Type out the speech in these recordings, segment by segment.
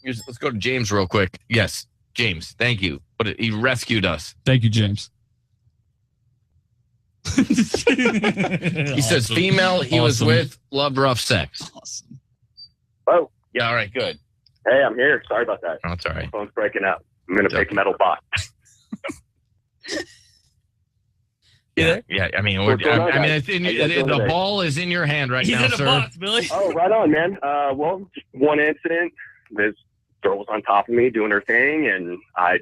Let's go to James real quick. Yes, James. Thank you. But he rescued us. Thank you, James. He says female he was with, loved rough sex. Awesome. Oh. Yeah, all right, good. Hey, I'm here. Sorry about that. Oh, it's all right. My phone's breaking up. I'm in a big metal box. Yeah. I mean, the ball is in your hand right now, He's in sir. a box, Billy. Oh, right on, man. Well, just one incident. This girl was on top of me doing her thing, and I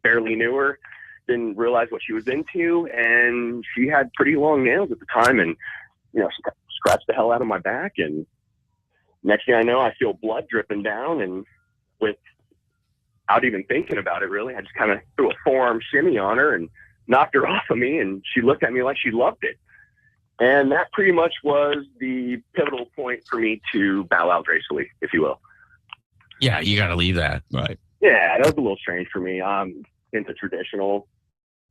barely knew her. Didn't realize what she was into, and she had pretty long nails at the time, and she scratched the hell out of my back, and next thing I know, I feel blood dripping down, and without even thinking about it, really, I just kind of threw a forearm shimmy on her and knocked her off of me, and she looked at me like she loved it. And that pretty much was the pivotal point for me to bow out gracefully, if you will. Yeah, you got to leave that. Right. Yeah, that was a little strange for me. I'm into traditional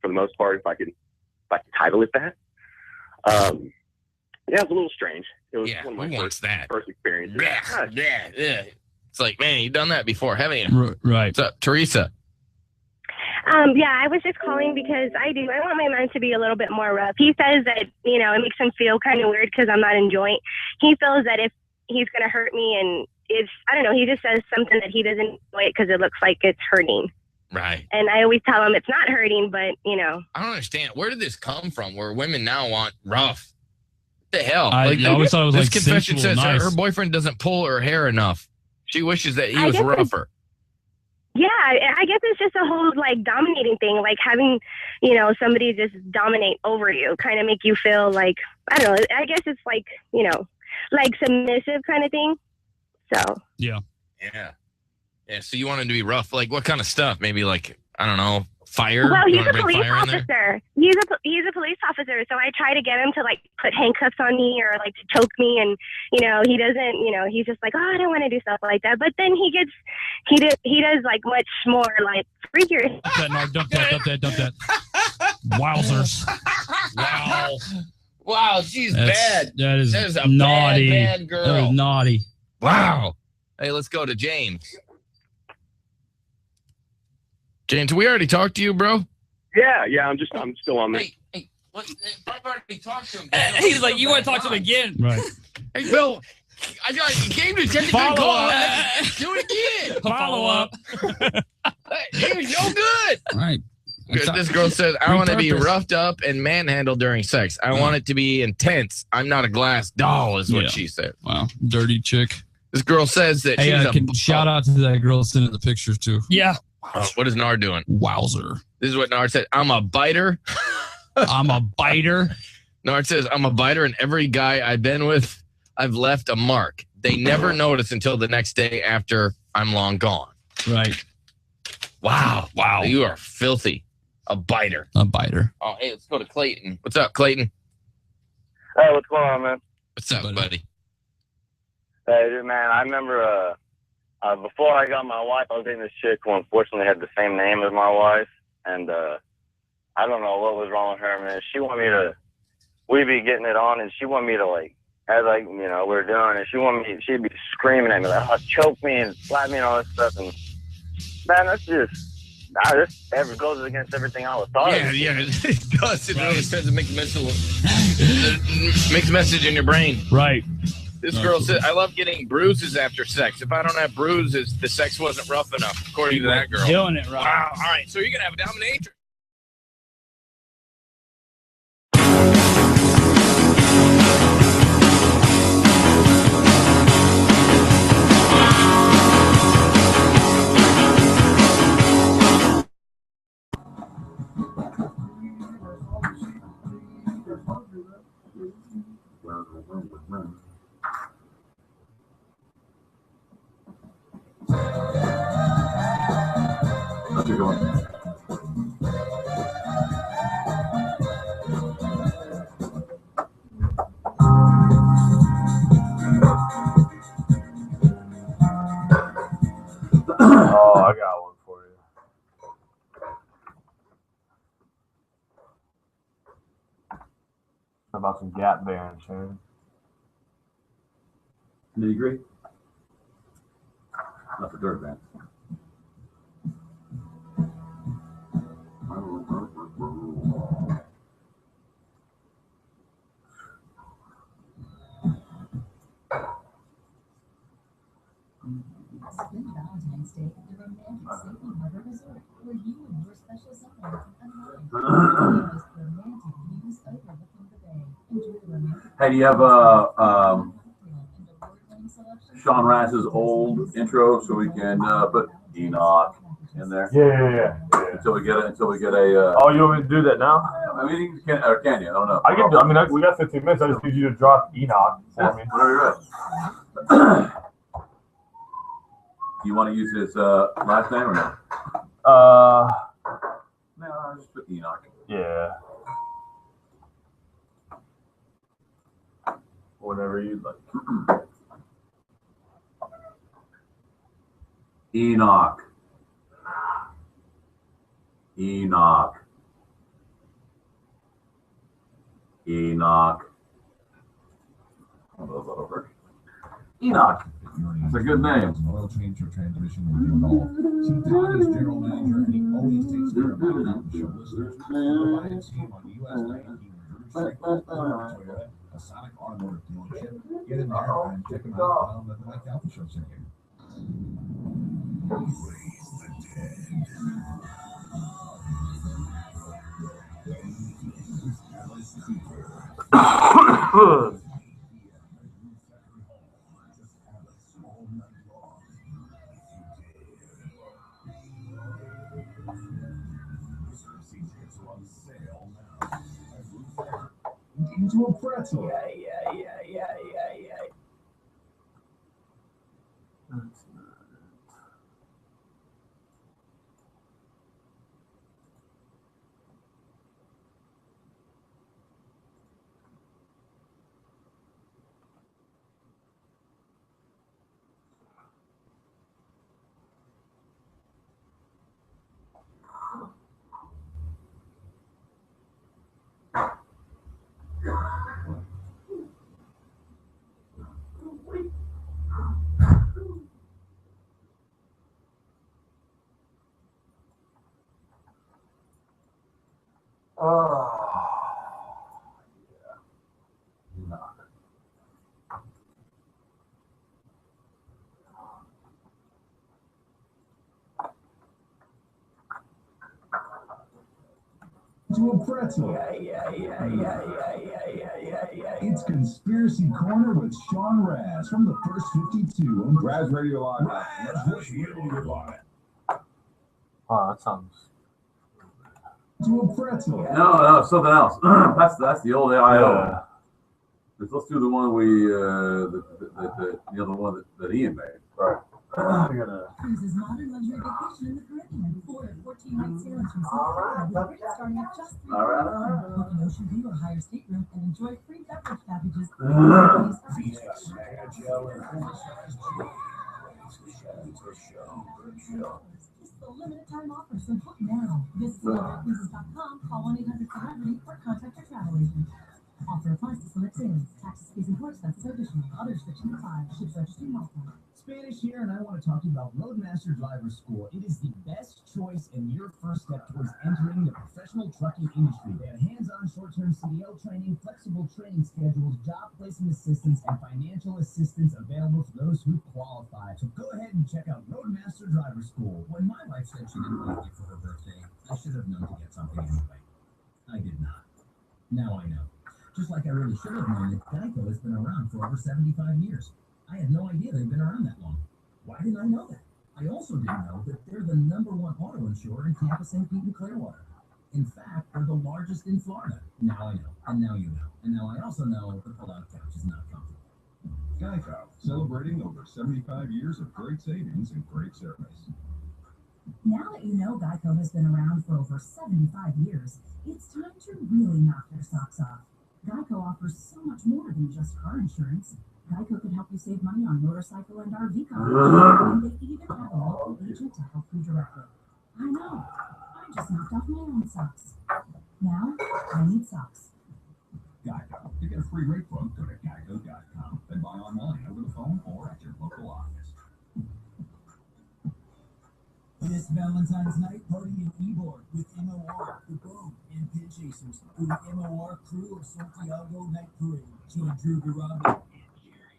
for the most part, if I could title it that. Yeah, it was a little strange. It was one of my first experiences. Yeah. It's like, man, you've done that before, haven't you? Right. What's up, Teresa? Yeah, I was just calling because I want my man to be a little bit more rough. He says that, it makes him feel kind of weird because I'm not enjoying. He feels that if he's going to hurt me and I don't know, he just says something that he doesn't enjoy it because it looks like it's hurting. Right. And I always tell him it's not hurting, but, I don't understand. Where did this come from where women now want rough? What the hell? I always thought it was this like confession sensual, says nice. her boyfriend doesn't pull her hair enough. She wishes that he was rougher. Yeah, I guess it's just a whole dominating thing, like having, somebody just dominate over you, kind of make you feel like, I don't know, I guess it's like submissive kind of thing. So. Yeah. So you want him to be rough? Like what kind of stuff? Maybe I don't know, fire? Well, he's a police officer. He's a police officer. So I try to get him to put handcuffs on me or to choke me, and he doesn't. He's just like, oh, I don't want to do stuff like that. But then he does much more freakier. Dump that. Wowzers! Wow, she's bad. That is a naughty. bad girl. That is naughty. Wow. Hey, let's go to James. James, we already talked to you, bro? Yeah, I'm still on this. Hey, what? I've already talked to him. He's like, you want to talk to him again? Right. Hey, Bill, I got came to take a good call. Do it again. Follow up. He was no good. Right. This girl says, I want to be roughed up and manhandled during sex. I want it to be intense. I'm not a glass doll, is what she said. Wow. Dirty chick. This girl says that she's shout out to that girl sending the pictures, too. Yeah. What is Nard doing? Wowzer. This is what Nard said. I'm a biter. I'm a biter. Nard says, I'm a biter, and every guy I've been with, I've left a mark. They never notice until the next day after I'm long gone. Right. Wow. You are filthy. A biter. A biter. Oh, hey, let's go to Clayton. What's up, Clayton? Hey, what's going on, man? What's up, buddy? Hey, man, I remember before I got my wife, I was dating this chick who unfortunately had the same name as my wife, and I don't know what was wrong with her, man. She wanted me to, we'd be getting it on, and she wanted me to, as we were doing, and she'd be screaming at me, choke me and slap me and all this stuff, and man, that's just, this goes against everything I was taught. Yeah, it does. It really starts to make mixed message in your brain. Right. This girl said, I love getting bruises after sex. If I don't have bruises, the sex wasn't rough enough, according to that girl. Doing it right. Wow. All right, so you're going to have a dominatrix. How's it going? Oh, I got one for you. How about some Gap Band, Shannon? Do you agree? Not the dirt band. Spend Valentine's Day at the romantic Safety Harbor Resort, where you and your special someone can unwind. The most romantic views overlooking the bay. Enjoy the romantic. Hey, do you have Sean Rice's old intro so we can put Enoch in there? Yeah. Until we get a. Oh, you want me to do that now? I mean, can you? I don't know. I can do. I mean, we got 15 minutes. I just need you to drop Enoch for me. Whenever you're ready. Do you want to use his last name or no? No, I'll just put Enoch. Yeah. Whatever you'd like. Enoch. Enoch. That's a good name. Oil change or transmission will be involved. See Todd is general manager, and he always takes care of our mountain show listeners. Provided team on US 19 Toyota, a Sonic automotive dealership. Get in there and check them out. Let the Mike Alpha Show sing here. Raise the Good. Into a pretzel. Yeah. To a pretzel. Yeah. It's Conspiracy Corner with Sean Raz from the First 52 on Raz Radio Live. Raz Radio Live. Oh, that sounds. To a pretzel. No, something else. that's the old AIO. Yeah. Let's do the one the one that Ian made. Right. Cruises modern luxury vacation in the Caribbean. 4 to 14-night sailings from South Florida with rates starting at just $3. Book an ocean view or higher stateroom and enjoy free beverage packages. It's the limited time offer, so book now. Visit celebrateCruises.com, call 1-800-CELEBRITY or contact your travel agent. Offer applies to select sailings. Taxes, fees, and port expenses are additional. Other restrictions apply. Ships registered in Malta. Spanish here, and I want to talk to you about Roadmaster Driver School. It is the best choice and your first step towards entering the professional trucking industry. They have hands-on short-term CDL training, flexible training schedules, job placement assistance, and financial assistance available for those who qualify. So go ahead and check out Roadmaster Driver School. When my wife said she didn't want a gift for her birthday, I should have known to get something anyway. I did not. Now I know. Just like I really should have known that Geico has been around for over 75 years. I had no idea they've been around that long. Why didn't I know that? I also didn't know that they're the #1 auto insurer in Tampa, St. Pete, and Clearwater. In fact, they're the largest in Florida. Now I know, and now you know. And now I also know the pull-out couch is not comfortable. Geico, celebrating over 75 years of great savings and great service. Now that you know Geico has been around for over 75 years, it's time to really knock your socks off. Geico offers so much more than just car insurance. Geico can help you save money on motorcycle and RV coverage, and they even have a local agent to help you directly. I know. I just knocked off my own socks. Now, I need socks. Geico. To get a free rate quote, go to geico.com. Then buy online, over the phone, or at your local office. This Valentine's night, party in Ybor with MOR, The Boom, and Pin Chasers for the MOR crew of Santiago Night Parade. Join Drew Garabo and Gary.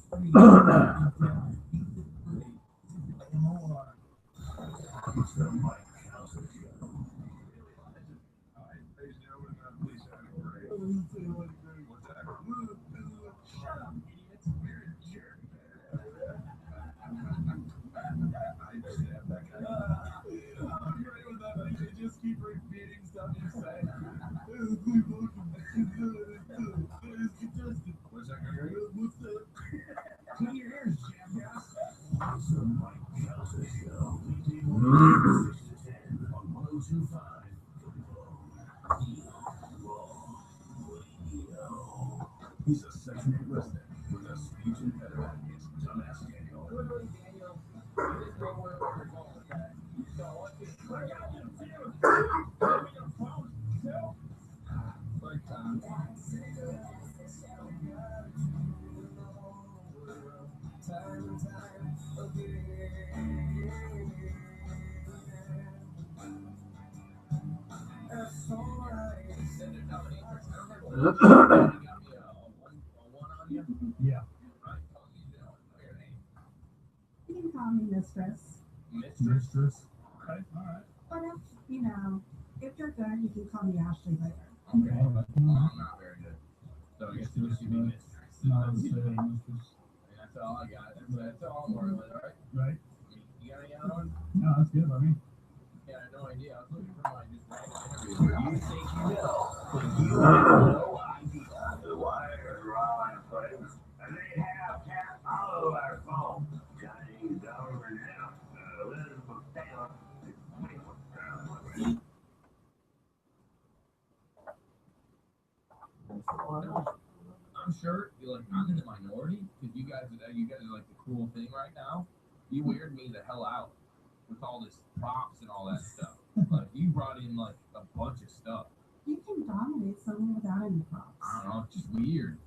Free and down, beat the parade. MOR. It's the Mike Houser Show. What's that? Shut up, idiot. You're a jerk. I just have that guy. I'm ready with that. They just keep repeating stuff you say. What's that guy? Clean your ears, jackass. It's the Mike Houser Show. Weekday 6 to 10 on 102.5. He's a Section 8 resident with a speech impediment. It's Dumbass Daniel. Literally, Daniel, you just know where we're going with that. So what is I got you, Daniel. Give me your phone, Phil. Like, time. Yeah. You can call me mistress. Mistress. Okay, all right. But if you're good, you can call me Ashley later. Okay. All right. I'm not very good. So I guess you just be mistress. No, it's mistress. That's all I got. That's all I'm working with, all right? Right. You got any other one? No, that's good, buddy. Yeah, I had no idea. I was looking for my just random interview. You think you know, but you have no idea. The wire drawing place, and they have cats all over our phone. Chinese dollar and half. Elizabeth Taylor. I'm sure you're like, I'm in the minority because you guys are like the cool thing right now. You weirded me the hell out with all this props and all that stuff. Like you brought in like a bunch of stuff. You can dominate someone without any props. I don't know, it's just weird.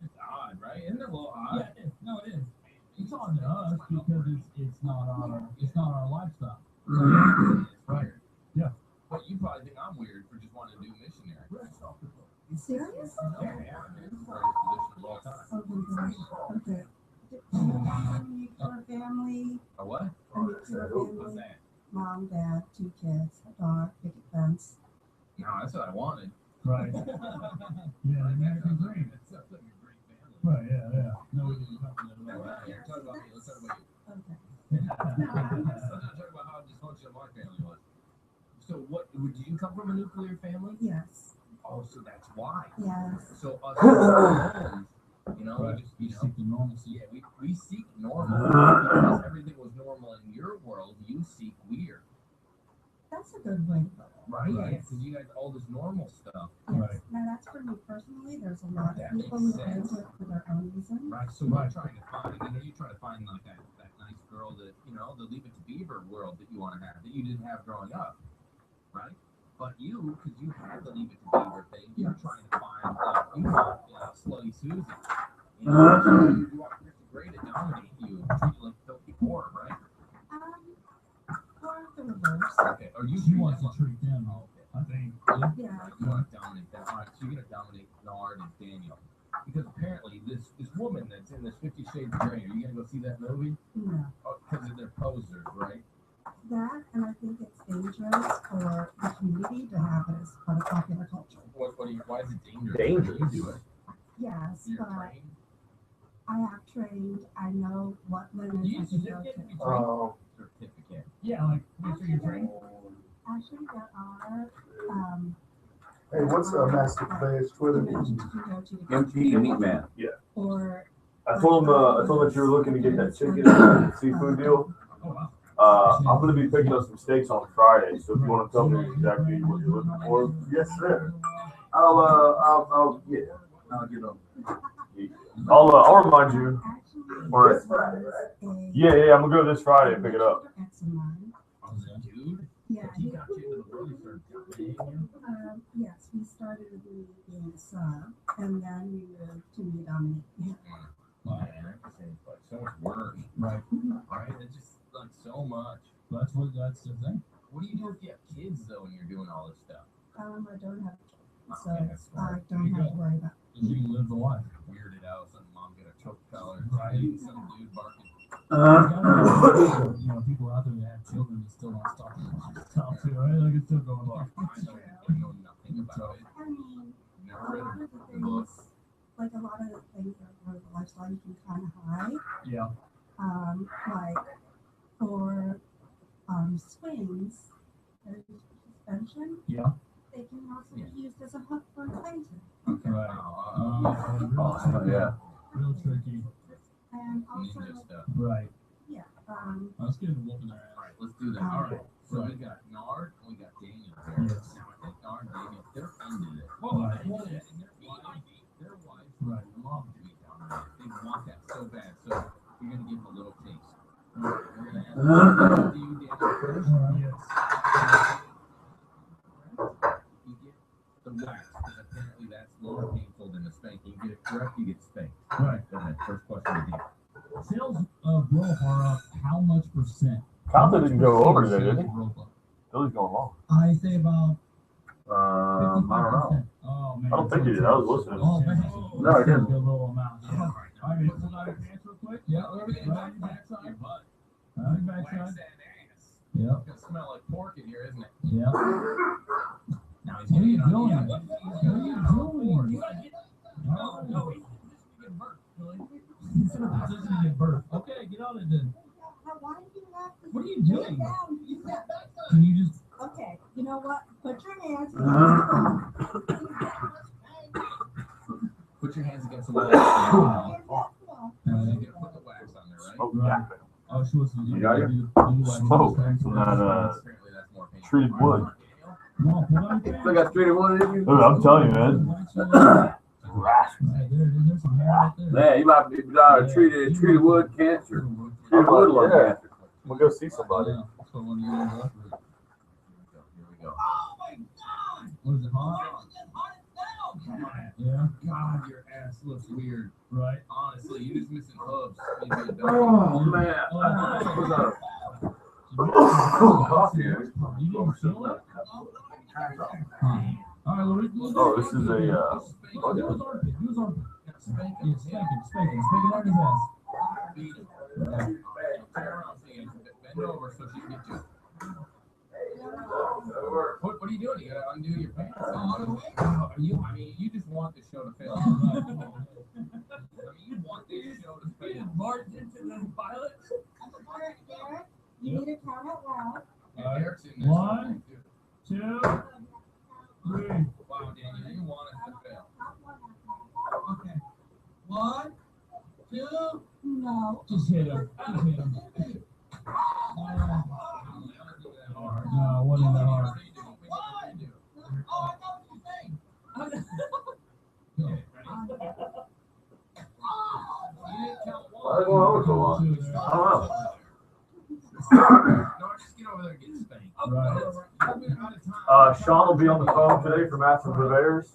It's odd, right? Isn't it a little odd? Yeah, no, it is. It's on to us because it's not our lifestyle. It's Right. weird. Yeah. But you probably think I'm weird for just wanting to do missionary. Seriously? Yeah, man. It's the greatest position of all time. Oh my gosh. Okay. Do you have a nuclear family? A what? A nuclear What's family? that? Mom, dad, 2 kids, a dog, picket fence. No, that's what I wanted. Right. Yeah, the American dream. It sounds like a great family. Right, yeah. No, we didn't talk about that. All right, here, talk about me. Let's talk about you. Okay. Let's not talk about how dysfunctional my family was. So, what? Did you come from a nuclear family? Yes. Oh, so that's why. Yes. So us homes, Right. we just seek the normalcy. Yeah, we seek normal because everything was normal in your world. You seek weird, That's a good way to put it. right? Right. Because you guys all this normal stuff, Yes. Right. Now that's for me personally. There's a lot of That people makes who go into sense. it for their own reasons. right? So Right. we're trying to find. You're trying to find like that nice girl that the Leave It to Beaver world that you want to have that you didn't have growing up, right? But you, because you had the Leave It to Beaver thing, you're trying to find Slutty Susie. You want Christy Gray to dominate you, treat you like filthy whore, right? Or the reverse. Okay. Or you She wants to treat them, I think. Yeah. You want to dominate them. All right, so you're going to dominate Nard and Daniel. Because apparently this woman that's in this 50 Shades of Grey, are you going to go see that movie? No. Because they're posers, right? That, and I think it's dangerous for the community to have it as part of popular culture. Why is it dangerous? Dangerous. You do it. Yes, You're but trained. I have trained. I know what limits You I use can a go certificate to be to. trained? Certificate. Yeah, like make sure you're trained. Actually, there are Hey, what's Master Player's Twitter? dimensions you can go to MP Meat Man. or I told him that you were looking to get that chicken and seafood deal. Oh wow. I'm gonna be picking up some steaks on Friday, so if you want to tell me exactly what you're looking for, yes, sir. I'll get them. I'll remind you. actually Or this was yeah, I'm gonna go this Friday and pick it up. ex of mine. Oh, dude. Yeah, He got you into the world. He started dominating you. yes, we started with me being a sub, and then we moved to me dominating him. Man, that just seems like so much worse. Right. Right? It's just like so much. That's the thing. What do you do if you have kids though, and you're doing all this stuff? I don't have kids, so Okay. I don't have to worry about it. You can live the life. Weirded out, some mom get a choke collar, Right. some dude barking. People out there that have children that still don't stop to, right? Like it's still going on. I know nothing about it. I mean, Never a read lot of the the book. things, like a lot of the things that are the lifestyle you can kind of hide. Yeah. Like for swings, there's suspension. Yeah. They can also be used as a hook for a taser. Okay. Right. Yeah. Real tricky. And also, Ninja stuff. Right. yeah, Let's get a whoop in their ass. All right, let's do that. All right. So we got Nard and we got Daniel here. Yes. Now I think Nard and Daniel, they're into this. Right. And their wife Right. love to be down there. They want that so bad. So you're gonna give them a little taste. We're gonna ask you, Daniel, first. Yes. You get the wax because apparently that's more painful than the spanking. You get it correct, you get spanked. Right. Go ahead. First question to you. Sales of rope are up how much percent? Compton didn't go over today, did he? Rope up? Billy's going long. I say about I don't know. 55%. Oh, man. I don't think he did. I was listening. Oh, man. No, I didn't. A little amount. Yeah. All right, man. Pull out your pants real quick. Yeah. Right on your backside. Right on your backside. Wax that ass. Yeah. It's gonna smell like pork in here, isn't it? Yeah. Now he's What are you getting on doing? you. What are you doing? No, he's getting burnt. He's in a position to get birth. Okay, get on it then. why did you have to? What are you doing? Sit down. You sat back. Can you just? Okay, you know what? Put your hands. Put your hands against the wall. Hands against the wall. Now you're gonna put the wax on there, right? Oh, Right. yeah. Oh, she wants to do. You got your smoke from that Apparently that's more painful. treated wood. No, put on your Still got 3 to 1 in you? Dude, I'm telling you, man. Right there, there's some hair right there. Man, you might be treated wood cancer. Treated wood lung Yeah. cancer. We'll go see somebody. Yeah, that's what one of you guys are. Here we go. What is it, hot? Yeah. God, your ass looks weird. Right. Honestly, you're just missing hubs. Maybe a Oh, man. You didn't feel it? All right, well, Oh, this is a, do his armpit. Do his armpit. spank Yeah, spank him on his ass. Beat him. Turn around, Sam. Bend over so she can get you. What are you doing? You gotta undo your pants. Are you? I mean, you just want this show to fail. I mean, you want this show to fail. March into the pilot. Derek, you need to count out loud. And Eric's in this. 1, 2, 3. Wow, Daniel, you want us to fail. Okay. 1, 2. No. Just hit him. Just hit him. No, what in the heart? Oh, I know what you're saying. Why are they going over so long? I don't know. No, just get over there and get spanked. Right. Sean will be on the phone today for Matthew Purveyors.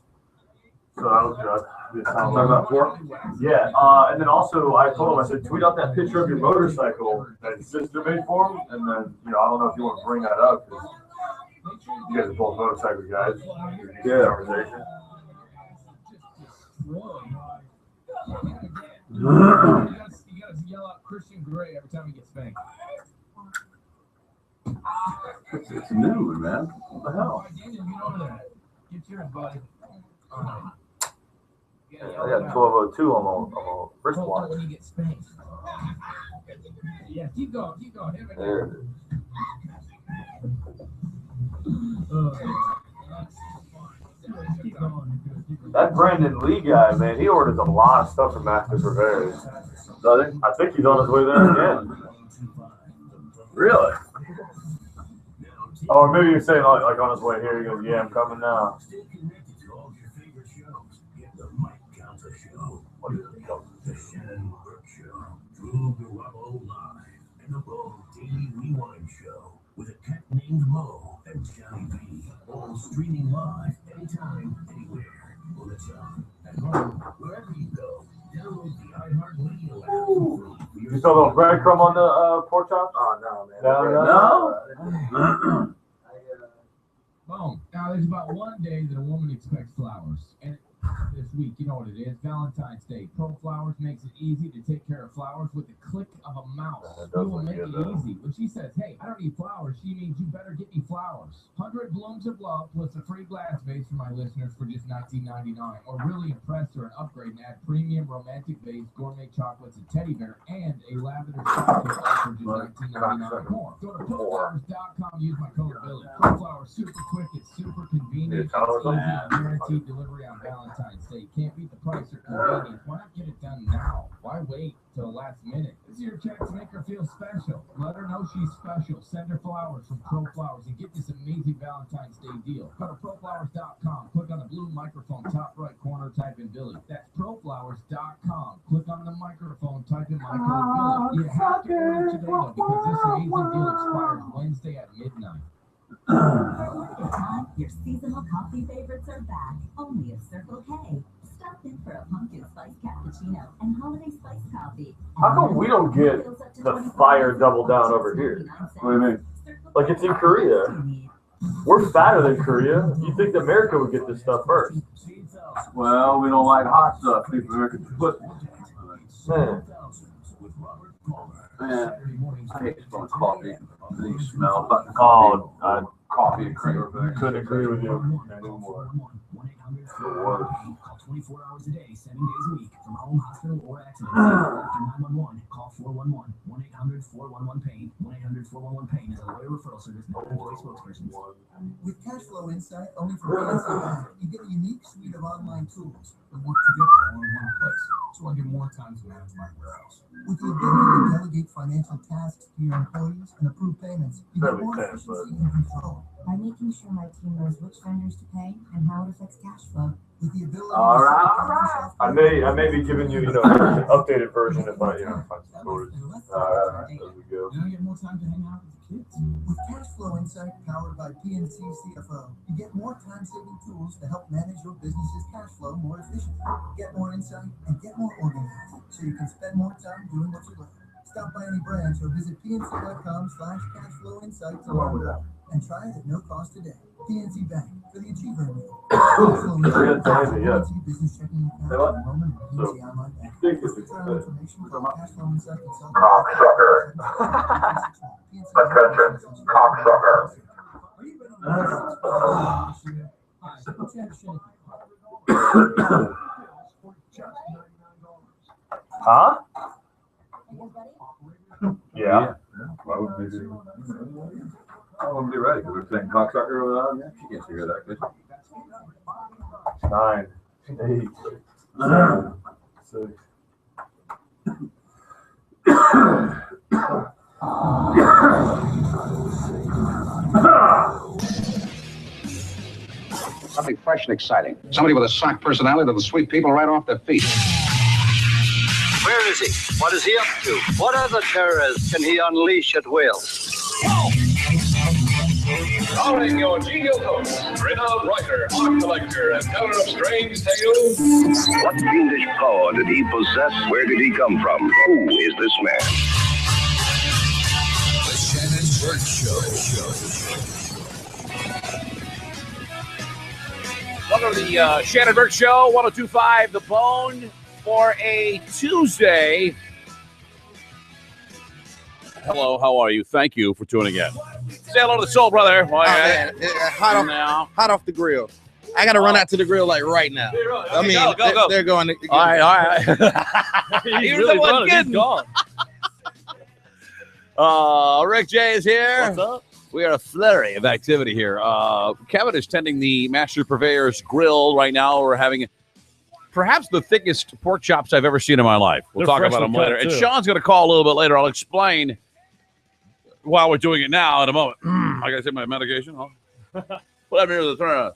So that was good. Talking about pork? Yeah, and then also I told him, I said, tweet out that picture of your motorcycle that his sister made for him, and then, I don't know if you want to bring that up, because you guys are both motorcycle guys. Yeah. Conversation. You gotta yell out Christian Grey every time he gets spanked. It's a new one, man. What the All hell? right, Daniel, get over there. Get yours, buddy. All right. I got 1202 on my wristwatch. When you get spanked. Yeah, keep going. Hit it. There it Keep going. is. That Brandon Lee guy, man, he orders a lot of stuff from Matthew Purveyors. Does he? I think he's on his way there again. Really? Or maybe you're saying like on his way here, he goes, yeah, I'm coming now. What is it called? The Shannon Burke Show. Drew Garabo live. And the Bo Daily Rewind Show. With a cat named Mo and Johnny B. All streaming live anytime, anywhere. On the job, at home, wherever you go. Download the iHeartRadio app for free for your still a little breadcrumb on the pork chops? Oh, no, man. No. Boom. Now, there's about one day that a woman expects flowers. And this week, you know what it is, Valentine's Day. Pro Flowers makes it easy to take care of flowers with the click of a mouse. You will make it easy. When she says, hey, I don't need flowers, she means you better get me flowers. 100 blooms of love plus a free glass vase for my listeners for just $19.99. Or really impress her and upgrade and add premium romantic vase, gourmet chocolates, a teddy bear, and a lavender chocolate for just $19.99 more. Go to ProFlowers.com, use my code Billy. Pro Flowers, super quick, it's super convenient, it's easy, guaranteed delivery on Valentine's Day. Can't beat the price or convenience. Why not get it done now? Why wait till the last minute? This is your chance to make her feel special. Let her know she's special. Send her flowers from Pro Flowers and get this amazing Valentine's Day deal. Go to ProFlowers.com. Click on the blue microphone, top right corner, type in Billy. That's ProFlowers.com. Click on the microphone, type in my code Billy. You have to order today though, because this amazing deal expires Wednesday at midnight. Your seasonal coffee favorites are back, only at Circle K. Stop in for a pumpkin spice cappuccino and holiday spice coffee. How come we don't get the fire double down over here? What do you mean? Like it's in Korea. We're fatter than Korea. You think America would get this stuff first? Well, we don't like hot stuff. People Americans put. Man, I hate throwing coffee. You smell fucking coffee. Coffee and cream. Couldn't agree with you anymore. The worst. Call 24 hours a day, 7 days a week, from home, hospital, or accident. After 911, call 411, 1-800-411-PAIN. 1-800-411-PAIN is a lawyer referral service, not an employee spokesperson. With Cashflow Insight, only from PNC Bank, you get a unique suite of online tools that work together all in one place, so I get more time to manage my warehouse. With the ability to delegate financial tasks to your employees and approve payments, you get more efficiency and control. By making sure my team knows which vendors to pay and how it affects cash flow. With the ability All right. I may be giving you, an updated version if I, find some quotes. There we go. Now you get more time to hang out with the kids. With Cashflow Insight powered by PNC CFO, you get more time-saving tools to help manage your business's cash flow more efficiently. Get more insight and get more organized so you can spend more time doing what you love. Stop by any branch or visit pnc.com/cashflowinsight to learn more. And try it at no cost today. PNC Bank for the Achiever in you. PNC Business Checking Account, enrollment, PNC Online Bank. For further information, call Cashflow Insight Consultant. Cocksucker. Attention, cocksucker. Are you Huh? Yeah. Why would we do? I wouldn't be ready because we're saying cocksucker without yeah, she can't figure that, could she? 9, 8, 7, 6. Something fresh and exciting. Somebody with a sock personality that'll sweep people right off their feet. Where is he? What is he up to? What other terrors can he unleash at will? Starring your genial host, renowned writer, art collector, and teller of strange tales. What fiendish power did he possess? Where did he come from? Who is this man? The Shannon Burke Show. Welcome to the Shannon Burke Show, 102.5 The Bone for a Tuesday. Hello, how are you? Thank you for tuning in. Say hello to the soul brother. Hot off the grill. I got to run out to the grill like right now. I mean, go. They're going. All right. He's really running. He's gone. Rick J is here. What's up? We are a flurry of activity here. Kevin is tending the Master Purveyor's grill right now. We're having perhaps the thickest pork chops I've ever seen in my life. We'll talk about them later. And Sean's going to call a little bit later. I'll explain while we're doing it now in a moment. I got to take my medication. What happened here to the turn?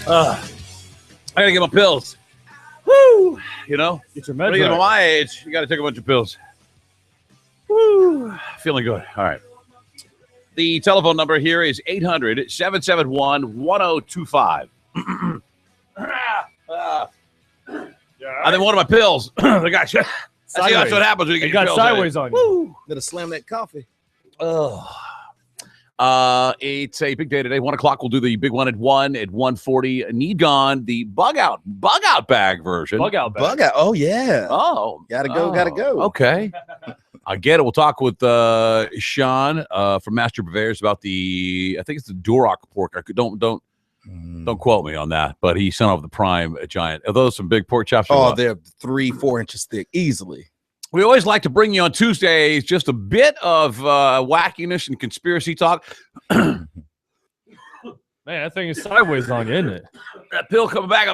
I got to get my pills. Woo! Get your meds. When you get to my age, you got to take a bunch of pills. Woo! Feeling good. All right. The telephone number here is 800-771-1025. And then one of my pills, the guy said, that's what happens when you get got pills. sideways on you. Gotta slam that coffee. Oh. It's a big day today. 1 o'clock, we'll do the big one at 1 at 1:40. Need Gone, the bug out bag version. Bug out bag. Bug out. Oh yeah. Oh, gotta go. Okay. I get it. We'll talk with Sean from Master Purveyors about I think it's the Duroc pork. Don't quote me on that, but he sent over the prime giant. Are those some big pork chops? Oh, they're 3-4 inches thick, easily. We always like to bring you on Tuesdays just a bit of wackiness and conspiracy talk. Man, that thing is sideways on you, isn't it? That pill coming back.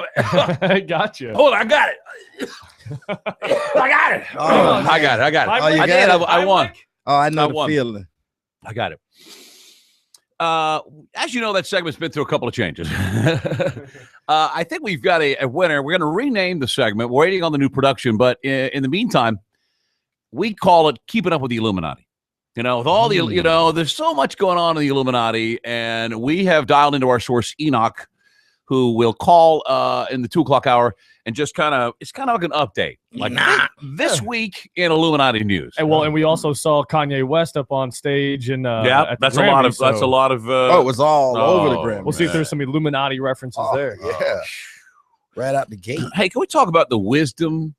I got you. Hold on, I got it. I got it. Oh, I got it. Oh, you I got did. it? I won. Oh, I know I the won. feeling. I got it. As you know, that segment's been through a couple of changes. I think we've got a winner. We're going to rename the segment. We're waiting on the new production, but in the meantime, we call it Keeping Up with the Illuminati. With all the, there's so much going on in the Illuminati, and we have dialed into our source, Enoch, who will call in the 2 o'clock hour and just it's kind of like an update. Like this week in Illuminati news. And we also saw Kanye West up on stage and that's a lot of it was all over the Grammy. We'll see if there's some Illuminati references there. Yeah. Right out the gate. Hey, can we talk about the wisdom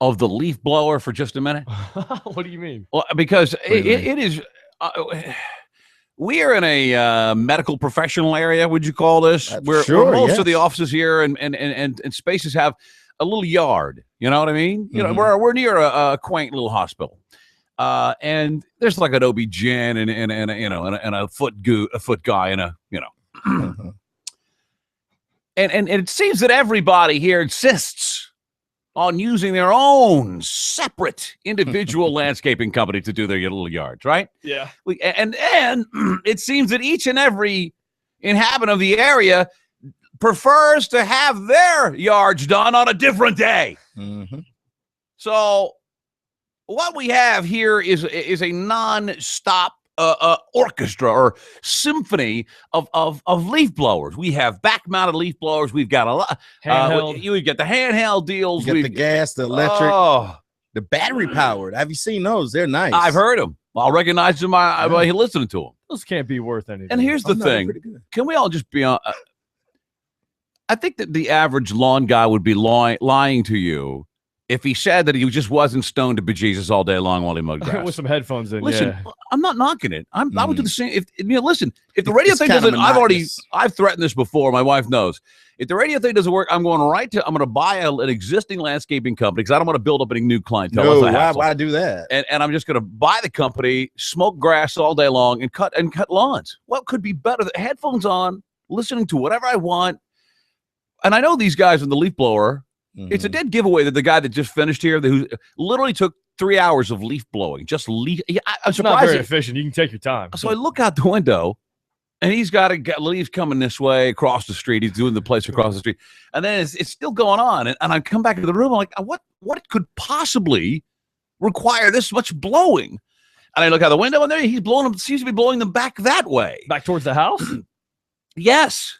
of the leaf blower for just a minute? What do you mean? Well, because it is we are in a medical professional area, would you call this? Where most of the offices here and spaces have a little yard. You know what I mean? We're near a quaint little hospital. And there's like an OB-GYN and a foot guy and and it seems that everybody here insists on using their own separate individual landscaping company to do their little yards, right? Yeah. And it seems that each and every inhabitant of the area prefers to have their yards done on a different day. Mm-hmm. So what we have here is a non-stop orchestra or symphony of leaf blowers. We have back-mounted leaf blowers. We've got a lot. You get the handheld deals. You get the gas, the electric, the battery powered. Have you seen those? They're nice. I've heard them. I'll recognize them by listening to them. Those can't be worth anything. And here's the thing. Can we all just be on? I think that the average lawn guy would be lying to you if he said that he just wasn't stoned to bejesus all day long while he mowed grass. With some headphones in. Listen, I'm not knocking it. I would do the same. Listen, if the radio thing doesn't, I've threatened this before. My wife knows. If the radio thing doesn't work, I'm going to buy an existing landscaping company because I don't want to build up any new clientele. No, why do that? And I'm just going to buy the company, smoke grass all day long, and cut lawns. What could be better? The headphones on, listening to whatever I want. And I know these guys in the leaf blower. It's a dead giveaway that the guy that just finished here, who literally took 3 hours of leaf blowing, just leaf. I'm surprised. Not very efficient. You can take your time. So I look out the window, and he's got leaves coming this way across the street. He's doing the place across the street, and then it's still going on. And I come back into the room. I'm like, what could possibly require this much blowing? And I look out the window, and there he's blowing them. Seems to be blowing them back that way, back towards the house. Yes.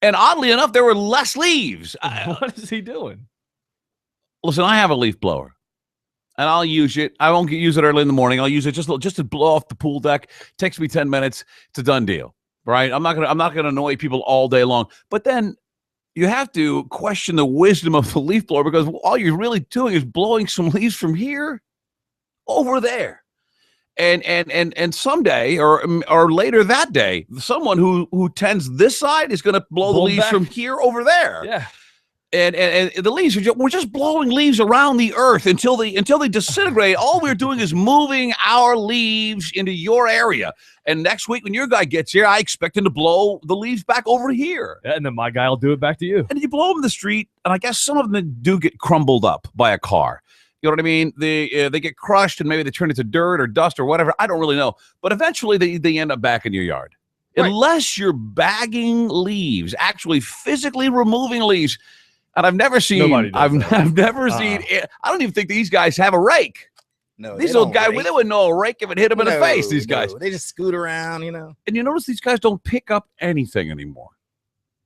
And oddly enough, there were less leaves. What is he doing? Listen, I have a leaf blower, and I'll use it. I won't use it early in the morning. I'll use it just to blow off the pool deck. It takes me 10 minutes. It's a done deal, right? I'm not gonna annoy people all day long. But then you have to question the wisdom of the leaf blower because all you're really doing is blowing some leaves from here over there. And someday or later that day, someone who tends this side is going to blow the leaves from here over there. Yeah. And the leaves we're just blowing leaves around the earth until they disintegrate. All we're doing is moving our leaves into your area. And next week when your guy gets here, I expect him to blow the leaves back over here. Yeah, and then my guy will do it back to you. And you blow them in the street, and I guess some of them do get crumbled up by a car. You know what I mean? They get crushed and maybe they turn into dirt or dust or whatever. I don't really know. But eventually they end up back in your yard. Right. Unless you're bagging leaves, actually physically removing leaves. And I've never seen, I've never seen, I don't even think these guys have a rake. No, these old guys, they wouldn't know a rake if it hit them in the face, these guys. They just scoot around, And you notice these guys don't pick up anything anymore.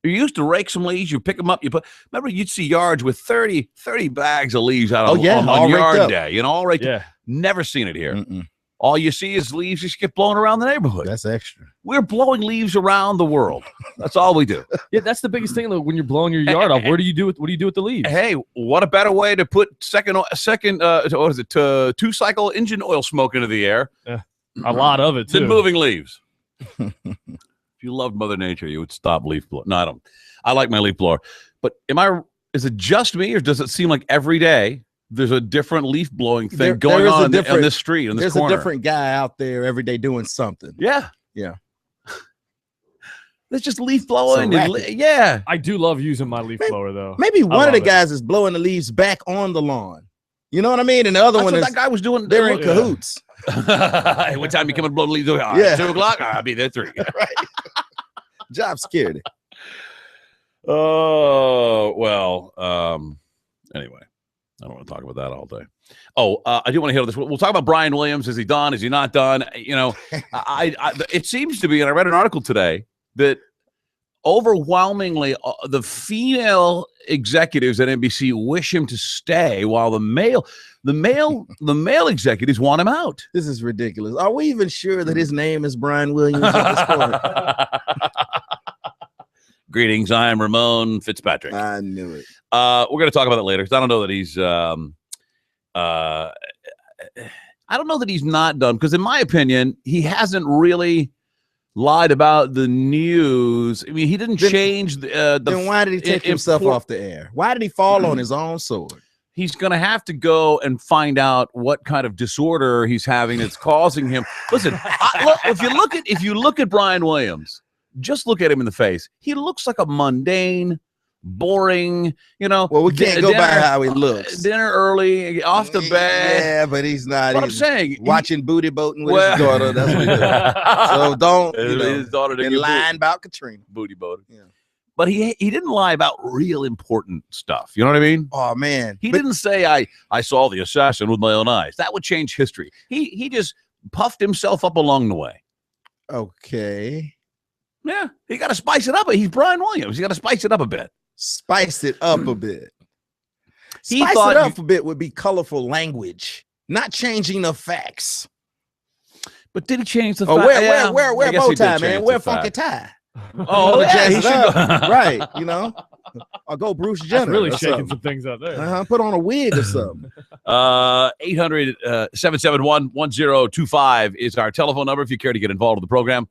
You used to rake some leaves, you pick them up, remember you'd see yards with 30 bags of leaves out on yard day, all raked up. Never seen it here. All you see is leaves just get blown around the neighborhood. That's extra. We're blowing leaves around the world. That's all we do. Yeah, that's the biggest thing. When you're blowing your yard off, what do you do with the leaves? Hey, what a better way to put two-cycle engine oil smoke into the air? A lot of it too. Than moving leaves. If you loved Mother Nature, you would stop leaf blower. No, I don't. I like my leaf blower. But is it just me, or does it seem like every day there's a different leaf blowing thing going on this street, in this corner? There's a different guy out there every day doing something. Yeah. Yeah. There's just leaf blowing. I do love using my leaf blower, though. Maybe one of the guys is blowing the leaves back on the lawn. You know what I mean? And the other one is that guy was doing. They're in cahoots. Hey, what time you come and blow the leaves? 2 o'clock? I'll be there 3. Right. Job security. Oh, well. Anyway, I don't want to talk about that all day. Oh, I do want to hear this. We'll talk about Brian Williams. Is he done? Is he not done? It seems to be, and I read an article today, that overwhelmingly the female executives at NBC wish him to stay, while the male executives want him out. This is ridiculous. Are we even sure that his name is Brian Williams at this point? Greetings, I am Ramon Fitzpatrick. I knew it. We're going to talk about it later, because I don't know that he's I don't know that he's not done, because in my opinion, he hasn't really lied about the news. I mean, he didn't change then why did he take himself off the air? Why did he fall on his own sword? He's going to have to go and find out what kind of disorder he's having that's causing him. Listen, if you look at Brian Williams, just look at him in the face. He looks like a mundane, boring, Well, we can't go by how he looks. Dinner early, off the bed. Yeah, but he's not. What I'm saying, watching booty boating with his daughter. That's what he does. So don't. His daughter and lying about Katrina. Booty boating. Yeah. But he didn't lie about real important stuff. You know what I mean? Oh man, he didn't say I saw the assassin with my own eyes. That would change history. He just puffed himself up along the way. Okay. Yeah, he got to spice it up. He's Brian Williams. He got to spice it up a bit. Spice it up a bit. Spice it up a bit would be colorful language, not changing the facts. But did he change the facts? Oh, wear bow tie, man. Wear funky tie. Oh, yeah, he should go. Right, I'll go Bruce Jenner. That's really shaking some things up there. Put on a wig or something. 800-771-1025 is our telephone number if you care to get involved in the program.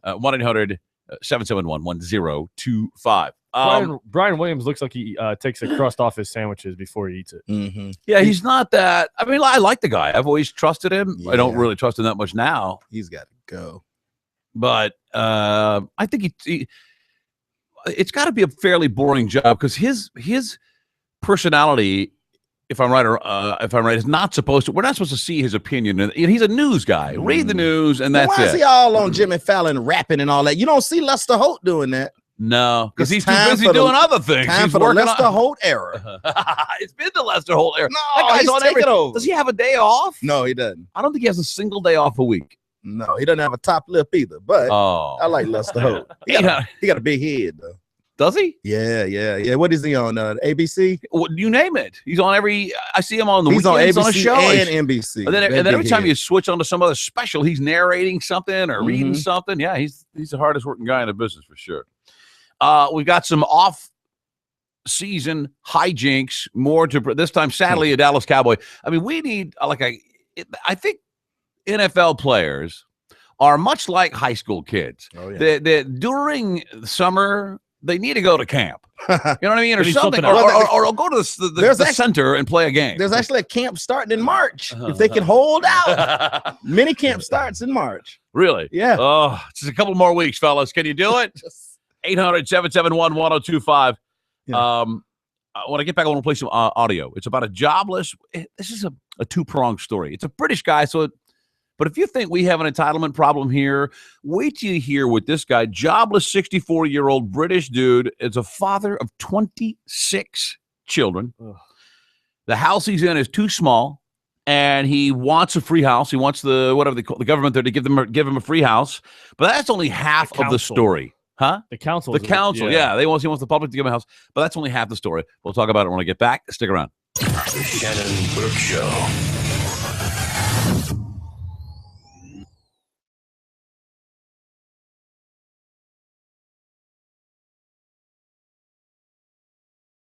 1-800-771-1025. Brian Williams looks like he takes the crust off his sandwiches before he eats it. Mm-hmm. Yeah, he's not that. I mean, I like the guy. I've always trusted him. Yeah. I don't really trust him that much now. He's got to go. But I think it's got to be a fairly boring job, because his personality, if I'm right, is not supposed to. We're not supposed to see his opinion. And he's a news guy. Read the news, and that's it. Why is he all on Jimmy Fallon rapping and all that? You don't see Lester Holt doing that. No, because he's too busy doing other things. Time for the Lester Holt era. It's been the Lester Holt era. No, he's taking over. Does he have a day off? No, he doesn't. I don't think he has a single day off a week. No, he doesn't have a top lip either. But I like Lester Holt. He got a big head though. Does he? Yeah. What is he on? ABC? Well, you name it. He's on every. I see him on the. He's weekends, on ABC on a show and NBC. And then every time you switch onto some other special, he's narrating something or reading something. Yeah, he's the hardest working guy in the business for sure. We've got some off-season hijinks. More to this time, sadly, a Dallas Cowboy. I mean, we need I think NFL players are much like high school kids. Oh, yeah. During summer, they need to go to camp. You know what I mean? Or something. Or go to the center and play a game. There's actually a camp starting in March. If they can hold out. Mini camp starts in March. Really? Yeah. Oh, just a couple more weeks, fellas. Can you do it? 800-771-1025. Yeah. When I get back, I want to play some audio. It's about a jobless. This is a two-pronged story. It's a British guy, but if you think we have an entitlement problem here, wait till you hear what this guy, jobless 64-year-old British dude, is a father of 26 children. Ugh. The house he's in is too small, and he wants a free house. He wants the government there to give him a free house. But that's only half of the story. Huh? The council. The council, yeah. He wants the public to give him a house. But that's only half the story. We'll talk about it when I get back. Stick around. The Shannon Burke Show.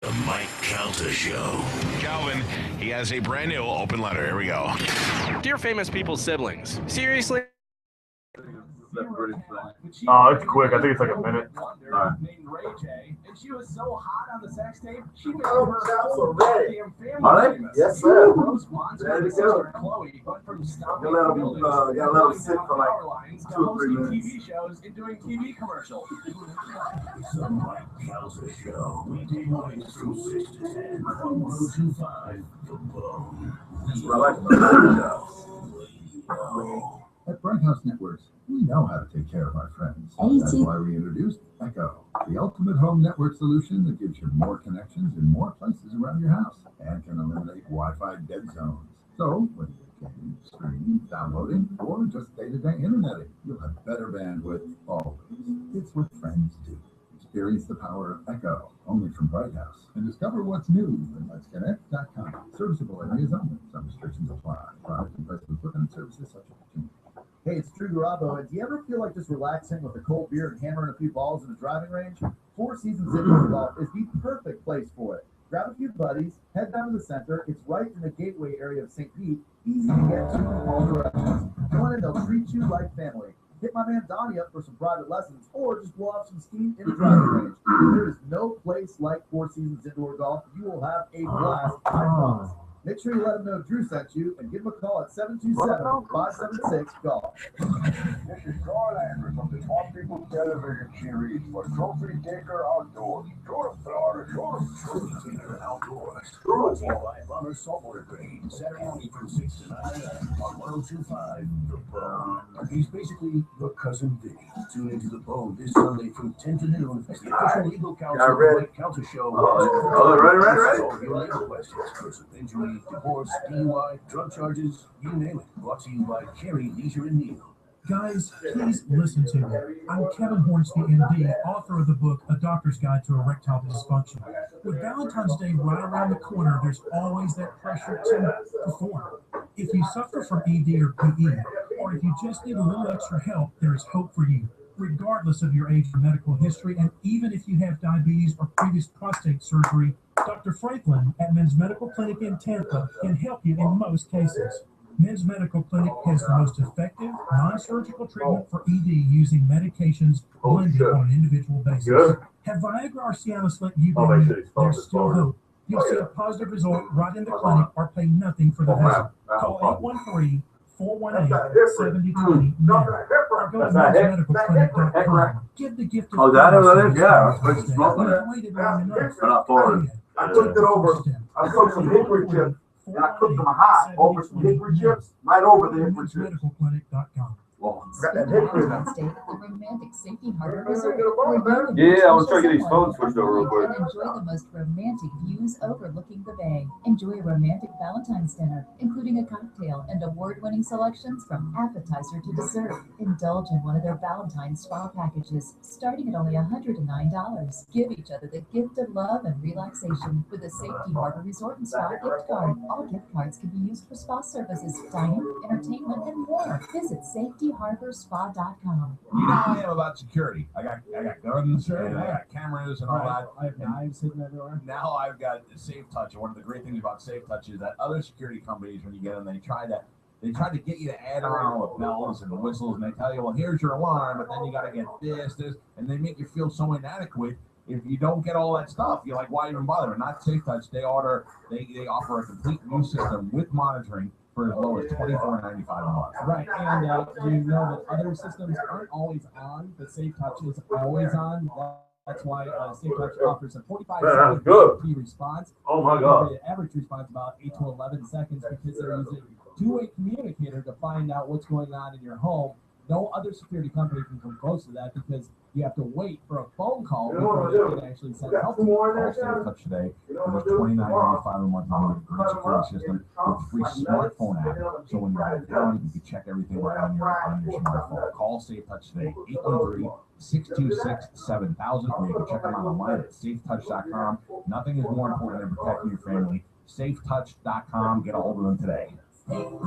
The Mike Calta Show. Calvin, he has a brand new open letter. Here we go. Dear famous people's siblings, seriously? It's quick. I think it's like a minute. Named Ray J, and she was so hot on the sex tape, she made her whole ready. damn family Are they? famous. Yes, sir. Rose Bonds with her sister Chloe went from stomping buildings, gotta let 'em sit for like power lines, to 2 or 3 hosting minutes. TV shows and doing TV commercials. The Mike Calta Show. Weekday mornings from 6 to 10 on 102.5 The Bone. That's what I like about the At Bright House Networks, we know how to take care of our friends. That's why we introduced Echo, the ultimate home network solution that gives you more connections in more places around your house and can eliminate Wi-Fi dead zones. So, whether you're gaming, streaming, downloading, or just day-to-day interneting, you'll have better bandwidth always. It's what friends do. Experience the power of Echo, only from Bright House, and discover what's new at letsconnect.com. Serviceable areas only. Some restrictions apply. Product and price of equipment and services subject to change. Hey, it's Drew Garabo, and do you ever feel like just relaxing with a cold beer and hammering a few balls in a driving range? Four Seasons Indoor Golf is the perfect place for it. Grab a few buddies, head down to the center. It's right in the gateway area of St. Pete, easy to get to in all directions. Join and they'll treat you like family. Hit my man Donnie up for some private lessons, or just blow off some steam in the driving range. There is no place like Four Seasons Indoor Golf. You will have a blast, I promise. Make sure you let them know Drew sent you and give them a call at 727-576-GOLF. This is Carl Andrews from the Swamp People Television Series for Trophy Taker Outdoors. Show them, Florida, show them. Trophy Taker Outdoors. Brought to you by Bomber Saltwater Green. Saturday morning from 6 to 9 on 102.5 The Bone. He's basically your cousin Vinny. Tune into The Bone this Sunday from 10 to noon as the official legal counsel of the Mike Calta Show. Ready. Your legal questions, personal injury, divorce, DUI, drug charges, you name it. Brought to you by Carrie, Leisure, and Neal. Guys, please listen to me. I'm Kevin Hornsby, MD, author of the book, A Doctor's Guide to Erectile Dysfunction. With Valentine's Day right around the corner, there's always that pressure to perform. If you suffer from ED or PE, or if you just need a little extra help, there is hope for you, regardless of your age or medical history, and even if you have diabetes or previous prostate surgery. Dr. Franklin at Men's Medical Clinic in Tampa can help you in most cases. Men's Medical Clinic has the most effective, non-surgical treatment for ED using medications blended on an individual basis. Have Viagra or Cialis let you down? There's still hope. You'll see a positive result right in the clinic or pay nothing for the visit. Call 813-418-7020 now. Or go to mensmedicalclinic.com. Give the gift of that is? Yeah. Waited long enough. I took it over. I took some hickory chips and I cooked them hot over some hickory chips, right over the hickory chips. Medicalclinic.com. Valentine's Day at the romantic Safety Harbor Resort. Yeah, I was trying to get these phones switched over real quick. And enjoy the most romantic views overlooking the bay. Enjoy a romantic Valentine's dinner, including a cocktail and award-winning selections from appetizer to dessert. Indulge in one of their Valentine's spa packages, starting at only $109. Give each other the gift of love and relaxation with a Safety Harbor Resort and Spa gift card. All gift cards can be used for spa services, dining, entertainment, and more. Visit safetyharborspa.com. You know how I am about security. I got guns, and I got cameras and all that. I have knives hidden everywhere. Now I've got Safe Touch, and one of the great things about Safe Touch is that other security companies, when you get them, they try to get you to add on all the bells and the whistles, and they tell you, well, here's your alarm, but then you got to get this, and they make you feel so inadequate if you don't get all that stuff. You're like, why even bother? But not Safe Touch. They offer a complete new system with monitoring for as low as $24.95 a month. Right, and you know that other systems aren't always on. The Safe Touch is always on. That's why Safe Touch offers a 45-second response. Oh my God! The average response about 8 to 11 seconds because they're using two-way communicator to find out what's going on in your home. No other security company can come close to that because you have to wait for a phone call before they can actually send help. Call Safe Touch today for just $29.95 a month on a great security system with a free smartphone app. So when you're out of town, you can check everything right on your smartphone. Call Safe Touch today, 813-626-7000, or you can check them out online at safetouch.com. Nothing is more important than protecting your family. Safetouch.com. Get a hold of them today. Don't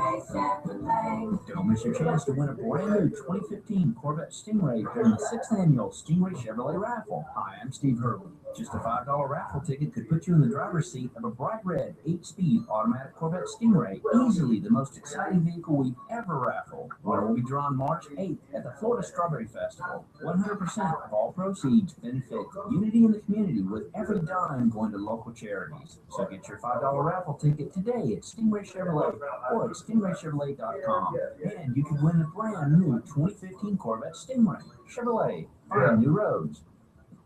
miss your chance to win a brand new 2015 Corvette Stingray during the 6th annual Stingray Chevrolet raffle. Hi, I'm Steve Hurley. Just a $5 raffle ticket could put you in the driver's seat of a bright red 8-speed automatic Corvette Stingray, easily the most exciting vehicle we've ever raffled. Winner will be drawn March 8th at the Florida Strawberry Festival. 100% of all proceeds benefit unity in the community, with every dime going to local charities. So get your $5 raffle ticket today at Stingray Chevrolet or at stingraychevrolet.com, and you can win a brand new 2015 Corvette Stingray. Chevrolet, find new roads.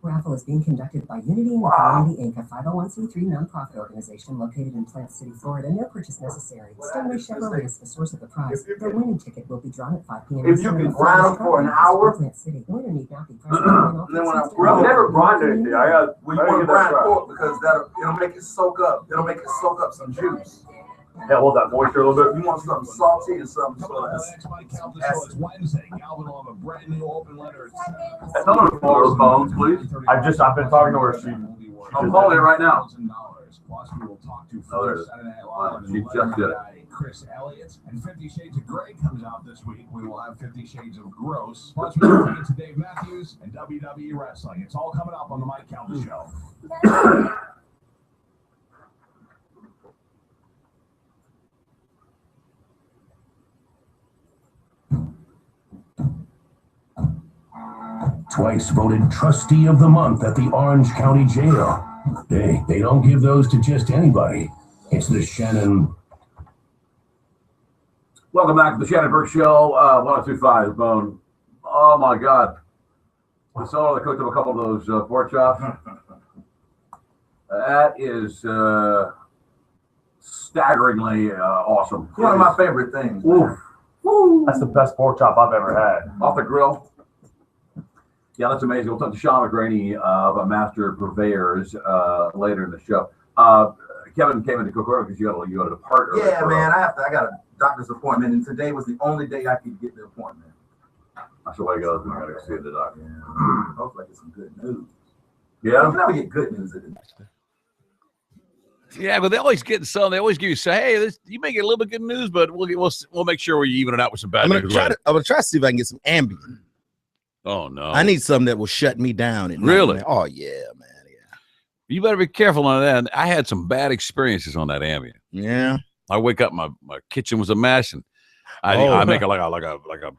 Raffle is being conducted by Unity in the Community Inc., a 501c3 nonprofit organization located in Plant City, Florida. No purchase necessary. Stingray Chevrolet is the source of the prize. The winning ticket will be drawn at 5 p.m. If you can grind them for an hour, Plant City. Winner need not be present. I've never grinded anything. I got. We want to grind pork because it'll make it soak up. It'll make it soak up some juice. Yeah, hold that moisture a little bit. You want something salty and something so that's Wednesday. Galvin will have a brand new open letter. Tell her to call those phones, please. I've been talking to her. I'm calling it right now. Plus, we will talk to there's- Saturday Night Live. she just did it. Chris Elliott, and 50 Shades of Grey comes out this week. We will have 50 Shades of Gross. Plus, we're going to Dave Matthews and WWE Wrestling. It's all coming up on the Mike Calvin Show. Twice voted Trustee of the Month at the Orange County Jail. Hey, they don't give those to just anybody. It's the Shannon. Welcome back to the Shannon Burke Show, 1025 The Bone. Oh my God. I saw they cooked up a couple of those pork chops. That is staggeringly awesome. One of my favorite things. Oof. That's the best pork chop I've ever had. Off the grill. Yeah, that's amazing. We'll talk to Sean McGraney of Master Purveyors later in the show. Kevin came into cook order because you got to depart early. Yeah, man, I got a doctor's appointment, and today was the only day I could get the appointment. That's the way it goes. I got to see the doctor. Yeah. Hopefully I get some good news. Yeah, you never get good news at it. Yeah, but they always get some. They always give you hey, you may get a little bit good news, but we'll make sure we even it out with some bad news. I'm gonna try to see if I can get some Ambien. Oh no! I need something that will shut me down. At really? Night. Oh yeah, man. Yeah. You better be careful on that. I had some bad experiences on that Ambien. Yeah. I wake up, my kitchen was a mess, and I make like a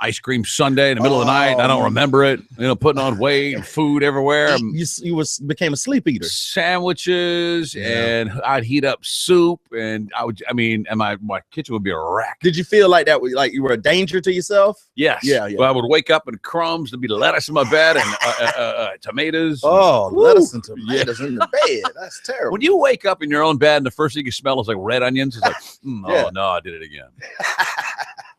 ice cream sundae in the middle of the night. And I don't remember it. Putting on weight and food everywhere. You became a sleep eater. Sandwiches, and I'd heat up soup, and my kitchen would be a wreck. Did you feel like that? Like you were a danger to yourself? Yes. Yeah. Well, I would wake up and crumbs. There'd be lettuce in my bed and tomatoes. Oh, lettuce and tomatoes in the bed. That's terrible. When you wake up in your own bed and the first thing you smell is like red onions, it's like, oh no, I did it again.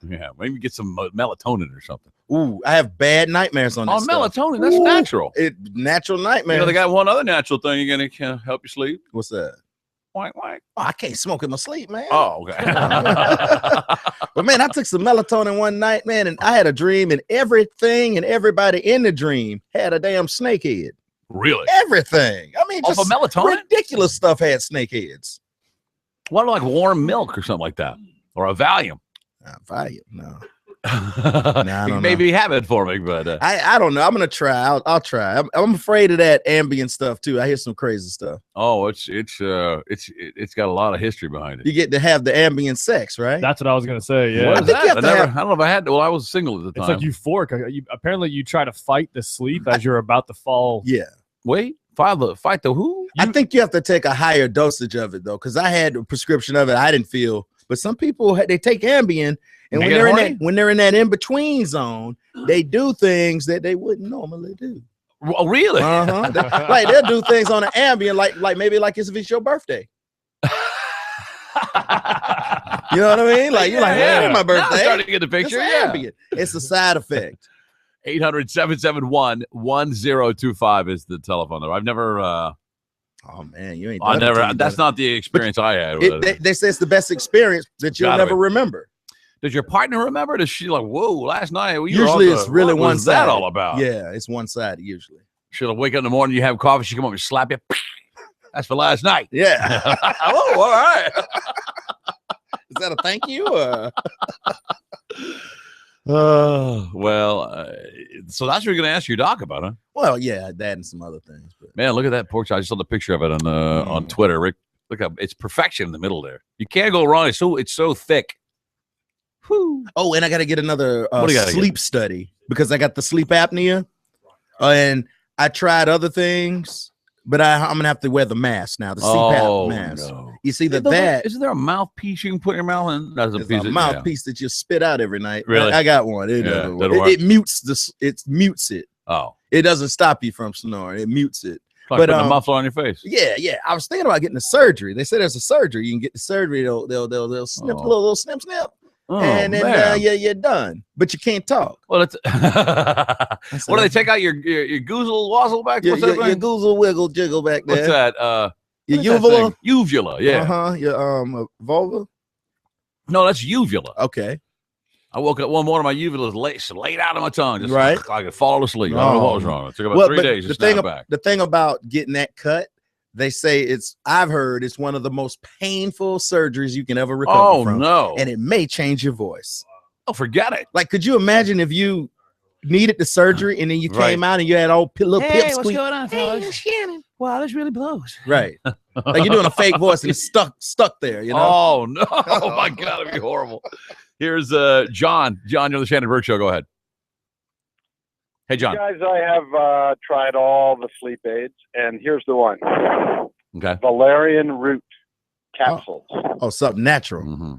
Yeah, maybe get some melatonin or something. Ooh, I have bad nightmares on this. Oh, melatonin, that's natural. Natural nightmares. They got one other natural thing you're gonna help you sleep. What's that? Why? Oh, I can't smoke in my sleep, man. Oh, okay. But man, I took some melatonin one night, man, and I had a dream, and everything and everybody in the dream had a damn snake head. Really? Everything. I mean, just off of melatonin? Ridiculous stuff had snake heads. What like warm milk or something like that, or a Valium? Valium, no. You maybe have it for me, but I don't know. I'm gonna try. I'll try. I'm afraid of that ambient stuff too. I hear some crazy stuff. Oh, it's got a lot of history behind it. You get to have the ambient sex, right? That's what I was gonna say. Yeah, what is that? I don't know if I had to. Well, I was single at the time. It's like euphoric. Apparently, you try to fight the sleep as you're about to fall. Yeah. Wait, fight the who? I think you have to take a higher dosage of it though, because I had a prescription of it. I didn't feel, but some people they take Ambien. And when they're in that in between zone, they do things that they wouldn't normally do. Oh, really? Like they'll do things on an Ambien, like maybe like if it's your birthday. You know what I mean? Like you're like, hey, my Now I'm birthday. starting to get the picture. It's Yeah. happy. It's a side effect. 800-771-1025 is the telephone number. I've never. Oh man, you ain't. I done it till never. you That's done not the experience I had with it. They say it's the best experience that you'll Gotta never be. remember. Does your partner remember? Does she like, whoa, last night? Usually it's really what one was that sided. all about? Yeah, it's one sided usually. She'll wake up in the morning, you have coffee, she come up and slap you. That's for last night. Yeah. Oh, all right. Is that a thank you? So that's what you're going to ask your doc about, huh? Well, yeah, that and some other things. But Man, look at that pork chop. I just saw the picture of it on Twitter. Rick, look up. It's perfection in the middle there. You can't go wrong. It's so thick. Whew. Oh, and I got to get another What do you gotta sleep study because I got the sleep apnea, and I tried other things, but I'm gonna have to wear the mask now. The CPAP mask. No. You see Isn't there a mouthpiece you can put in your mouth? And that's a piece a of mouthpiece that you spit out every night. Really? I got one. It Yeah, doesn't work. doesn't work. It mutes this. It mutes it. Oh, it doesn't stop you from snoring. It mutes it. Like putting a muffler on your face. Yeah. I was thinking about getting the surgery. They said there's a surgery. You can get the surgery. They'll snip a little snip. And then you're done, but you can't talk. Well, it's what do they take out your goozle wazzle back? Your What's that thing? goozle wiggle jiggle back there. What's that? Your what's that uvula. thing? Uvula, yeah. Your vulva. No, that's uvula. Okay. I woke up one morning, my uvula was laid out on my tongue, just Right. I could fall asleep. I don't know what was wrong. It took about 3 days to snap back. The thing about getting that cut, they say I've heard it's one of the most painful surgeries you can ever recover from. No. And it may change your voice. Oh, forget it. Like, could you imagine if you needed the surgery and then you came out and you had all little pip squeak? on, fellas? Hey, Shannon. Wow, this really blows. Right. Like you're doing a fake voice and it's stuck there, you know? Oh, no. Oh, my God. It'd be horrible. Here's John. John, you're the Shannon Burke Show. Go ahead. Hey, John. Guys, I have tried all the sleep aids, and here's the one. Okay. Valerian root capsules. Oh, something natural. Mm-hmm.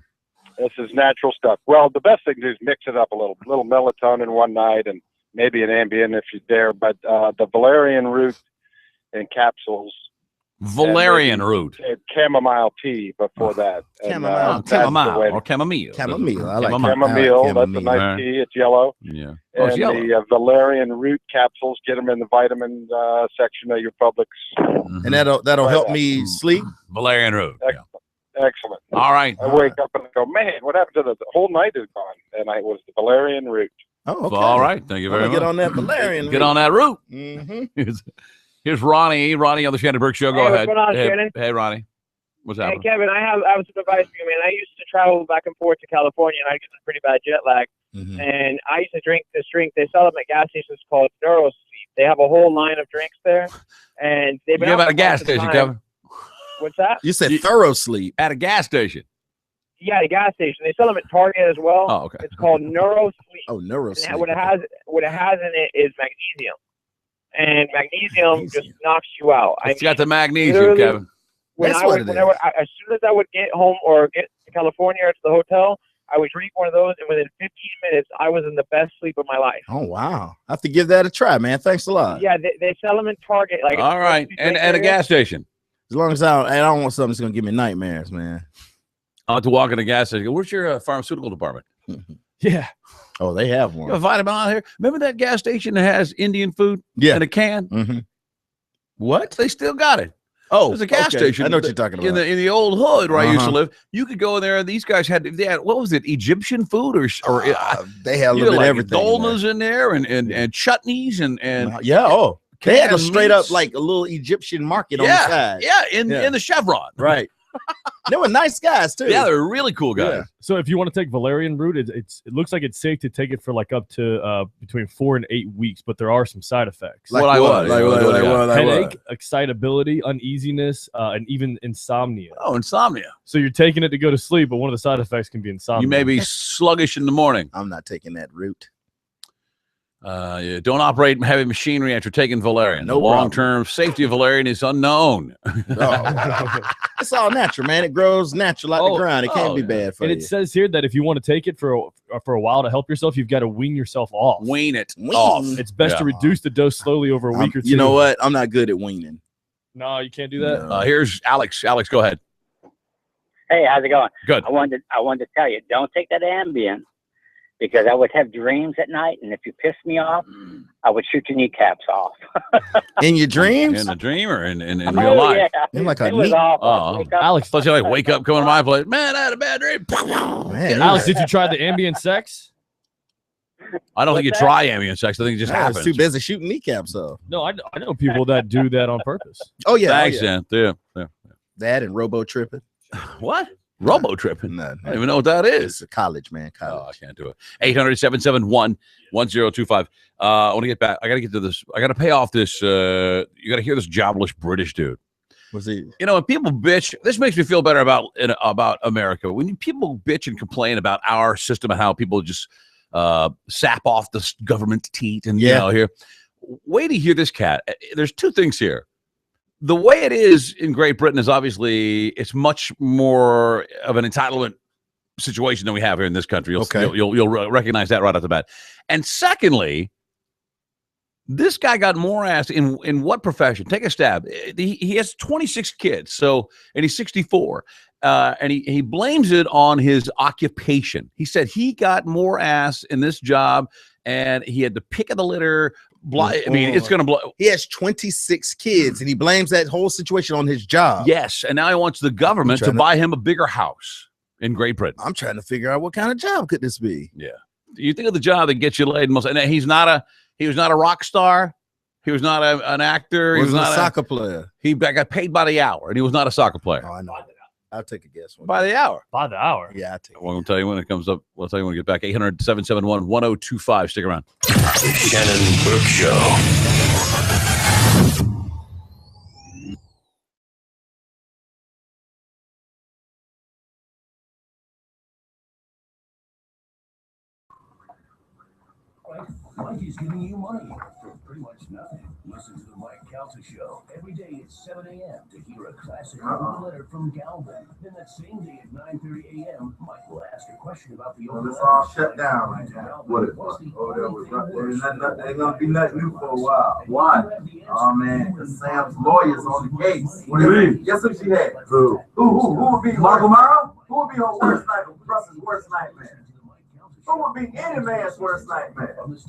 This is natural stuff. Well, the best thing to do is mix it up a little melatonin one night and maybe an Ambien if you dare. But the valerian root in capsules. Valerian root. Chamomile tea before that. Chamomile or chamomile. Chamomile. I like chamomile. That's a chamomile. nice tea. It's yellow. Yeah. And it's yellow. the valerian root capsules, get them in the vitamin section of your Publix. And that'll help me sleep. Valerian root. Excellent. All right. I wake up and I go, man, what happened to the whole night is gone? And it was the valerian root. Oh, okay. All right. Thank you very much. Get on that valerian root. Get on that root. Mm-hmm. Here's Ronnie. Ronnie on the Shannon Burke Show. Go Hey, what's ahead. going on, Shannon? Hey, Ronnie. What's Hey, happening? Kevin, I have some advice for you, man. I used to travel back and forth to California, and I get some pretty bad jet lag. Mm-hmm. And I used to drink this drink. They sell them at gas stations called NeuroSleep. They have a whole line of drinks there, and they've been You out at for a gas quite some station, time. Kevin. What's that? You said thorough sleep. At a gas station. Yeah, at a gas station. They sell them at Target as well. Oh, okay. It's called NeuroSleep. Oh, NeuroSleep. And what it has in it is magnesium, and magnesium just knocks you out. It's got the magnesium, literally, Kevin. As soon as I would get home or get to California or to the hotel, I would drink one of those, and within 15 minutes, I was in the best sleep of my life. Oh, wow. I have to give that a try, man. Thanks a lot. Yeah, they sell them in Target. Like All right. And at a gas station. As long as I don't want something that's going to give me nightmares, man. I'll have to walk in a gas station. Where's your pharmaceutical department? Yeah. Oh, they have You one. have a vitamin out here. Remember that gas station that has Indian food in a can? Mm-hmm. What? They still got it. Oh, there's a gas okay. station. I know what you're talking about. In the old hood where I used to Uh-huh. live. You could go in there, and these guys had what was it? Egyptian food or they had a little bit of everything in dolmas in there and chutneys and yeah. Oh, they had a canned straight up meats. like a little Egyptian market on the Yeah, side. yeah, in the Chevron. Right. They were nice guys too. Yeah, they're really cool guys. Yeah. So if you want to take valerian root, it looks like it's safe to take it for like up to between 4 and 8 weeks, but there are some side effects. Like what? Like what? Headache, excitability, uneasiness, and even insomnia. Oh, insomnia. So you're taking it to go to sleep, but one of the side effects can be insomnia. You may be sluggish in the morning. I'm not taking that route. Yeah, don't operate heavy machinery after taking valerian. No the long-term safety of valerian is unknown. It's all natural, man. It grows natural out the ground. It can't be bad for and you. it says here that if you want to take it for a while to help yourself, you've got to wean yourself off. Wean it off. It's best to reduce the dose slowly over a week or two. You know what? I'm not good at weaning. No, you can't do that. Here's Alex. Alex, go ahead. Hey, how's it going? Good. I wanted to tell you, don't take that Ambien because I would have dreams at night, and if you piss me off, I would shoot your kneecaps off. In your dreams? In a dream or in real life? Yeah. You're like a It was neat. awful. Alex, thought you like wake up, come to my place. Man, I had a bad dream. Man, Alex, did you try the ambient sex? I don't think you try ambient sex. I think it just I was happens. too busy shooting kneecaps off. No, I know people that do that on purpose. Oh yeah, Thanks, oh, yeah. Dan. Yeah. That and robo tripping. What? Robo tripping? No, I don't even know what that is. It's a college, man. Oh, College. I can't do it. 800-771-1025. I want to get back. I got to get to this. I got to pay off this. You got to hear this jobless British dude. Was he? You know, when people bitch, this makes me feel better about America. When people bitch and complain about our system and how people just sap off the government teat and, you know, here. Wait to hear this cat. There's two things here. The way it is in Great Britain is obviously it's much more of an entitlement situation than we have here in this country. You'll recognize that right off the bat. And secondly, this guy got more ass in what profession? Take a stab. He has 26 kids, and he's 64. And he blames it on his occupation. He said he got more ass in this job, and he had the pick of the litter. I mean, it's going to blow. He has 26 kids, and he blames that whole situation on his job. Yes, and now he wants the government to buy him a bigger house in Great Britain. I'm trying to figure out what kind of job could this be. Yeah, you think of the job that gets you laid most, and he was not a rock star. He was not an actor. He was not a soccer player. He got paid by the hour, and he was not a soccer player. Oh, I know. I'll take a guess. By the hour. By the hour. Yeah, I'll take it. We'll tell you when it comes up. We'll tell you when we get back. 800-771-1025. Stick around. Shannon Burke Show. Mike is giving you money for pretty much nothing. Listen to the Mike Calta Show every day at 7 a.m. to hear a classic open letter from Galvin. Then that same day at 9:30 a.m., Mike will ask a question about the open It's letter. all shut down right now. What is what? Oh, ain't gonna be nothing new for a while. Why? Oh man, because Sam's lawyer's on the case. What do you mean? Guess who she had? Who would be Michael Morrow? Who would be her worst nightmare? Russ's worst nightmare? Who would be any man's worst nightmare? He's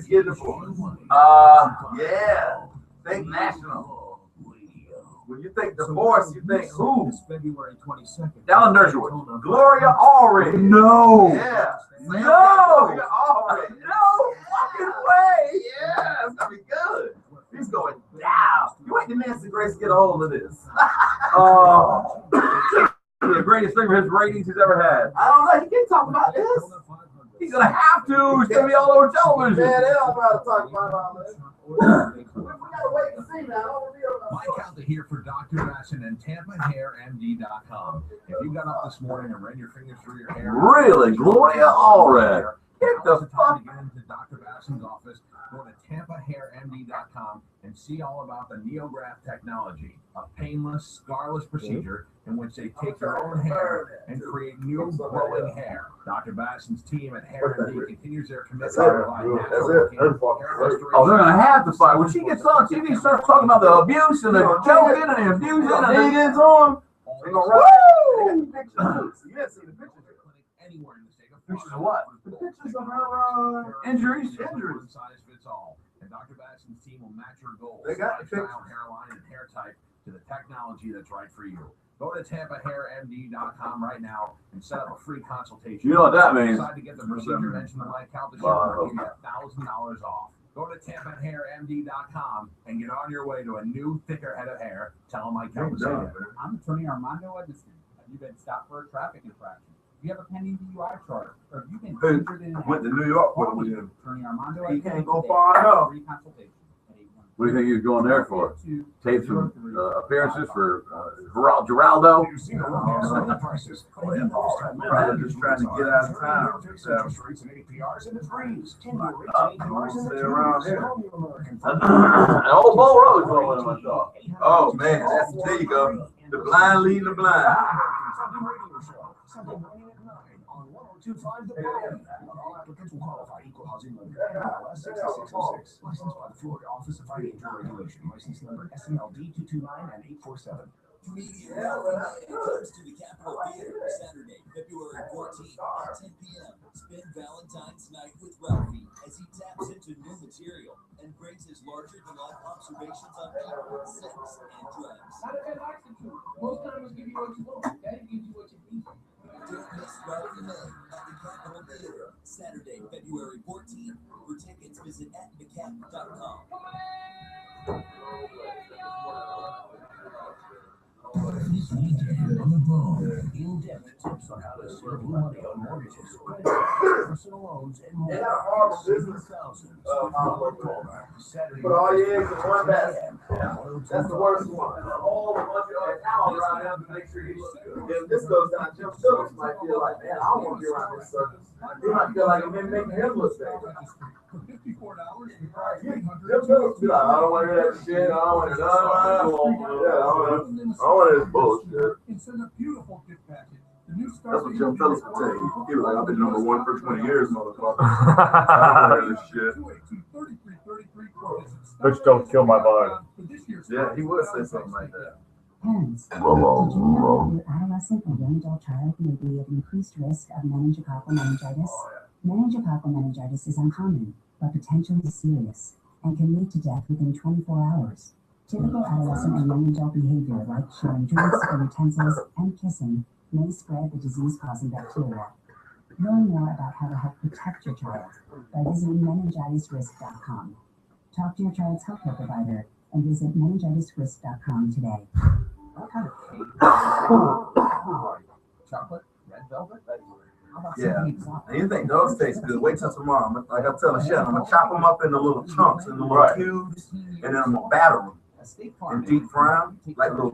getting the book. Yeah. Think national. When you think divorce, you think who? February 22nd. Dallin Dershowitz. Gloria Allred. No. Yeah. No. Gloria Allred. No fucking way. Yeah. It's going to be good. He's going down. You ain't the Nancy Grace to get a hold of this. The greatest thing for his ratings he's ever had. I don't know. He can't talk about this. He's going to have to. It's going to be all over television. Yeah, they don't know how to talk about all this. We got to wait and see now. Mike Calta here for Dr. Bassin and TampaHairMD.com. If you got up this morning and ran your fingers through your hair, Really? Gloria Allred. Get the fuck. to get into Dr. Bassin's office, go to TampaHairMD.com and see all about the NeoGraft technology, a painless, scarless procedure in which they take your own hair and create new growing hair. Dr. Bassin's team at HairMD continues their commitment to provide natural hair restoration. Oh, they're going to have to fight. When she gets on TV, starts talking about the abuse and the choking and the abusing and the gets on. They're going to run. They got the pictures. You didn't see the pictures. Anywhere in the state of Pictures of what? The pictures of her injuries. One size fits all. And Dr. Bassin's team will match your goals, They got the lifestyle, hairline, and hair type to the technology that's right for you. Go to TampaHairMD.com right now and set up a free consultation. You know what that means. Decide to get the procedure mentioned in Mike Calta Show, we'll give you $1,000 off. Go to TampaHairMD.com and get on your way to a new, thicker head of hair. Tell them Mike Calta said it. I'm Attorney Armando Edmiston. Have you been stopped for a traffic infraction? Do you have a pending DUI charge? Or have you been injured in went to New York. What we did. Attorney Armando He Edmiston can't go today. far enough. Free consultation. What do you think he was going there for? Tape some appearances for Geraldo? Probably just trying to get out of town. Stay around here. And old Bo Rose rolling in my dog. Oh man, there you go. The blind leading the blind. All applicants will qualify. Equal housing lender. NMLS 6606. Licensed by the Florida Office of Financial Regulation. License number SMLD 229 and 847. When it comes to the Capitol Theater, larger than life observations on people, sex, and drugs. How did that oxygen? Most times give you what you want. That gives you what you need. Don't miss Friday night at the Capitol Theater, Saturday, February 14th. For tickets, visit atthecap.com. This weekend on the phone, in-depth tips on how to save money on mortgages, credit cards, personal loans, and more. 7,000. Saturday. Put all your eggs in one basket. That's the worst one. A whole bunch of towels around him to make sure he looks good. If this goes down, Jim Phillips might feel like, man, I don't want to be around this circus. He might feel like it may make him look bad. For $54, Jim Phillips be like, I don't want to hear that shit. I don't want to I want this bullshit. It's a beautiful gift package. The new That's what Jim Phillips would tell you. He was like, I've been number one for 20 years, motherfucker. I don't hear this shit. Bitch, don't kill my vibe. Yeah, he would say something like that. Parents, did you know that your adolescent or young adult child may be at increased risk of meningococcal meningitis? Meningococcal meningitis is uncommon, but potentially serious, and can lead to death within 24 hours. Typical adolescent and young adult behavior, like sharing drinks or utensils and kissing, may spread the disease-causing bacteria. Learn more about how to help protect your child by visiting meningitisrisk.com. Talk to your child's healthcare provider and visit meningitisrisk.com today. Chocolate, red velvet. Yeah, and you think those taste good? Wait till tomorrow. Like I'm telling Shannon, I'm gonna chop them up into little chunks, in the little cubes, and then I'm gonna batter them and deep fry them like little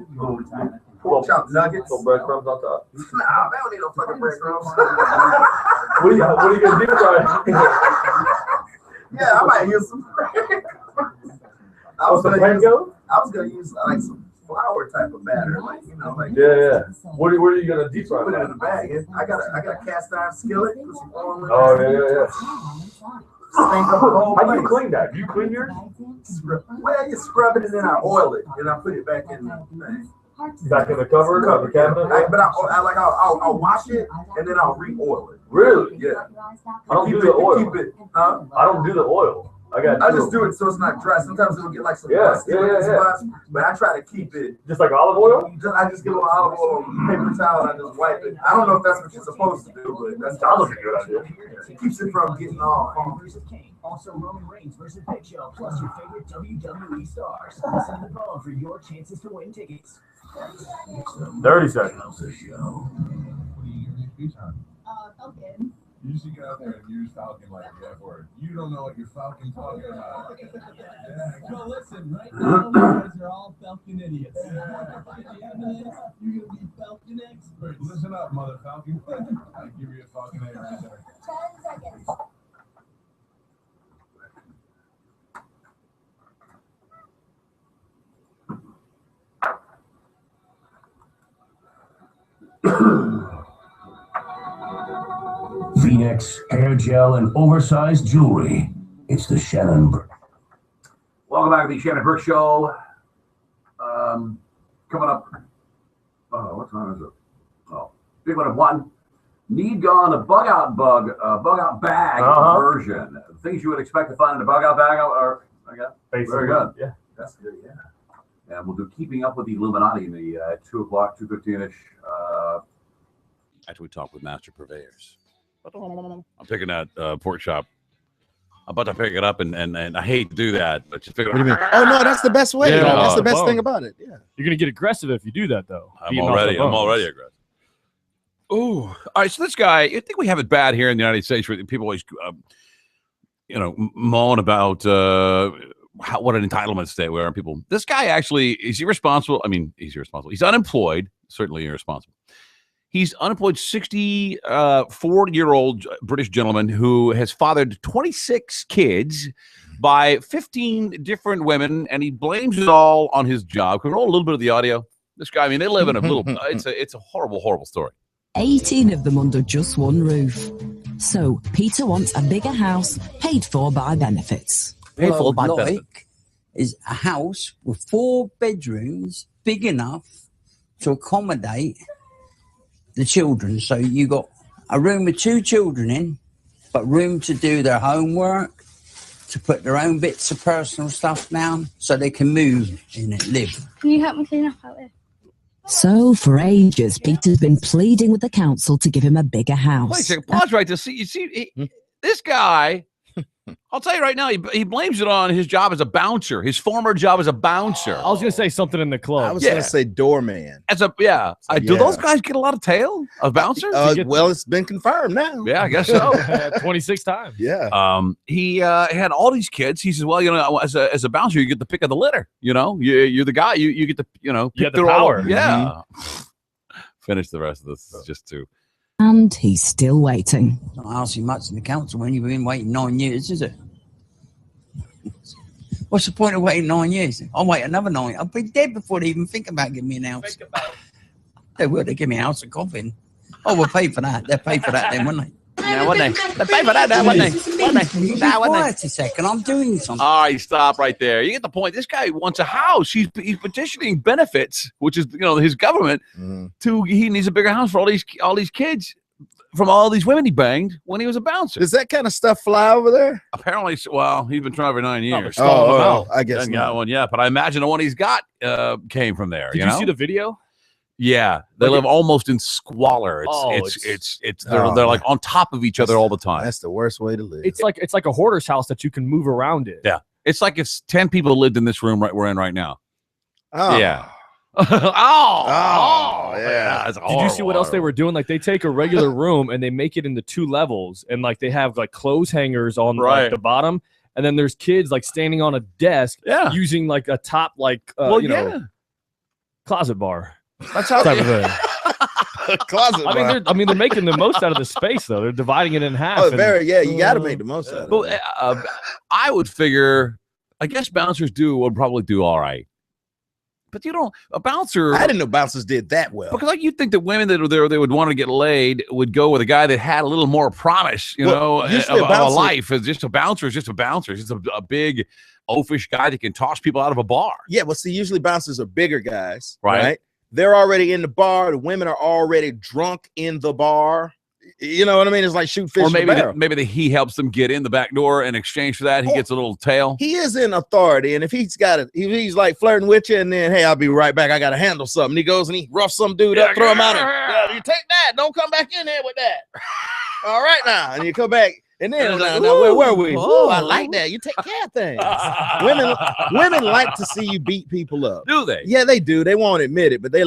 pork chop nuggets. Little breadcrumbs on top. Nah, they don't need no fucking breadcrumbs. What are you gonna deep fry? Yeah, I might use some. I was gonna use like some flour type of batter, like like yeah. What are you gonna deep fry? Put it in the bag. I got a cast iron skillet. Put some oil in yeah. Stink up the whole How place. do you clean that? Do you clean yours? Well, you scrub it and then I oil it and I put it back in the thing. Back in the cupboard of the cabinet? I'll wash it and then I'll re-oil it. Really? Yeah. I don't do the oil. Keep it, huh? I don't do the oil. I just do it so it's not dry. Sometimes it'll get like some spots, but I try to keep it. Just like olive oil? I just get a little olive oil on a paper towel and I just wipe it. I don't know if that's what you're supposed to do, but that sounds like a good idea. It keeps it from getting all Also, Roman Reigns versus Big Show, plus your favorite WWE stars. Listen to the phone for your chances to win tickets. 30 seconds. What are you giving a speech on? Falcon. You should get out there and use Falcon like the F word. You don't know what you're Falcon talking about. Yeah, Go listen, right now, you guys are all Falcon idiots. At the end of this, you're going to be Falcon experts. Listen up, mother Falcon. I give you a Falcon egg right there. 10 seconds. Phoenix, hair gel, and oversized jewelry. It's the Shannon Burke. Welcome back to the Shannon Burke Show. Coming up, what time is it? Oh, big one of one. Need gone, a bug out bag version. Things you would expect to find in a bug out bag very good. Yeah, that's good. Yeah, and we'll do keeping up with the Illuminati in the 2 o'clock, 2:15ish. After we talk with master purveyors. I'm picking that pork chop. I'm about to pick it up, and I hate to do that, but just pick it up. What do you mean? Oh no, that's the best way. Yeah, that's the best thing about it. Yeah, you're gonna get aggressive if you do that, though. I'm already aggressive. Ooh, all right. So this guy, I think we have it bad here in the United States, where people always, moan about what an entitlement state we are. People, this guy actually is irresponsible. I mean, he's irresponsible. He's unemployed. Certainly irresponsible. He's unemployed 64-year-old British gentleman who has fathered 26 kids by 15 different women, and he blames it all on his job. Can we roll a little bit of the audio? This guy, I mean, they live in a little, it's a horrible, horrible story. 18 of them under just one roof. So Peter wants a bigger house paid for by benefits. Paid for by benefits is a house with 4 bedrooms, big enough to accommodate the children. So you got a room with 2 children in, but room to do their homework, to put their own bits of personal stuff down so they can move in it, live. Can you help me clean up out there? So, for ages, Peter's been pleading with the council to give him a bigger house. Wait a second, pause right there. See, this guy, I'll tell you right now, he blames it on his job as a bouncer, his former job as a bouncer. I was gonna say something in the club. I was gonna say doorman. Do those guys get a lot of tail of bouncers? Well, it's been confirmed now. Yeah, I guess so. 26 times. Yeah. He had all these kids. He says, well, you know, as a bouncer, you get the pick of the litter. You know, you're the guy. You get the, you know, You pick got the through all power. of- Yeah. Finish the rest of this. It's just too. And he's still waiting. Not asking much in the council when you've been waiting 9 years, is it? What's the point of waiting 9 years? I'll wait another 9. I'll be dead before they even think about giving me an house. They will. They give me a house and coffin. Oh, we'll pay for that. They'll pay for that then, won't they? Yeah, wouldn't they? They'll pay for that now, wouldn't they? Wouldn't they? Be quiet a second. I'm doing something. All right, stop right there. You get the point. This guy wants a house. He's petitioning benefits, which is, you know, his government. He needs a bigger house for all these kids from all these women he banged when he was a bouncer. Does that kind of stuff fly over there? Apparently, well, he's been trying for 9 years. I guess Hasn't got one yet, but I imagine the one he's got came from there. Did you see the video? Yeah, they live almost in squalor. They're like on top of each other all the time. That's the worst way to live. It's like a hoarder's house that you can move around in. Yeah, it's like if 10 people lived in this room we're in right now. Oh. Yeah. Yeah. Did you see what else they were doing? Like they take a regular room and they make it into 2 levels, and like they have like clothes hangers on like, the bottom, and then there's kids like standing on a desk, using like a top closet bar. That's how type of thing. Closet bar. I mean, they're making the most out of the space though. They're dividing it in half. Oh, you got to make the most out of it. Well, I would figure, I guess bouncers would probably do all right. But you don't, a bouncer. I didn't know bouncers did that well. Because like you'd think that women that are there, they would want to get laid, would go with a guy that had a little more promise, of a life. As just a bouncer is just a bouncer. It's just a big, oafish guy that can toss people out of a bar. Yeah, well, see, usually bouncers are bigger guys, right? They're already in the bar. The women are already drunk in the bar. You know what I mean? It's like shoot fish. Or maybe he helps them get in the back door. In exchange for that, he gets a little tail. He is in authority, and if he's got it, he's like flirting with you, and then hey, I'll be right back. I got to handle something. He goes and he roughs some dude up, throw him out. You take that. Don't come back in there with that. All right now, and you come back. And then now, where were we? Ooh, I like that. You take care of things. Women like to see you beat people up. Do they? Yeah, they do. They won't admit it, but they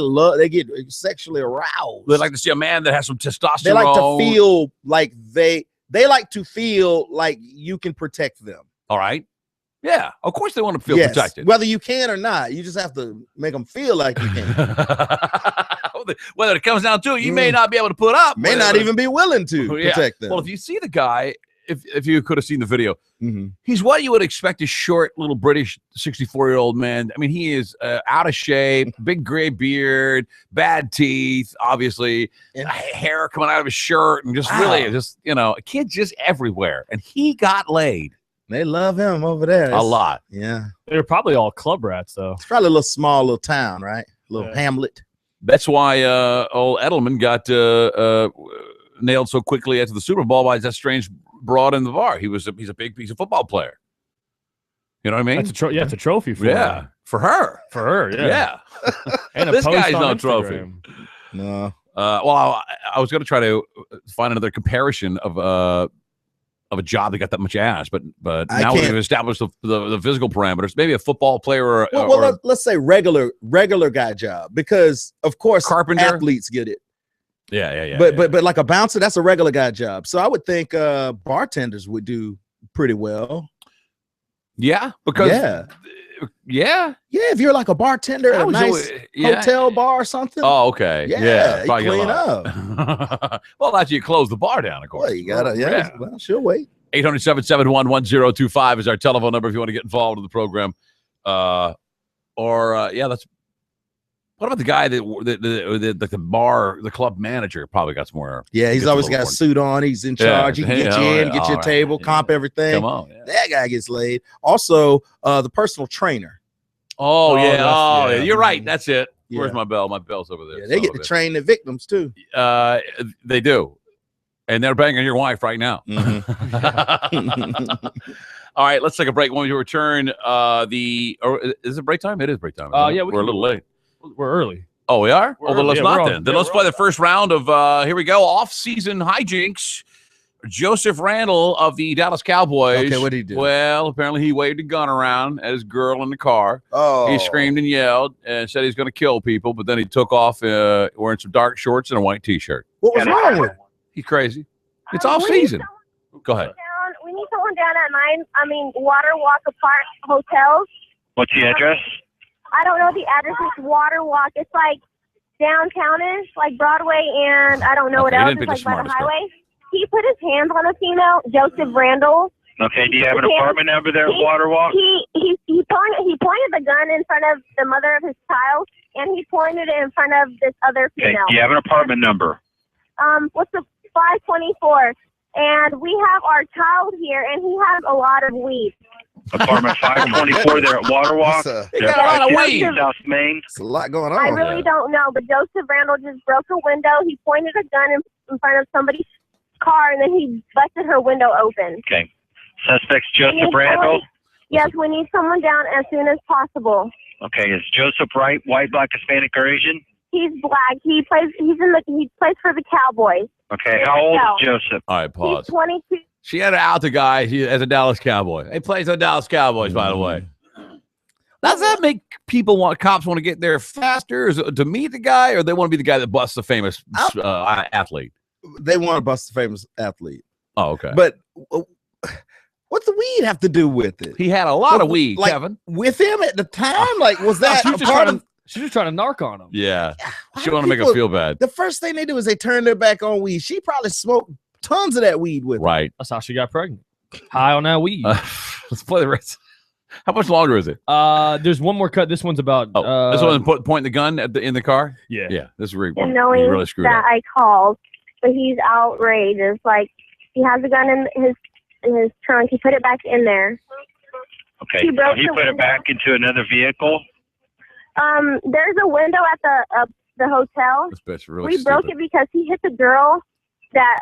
get sexually aroused. They like to see a man that has some testosterone. They like to feel like they like to feel like you can protect them. All right. Yeah, of course they want to feel protected. Whether you can or not, you just have to make them feel like you can. Whether it comes down to it, you may not be able to put up. May not even be willing to protect them. Well, if you see the guy, if you could have seen the video, he's what you would expect a short little British 64-year-old man. I mean, he is out of shape, big gray beard, bad teeth, obviously, and hair coming out of his shirt, and just really, a kid just everywhere. And he got laid. They love him over there. A lot. Yeah. They're probably all club rats, though. It's probably a little small little town, right? A little hamlet. That's why old Edelman got nailed so quickly after the Super Bowl by that strange broad in the bar. He's a big football player. You know what I mean? That's it's a trophy for her. For her. For her, yeah. And this guy's no trophy. No. Well, I was going to try to find another comparison of a job that got that much ass, but now we've established the physical parameters. Maybe a football player or let's say regular guy job, because of course carpenter athletes get it. Yeah. But like a bouncer, that's a regular guy job. So I would think bartenders would do pretty well. Yeah, because if you're like a bartender at a nice hotel bar or something. Oh, okay. Yeah, probably you clean up. Well, after you close the bar down, of course. Well, you gotta, well, she'll wait. 800-771-1025 is our telephone number if you want to get involved in the program. That's. What about the guy the club manager probably got some more? Yeah, he's always got a suit on. He's in charge. He can get you in, get your table, comp everything. Come on. Yeah. That guy gets laid. Also, the personal trainer. You're right. That's it. Yeah. Where's my bell? My bell's over there. Yeah, they get to train the victims too. They do. And they're banging your wife right now. All right, let's take a break. When we return, is it break time? It is break time. Yeah, we're a little late. We're early. Oh, we are? We're Well, then let's early. not Yeah, we're then. on- Then yeah, let's we're play on. the first round of, here we go, off-season hijinks. Joseph Randall of the Dallas Cowboys. Okay, what'd he do? Well, apparently he waved a gun around at his girl in the car. Oh. He screamed and yelled and said he's going to kill people, but then he took off wearing some dark shorts and a white T-shirt. What was wrong with him? He's crazy. It's off-season. Go ahead. We need someone down at Water Walk Apart Hotels. What's the address? I don't know the address. It's Water Walk. It's like downtownish, like Broadway, and I don't know what Okay, he else. didn't It's pick like the by the smartest girl. highway. He put his hands on a female, Joseph Randall. Okay, do you have an Okay. apartment number there at Water Walk? He pointed the gun in front of the mother of his child, and he pointed it in front of this other Okay, female. do you have an apartment number? What's the 524? And we have our child here, and he has a lot of weed. Apartment 524 there at Water Walk. They got a lot of weed. South Main. It's a lot going I really don't know, but Joseph Randall just broke a window. He pointed a gun in front of somebody's car, and then he busted her window open. Okay. Suspect's Joseph We need Randall. someone- Yes, we need someone down as soon as possible. Okay, is Joseph white, black, Hispanic, or Asian? He's black. He plays for the Cowboys. Okay, how old is Joseph? All right, pause. He's 22. She had to out the guy as a Dallas Cowboy. He plays on Dallas Cowboys, by the way. Does that make cops want to get there faster? Is it to meet the guy, or they want to be the guy that busts the famous athlete? They want to bust the famous athlete. Oh, okay. But what's the weed have to do with it? He had a lot of weed, like, Kevin. With him at the time? Like, was that She's a just part trying of... to, she's just trying to narc on him. Yeah. Why She do want to make him people- feel bad. The first thing they do is they turn their back on weed. She probably smoked tons of that weed with her. Right. That's how she got pregnant. High on that weed. Let's play the rest. How much longer is it? There's one more cut. This one's about. This one pointing the gun in the car? Yeah. Yeah. This is And he knowing really screwed that up. I called, but he's outraged. It's like he has a gun in his trunk. He put it back in there. Okay, He broke he the put it window. back into another vehicle. There's a window at the hotel. This bitch really We broke it because he hit the girl that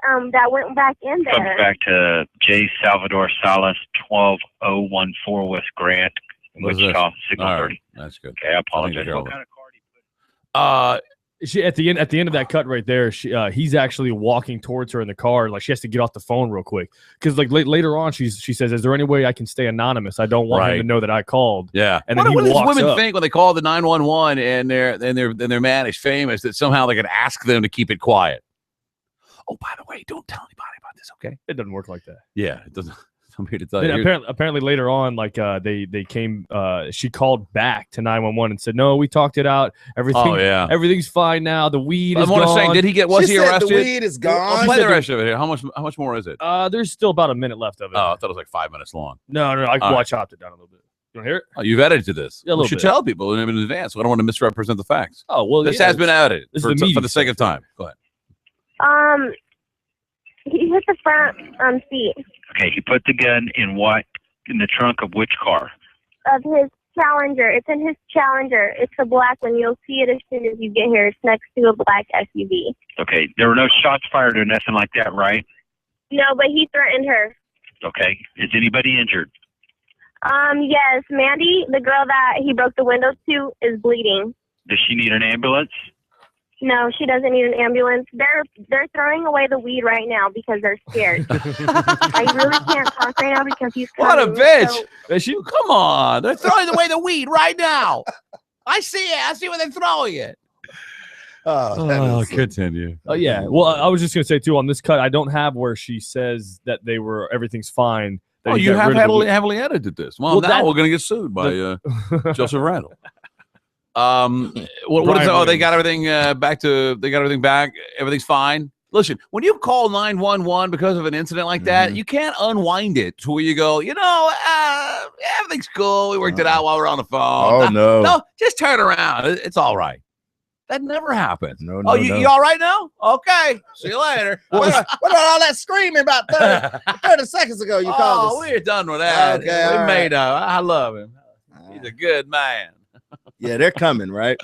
went back in Comes there. back to J. Salvador Salas, 12014 West Grant, What is Wichita, this? Signal All right, 30. that's good. Okay, I apologize. hear all What that. kind of car? She at the end of that cut right there. He's actually walking towards her in the car. Like she has to get off the phone real quick because like later on she says, "Is there any way I can stay anonymous? I don't want him Right. to know that I called." Yeah. And what then do he these walks women up. think when they call the 911 and their man is famous that somehow they can ask them to keep it quiet? Oh, by the way, don't tell anybody about this, okay? It doesn't work like that. Yeah, it doesn't. I'm here to tell And you. apparently later on, like they came. She called back to 911 and said, "No, we talked it out. Everything. Oh, yeah. Everything's fine now. The weed I is want to gone." say, was She he said arrested? the weed is gone. Play She the said rest of it here. How much more is it? There's still about a minute left of it. Oh, I thought it was like 5 minutes long. No, I All right. chopped it down a little bit. You want to hear it? Oh, you've edited this. Yeah, a We little should bit. tell people in advance. I don't want to misrepresent the facts. Oh well, This yeah, has been edited this is for the the media sake of stuff. time. Go ahead. He hit the front seat Okay, he put the gun in the trunk of which car? of his Challenger. It's in his Challenger. It's a black one. You'll see it as soon as you get here. It's next to a black SUV. Okay, there were no shots fired or nothing like that, right? No, but he threatened her. Okay, is anybody injured? Yes, Mandy, the girl that he broke the window to, is bleeding. Does she need an ambulance? No, she doesn't need an ambulance. They're throwing away the weed right now because they're scared. I really can't talk right now because he's What a coming, bitch! so- Come on, they're throwing away the weed right now. I see it. I see where they're throwing it. Oh, Continue. Oh yeah. Well, I was just gonna say too on this cut, I don't have where she says that everything's fine. that Oh, he you got have rid of the heavily edited this. Well, Well, now that- we're going to get sued by Joseph Randall. What is Brian it? Oh, they Williams. got everything They got everything back. Everything's fine. Listen, when you call 911 because of an incident like that, you can't unwind it to where you go, everything's cool. We worked it out while we're on the phone. Oh, no. No, just turn around. It's all right. That never happens. No, Oh, no. you all right now? Okay. See you later. What about all that screaming about 30 seconds ago? You called us. We're done with that. Okay, all we right. made up. I love him. He's a good man. Yeah, they're coming, right?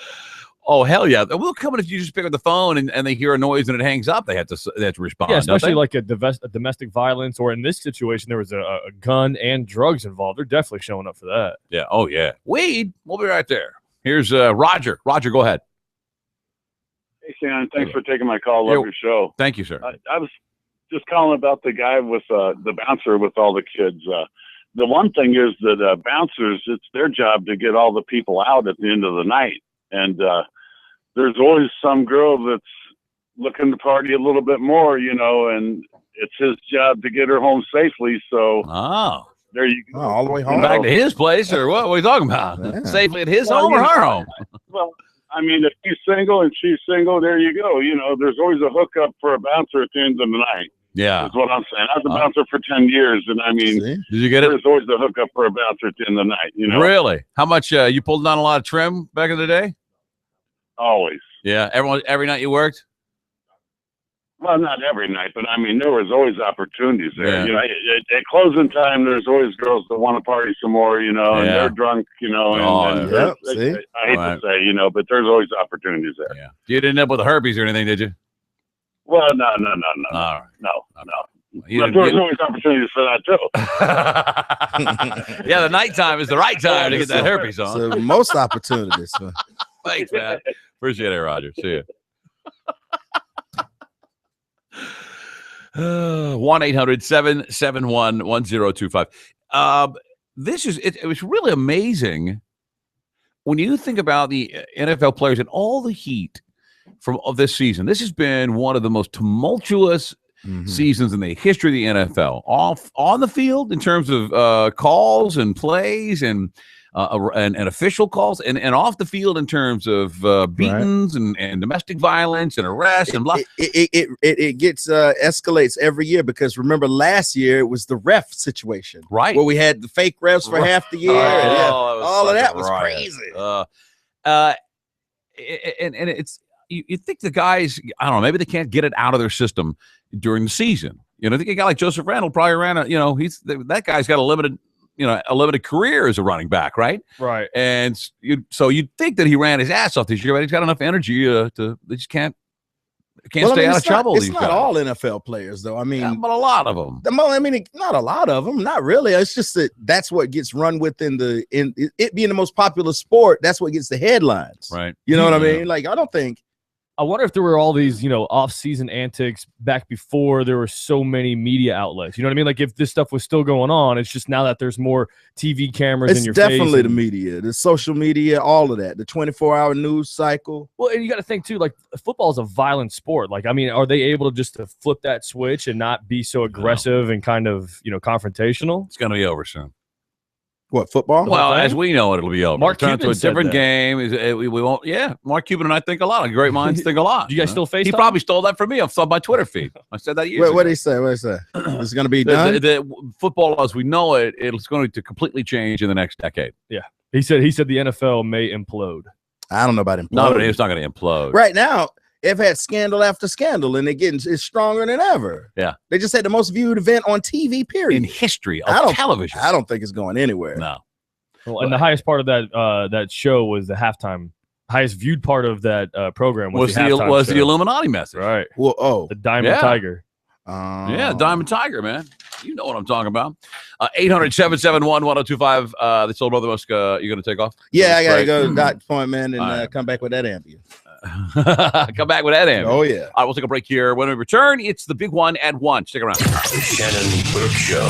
Oh, hell yeah. We'll come in if you just pick up the phone and they hear a noise and it hangs up. They have to respond. Yeah, especially like a domestic violence, or in this situation, there was a gun and drugs involved. They're definitely showing up for that. Yeah. Oh, yeah. Weed. We'll be right there. Here's Roger. Roger, go ahead. Hey, Shannon. Thanks for taking my call. Love your show. Thank you, sir. I was just calling about the guy with the bouncer with all the kids. The one thing is that bouncers, it's their job to get all the people out at the end of the night. And there's always some girl that's looking to party a little bit more, and it's his job to get her home safely. So there you go. All the way home. Back to his place, or what are we talking about? Yeah. Safely at his home or her home? Well, I mean, if he's single and she's single, there you go. There's always a hookup for a bouncer at the end of the night. Yeah. That's what I'm saying. I was a bouncer for 10 years, and I mean, did you get it? There's always a hookup for a bouncer at the end of the night, Really? How much you pulled down a lot of trim back in the day? Always. Yeah. Every night you worked? Well, not every night, but I mean, there was always opportunities there. Yeah. At closing time, there's always girls that want to party some more, and they're drunk, and I hate to say, but there's always opportunities there. Yeah. You didn't end up with herpes or anything, did you? Well, no. All right. No. But there's always opportunities for that too. Yeah, the nighttime is the right time to get that herpes on. So most opportunities. Thanks, man. Appreciate it, Roger. See you. 1-800-771-1025. It was really amazing when you think about the NFL players and all the heat of this season. This has been one of the most tumultuous seasons in the history of the NFL. Off on the field in terms of calls and plays and official calls, and off the field in terms of beatings and domestic violence and arrests and blah. It gets escalates every year, because remember last year it was the ref situation, right? Where we had the fake refs for half the year. All of that was crazy. And it's you think the guys, I don't know, maybe they can't get it out of their system during the season. I think a guy like Joseph Randle probably ran that guy's got a limited career as a running back, right? Right. And so you'd think that he ran his ass off this year, but he's got enough energy they just can't stay out of trouble. It's not all NFL players, though. I mean, but a lot of them. Not a lot of them. Not really. It's just that's what gets run with in it being the most popular sport. That's what gets the headlines, right? You know what I mean? Like, I wonder if there were all these, off-season antics back before there were so many media outlets. You know what I mean? Like, if this stuff was still going on, it's just now that there's more TV cameras in your face. It's definitely the media, the social media, all of that, the 24-hour news cycle. Well, and you got to think, too, like, football is a violent sport. Like, I mean, are they able to just flip that switch and not be so aggressive and kind of, confrontational? It's going to be over soon. What, football? Well, as we know, it'll be over. Mark Turn Cuban to a different game. We won't. Yeah, Mark Cuban and I think a lot. Great minds think a lot. Do you guys still FaceTime? He probably stole that from me off my Twitter feed. I said that years ago. What did he say? What did he say? It's going to be done? The football as we know it, it's going to completely change in the next decade. Yeah. He said the NFL may implode. I don't know about implode. No, it's not going to implode. Right now, they've had scandal after scandal, and it's stronger than ever. Yeah. They just had the most viewed event on TV, period. In history of television. I don't think it's going anywhere. No. Well, and the highest part of that show was the halftime. Highest viewed part of that program was the Illuminati message. Right. Well, the Diamond Tiger. Yeah, Diamond Tiger, man. You know what I'm talking about. 800-771-1025. That's all brother Musk. You're going to take off? Yeah, I got to go to the doctor's appointment and come back with that Ambien. Come back with that Ambien. Oh, yeah. All right, we'll take a break here. When we return, it's the big one at 1. Stick around. The Shannon Burke Show.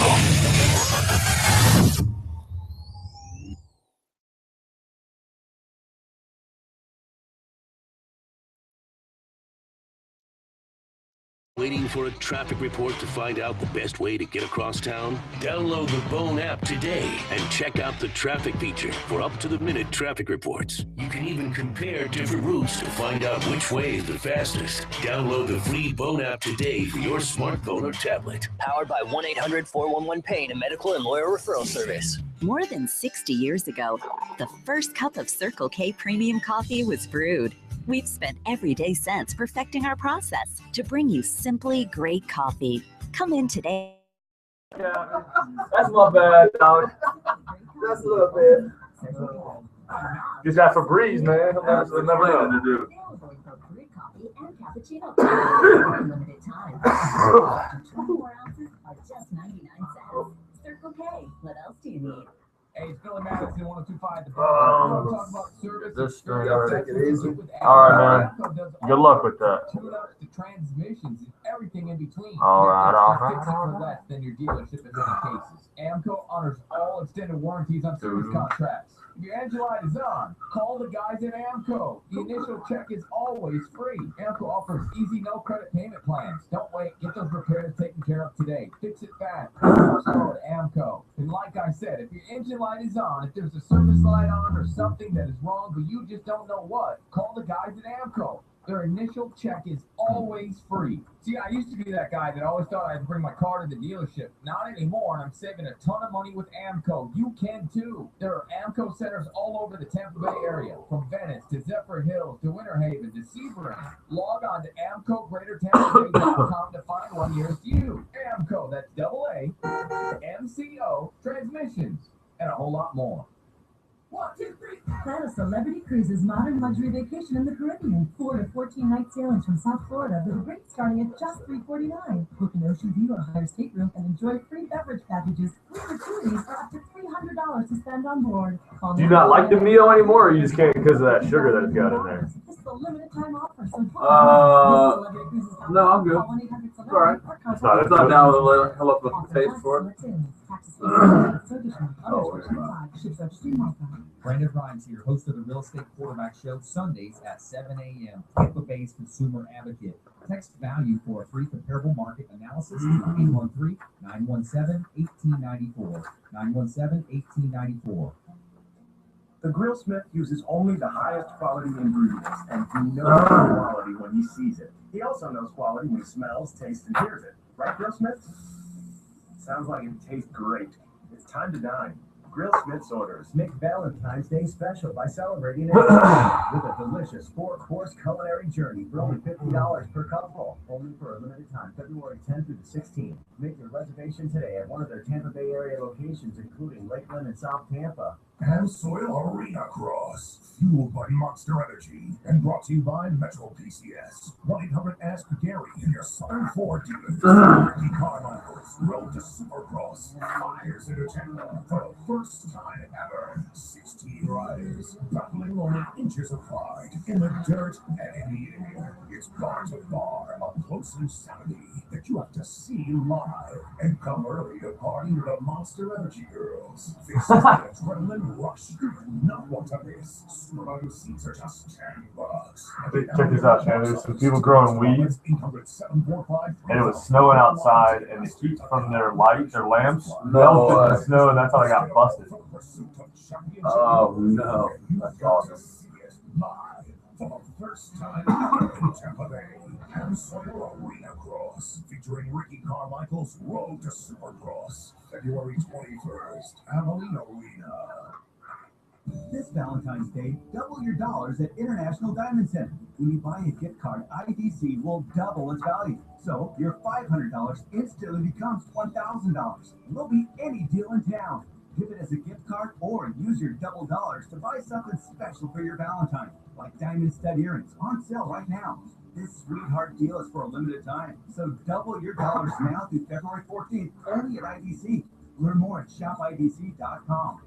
Waiting for a traffic report to find out the best way to get across town? Download the Bone app today and check out the traffic feature for up-to-the-minute traffic reports. You can even compare different routes to find out which way is the fastest. Download the free Bone app today for your smartphone or tablet. Powered by 1-800-411-PAIN, a medical and lawyer referral service. More than 60 years ago, the first cup of Circle K premium coffee was brewed. We've spent every day since perfecting our process to bring you simply great coffee. Come in today. Yeah, that's my bad, dog. That's a little bit. Just that Febreze, man. He'll never know. And cappuccino for a limited time. 24 ounces are just 99 cents. Circle K. What else do you need? Hey, it's Billy Madison, 102.5 The Oh, talk about service. this thing already. All right, man. Good luck with that. Tune-ups to transmissions and everything in between. All right. Fix it for less than your dealership in many cases. Amco honors all extended warranties on service contracts. If your engine light is on, call the guys at Amco. The initial check is always free. Amco offers easy, no credit payment plans. Don't wait. Get those repairs taken care of today. Fix it fast. Slow at Amco. And like I said, if your engine light is on, if there's a service light on or something that is wrong, but you just don't know what, call the guys at Amco. Their initial check is always free. See, I used to be that guy that always thought I had to bring my car to the dealership. Not anymore, and I'm saving a ton of money with Amco. You can too. There are Amco centers all over the Tampa Bay area, from Venice to Zephyr Hills to Winter Haven to Sebring. Log on to AmcoGreaterTampaBay.com to find one nearest you. Amco, that's AA, MCO, transmissions, and a whole lot more. 1, 2, 3. Plan a celebrity cruise's modern luxury vacation in the Caribbean. 4 to 14-night sailings from South Florida with a rate starting at just $349. Book an ocean view or higher stateroom and enjoy free beverage packages. Free gratuities for up to $300 to spend on board. Do you not like the meal anymore, or you just can't because of that sugar that it's got in there? This is a limited time offer, so No, I'm good. It's all right. It's not down with the hello with the taste for it. Brandon Rhymes here, host of the Real Estate Quarterback Show, Sundays at 7 a.m. Tampa Bay's consumer advocate. Text value for a free comparable market analysis to 813-917-1894. 917-1894. The Grillsmith uses only the highest quality ingredients, and he knows quality when he sees it. He also knows quality when he smells, tastes, and hears it. Right, Grillsmith? Sounds like it tastes great. It's time to dine. Grillsmith's orders. Make Valentine's Day special by celebrating it with a delicious 4-course culinary journey for only $50 per couple. Only for a limited time, February 10th through the 16th. Make your reservation today at one of their Tampa Bay area locations, including Lakeland and South Tampa. And Soil Arena Cross, fueled by Monster Energy, and brought to you by Metro PCS. 1-800-ASK-GARY in your Southern Ford dealers. Ricky Carmichael's Road to Supercross fires into Tampa for the first time ever. 16 riders battling only inches apart in the dirt and in the air. It's bar to bar, a close insanity that you have to see live. And come early to party with the Monster Energy Girls. This is the adrenaline rush you do not want to miss. Supermoto seats are just $10. Check this out, Shannon. There's some people growing weed, and it was snowing outside, and the heat from their lights, their lamps, melted in the snow, and that's how they got busted. Oh, no. That's awesome. For the first time in Tampa Bay, and Soil Arena Cross, featuring Ricky Carmichael's Road to Supercross, February 21st, Abilene Arena. This Valentine's Day, double your dollars at International Diamond Center. When you buy a gift card, IDC will double its value. So your $500 instantly becomes $1,000. There'll be any deal in town. Give it as a gift card or use your double dollars to buy something special for your Valentine, like diamond stud earrings on sale right now. This sweetheart deal is for a limited time, so double your dollars now through February 14th, only at IDC. Learn more at shopidc.com.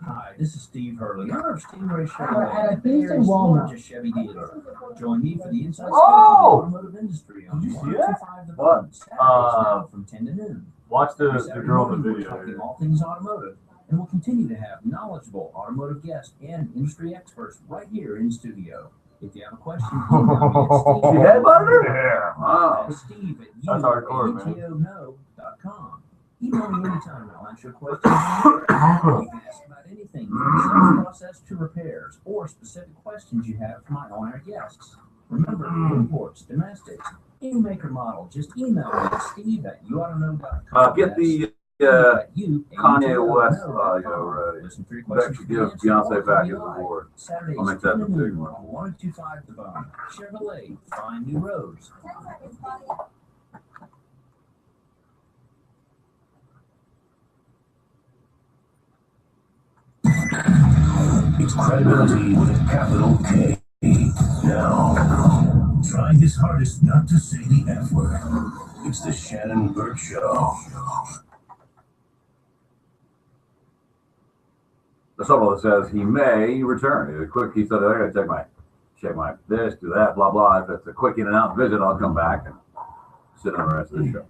Hi, this is Steve Hurley, owner of Stingray Chevrolet, Beast and Walnut. largest Chevy dealer. Join me for the inside scoop Oh! of the automotive industry on Did you see that? 125 The What? Bone, Saturdays now from 10 to noon. Watch the Saturday girl in the morning, we're video talking here. all things automotive, and we'll continue to have knowledgeable automotive guests and industry experts right here in studio. If you have a question, email me at Steve. She headbutted her? Yeah. Wow. That's Steve at That's hardcore, man. UATOno.com. Email me anytime and I'll answer your question. You can ask about anything from the sales process to repairs or specific questions you have for my on-air guests. Remember, imports, domestics, any make or model, just email me at Steve at UAutono.com. Get the Kanye West audio ready. Listen for your We questions. actually give Beyonce back his award. Saturdays, I'll make that 10 the to big noon one. on 125 The Bone. Chevrolet, find new roads. It's credibility with a capital K. Now, trying his hardest not to say the F word. It's the Shannon Burke Show. The subtle says he may return. It's a quick. He said, "I gotta check my this, do that, blah blah." If it's a quick in and out visit, I'll come back and sit on the rest of the show.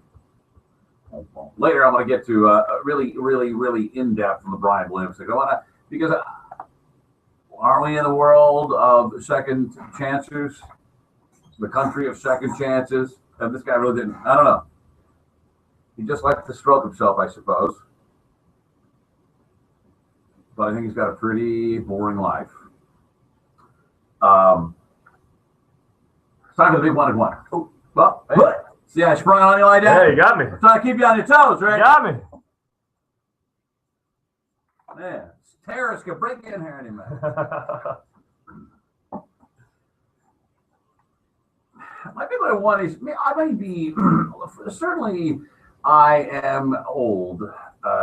Later, I'm going to get to really in depth on the Brian Williams thing. I want to because aren't we in the world of second chances, the country of second chances? And this guy really didn't. I don't know. He just liked to stroke himself, I suppose. But I think he's got a pretty boring life. It's time for the big one. Oh, well, hey. See, I sprung on you like that. Yeah, you got me. I'm trying to keep you on your toes, right? You got me. Man, terrorists can break in here any minute. My big one is, I may be, certainly I am old.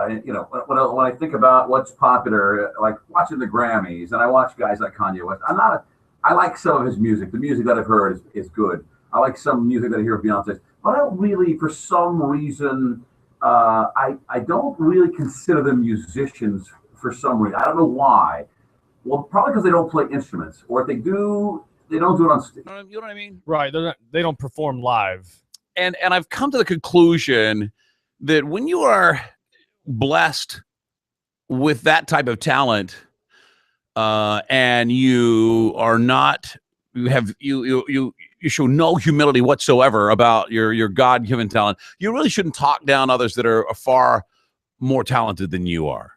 You know, when I think about what's popular, like watching the Grammys, and I watch guys like Kanye West. I like some of his music. The music that I've heard is good. I like some music that I hear of Beyonce's. But I don't really, for some reason, I don't really consider them musicians for some reason. I don't know why. Well, probably because they don't play instruments, or if they do, they don't do it on stage. You know what I mean? Right. They don't perform live. And I've come to the conclusion that when you are blessed with that type of talent, and you are not, you show no humility whatsoever about your God-given talent, you really shouldn't talk down others that are far more talented than you are.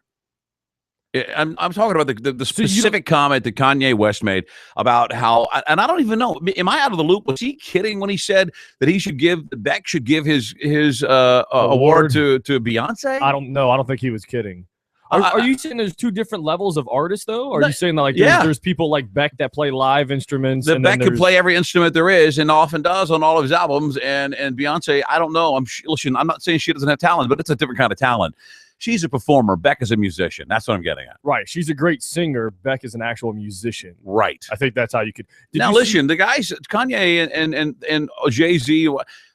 I'm talking about the specific comment that Kanye West made about how, and I don't even know, am I out of the loop? Was he kidding when he said that Beck should give his award to Beyonce? I don't know. I don't think he was kidding. Are you saying there's two different levels of artists, though? Or are you saying that like there's people like Beck that play live instruments? That Beck can play every instrument there is and often does on all of his albums. And Beyonce, I don't know. Listen, I'm not saying she doesn't have talent, but it's a different kind of talent. She's a performer. Beck is a musician. That's what I'm getting at. Right. She's a great singer. Beck is an actual musician. Right. I think that's how you could. Now, listen, the guys, Kanye and Jay-Z,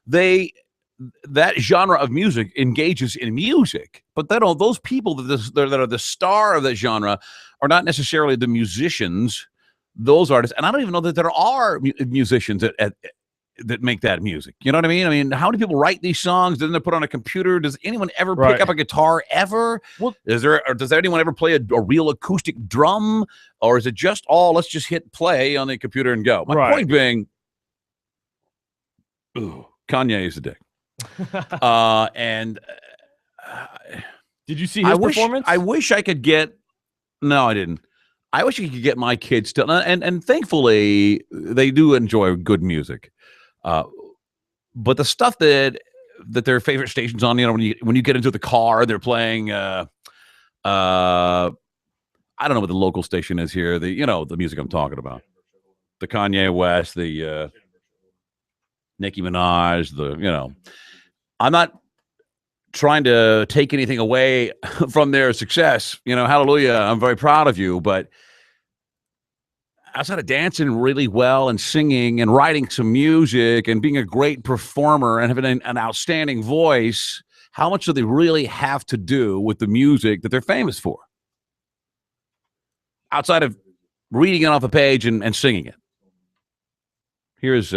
that genre of music engages in music, but those people that are the star of that genre are not necessarily the musicians, those artists. And I don't even know that there are musicians that make that music. You know what I mean? I mean, how many people write these songs? Then they're put on a computer. Does anyone ever pick up a guitar ever? Well, does anyone ever play a real acoustic drum? Or is it just let's just hit play on the computer and go? My point being, Kanye is a dick. Did you see his performance? I wish I could get. No, I didn't. I wish I could get my kids to, and thankfully they do enjoy good music. But the stuff that their favorite stations on, you know, when you get into the car, they're playing. I don't know what the local station is here. The music I'm talking about, the Kanye West, the Nicki Minaj, I'm not trying to take anything away from their success. Hallelujah. I'm very proud of you. But outside of dancing really well and singing and writing some music and being a great performer and having an outstanding voice, how much do they really have to do with the music that they're famous for? Outside of reading it off a page and singing it. Here's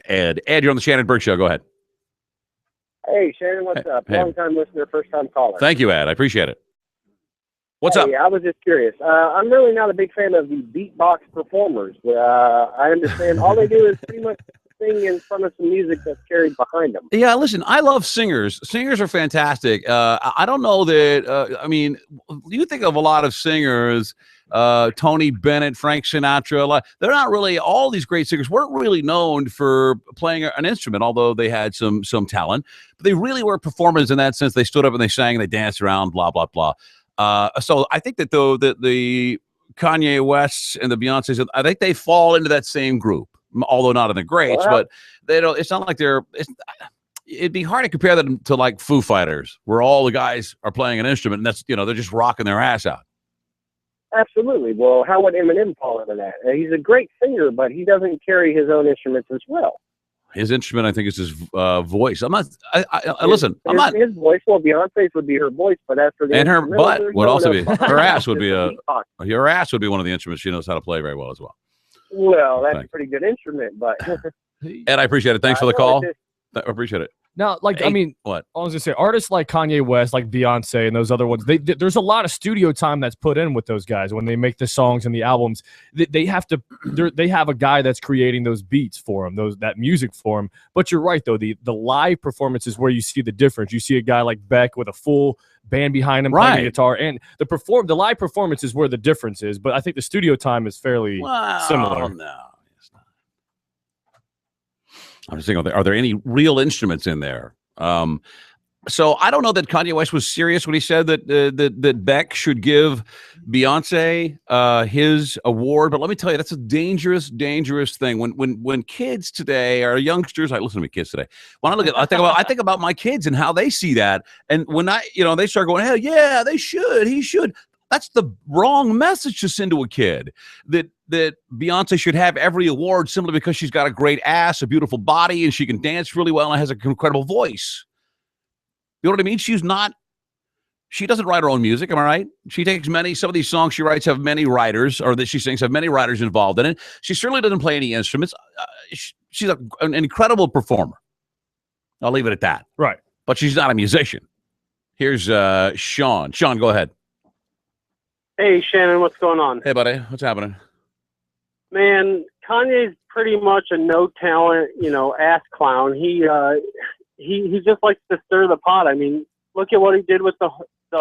Ed. Ed, you're on the Shannon Burke Show. Go ahead. Hey, Shannon, what's up? Hey. Long-time listener, first-time caller. Thank you, Ed. I appreciate it. What's up? I was just curious. I'm really not a big fan of the beatbox performers. I understand all they do is pretty much sing in front of some music that's carried behind them. Yeah, listen, I love singers. Singers are fantastic. I don't know that, you think of a lot of singers, Tony Bennett, Frank Sinatra, they're not really, all these great singers weren't really known for playing an instrument, although they had some talent, but they really were performers in that sense. They stood up and they sang and they danced around, blah, blah, blah. So I think that though that the Kanye Wests and the Beyoncés, I think they fall into that same group, although not in the greats, but they don't, it's not like it'd be hard to compare them to like Foo Fighters, where all the guys are playing an instrument, and that's they're just rocking their ass out. Absolutely. Well, how would Eminem fall into that? He's a great singer, but he doesn't carry his own instruments as well. His instrument, I think, is his voice. I'm not. Listen. I'm not. His voice. Well, Beyonce's would be her voice, but as for the and her butt would also be. Her ass would be Her ass would be one of the instruments she knows how to play very well as well. Well, that's a pretty good instrument, but. Ed, I appreciate it. Thanks for the call. I appreciate it. Now, what? I was gonna say, artists like Kanye West, like Beyonce, and those other ones. There's a lot of studio time that's put in with those guys when they make the songs and the albums. They have a guy that's creating those beats for them, that music for them. But you're right, though. The live performance is where you see the difference. You see a guy like Beck with a full band behind him playing the guitar, and the live performance is where the difference is. But I think the studio time is fairly similar. No. I'm just thinking, are there any real instruments in there? So I don't know that Kanye West was serious when he said that Beck should give Beyonce his award. But let me tell you, that's a dangerous thing. When kids today are youngsters, I listen to me kids today. When I think about my kids and how they see that, and when they start going, hell yeah, he should. That's the wrong message to send to a kid. That Beyonce should have every award simply because she's got a great ass, a beautiful body, and she can dance really well and has an incredible voice. You know what I mean? She doesn't write her own music, am I right? She takes some of these songs she writes have many writers, or that she sings have many writers involved in it. She certainly doesn't play any instruments. She's an incredible performer. I'll leave it at that. Right. But she's not a musician. Here's Sean. Sean, go ahead. Hey, Shannon, what's going on? Hey, buddy. What's happening? Man, Kanye's pretty much a no-talent, ass clown. He just likes to stir the pot. I mean, look at what he did with the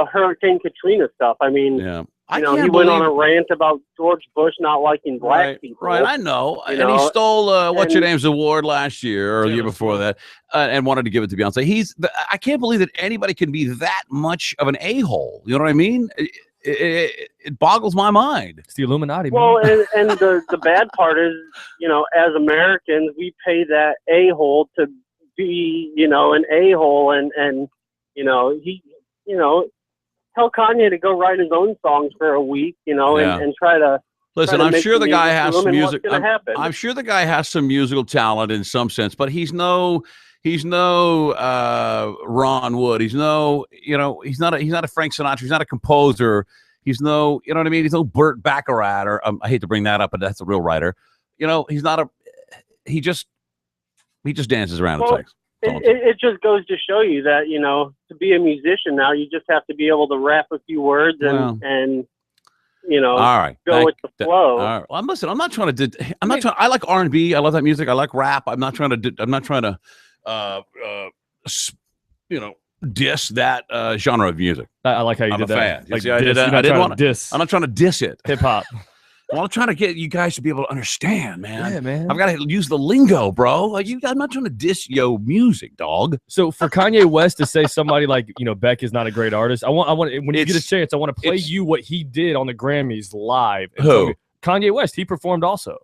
Hurricane Katrina stuff. I mean, he went on a rant about George Bush not liking black people. Right, I know. And he stole What's-Your-Name's award last year or the year before that and wanted to give it to Beyonce. I can't believe that anybody can be that much of an a-hole. You know what I mean? It boggles my mind. It's the Illuminati. Well, and the bad part is, as Americans, we pay that a-hole to be, an a-hole, and tell Kanye to go write his own songs for a week, and try to. Listen, I'm sure the guy has some music. I'm sure the guy has some musical talent in some sense, but he's no Ron Wood. He's no, he's not a Frank Sinatra. He's not a composer. He's no, you know what I mean? He's no Burt Bacharach, or I hate to bring that up, but that's a real writer. He's not he just dances around and sings. It just goes to show you that, to be a musician now, you just have to be able to rap a few words and all right, go with the flow. All right. Well, listen, I'm not trying to. I like R&B. I love that music. I like rap. I'm not trying to. Diss that genre of music. I like how you I'm did a that. fan. Like, See, I didn't want to diss. I'm not trying to diss it. Hip hop. Well, I'm trying to get you guys to be able to understand, man. Yeah, man. I've got to use the lingo, bro. Like I'm not trying to diss yo music, dog. So for Kanye West to say somebody like Beck is not a great artist, I want when you get a chance, I want to play you what he did on the Grammys live. Who? Kanye West. He performed also.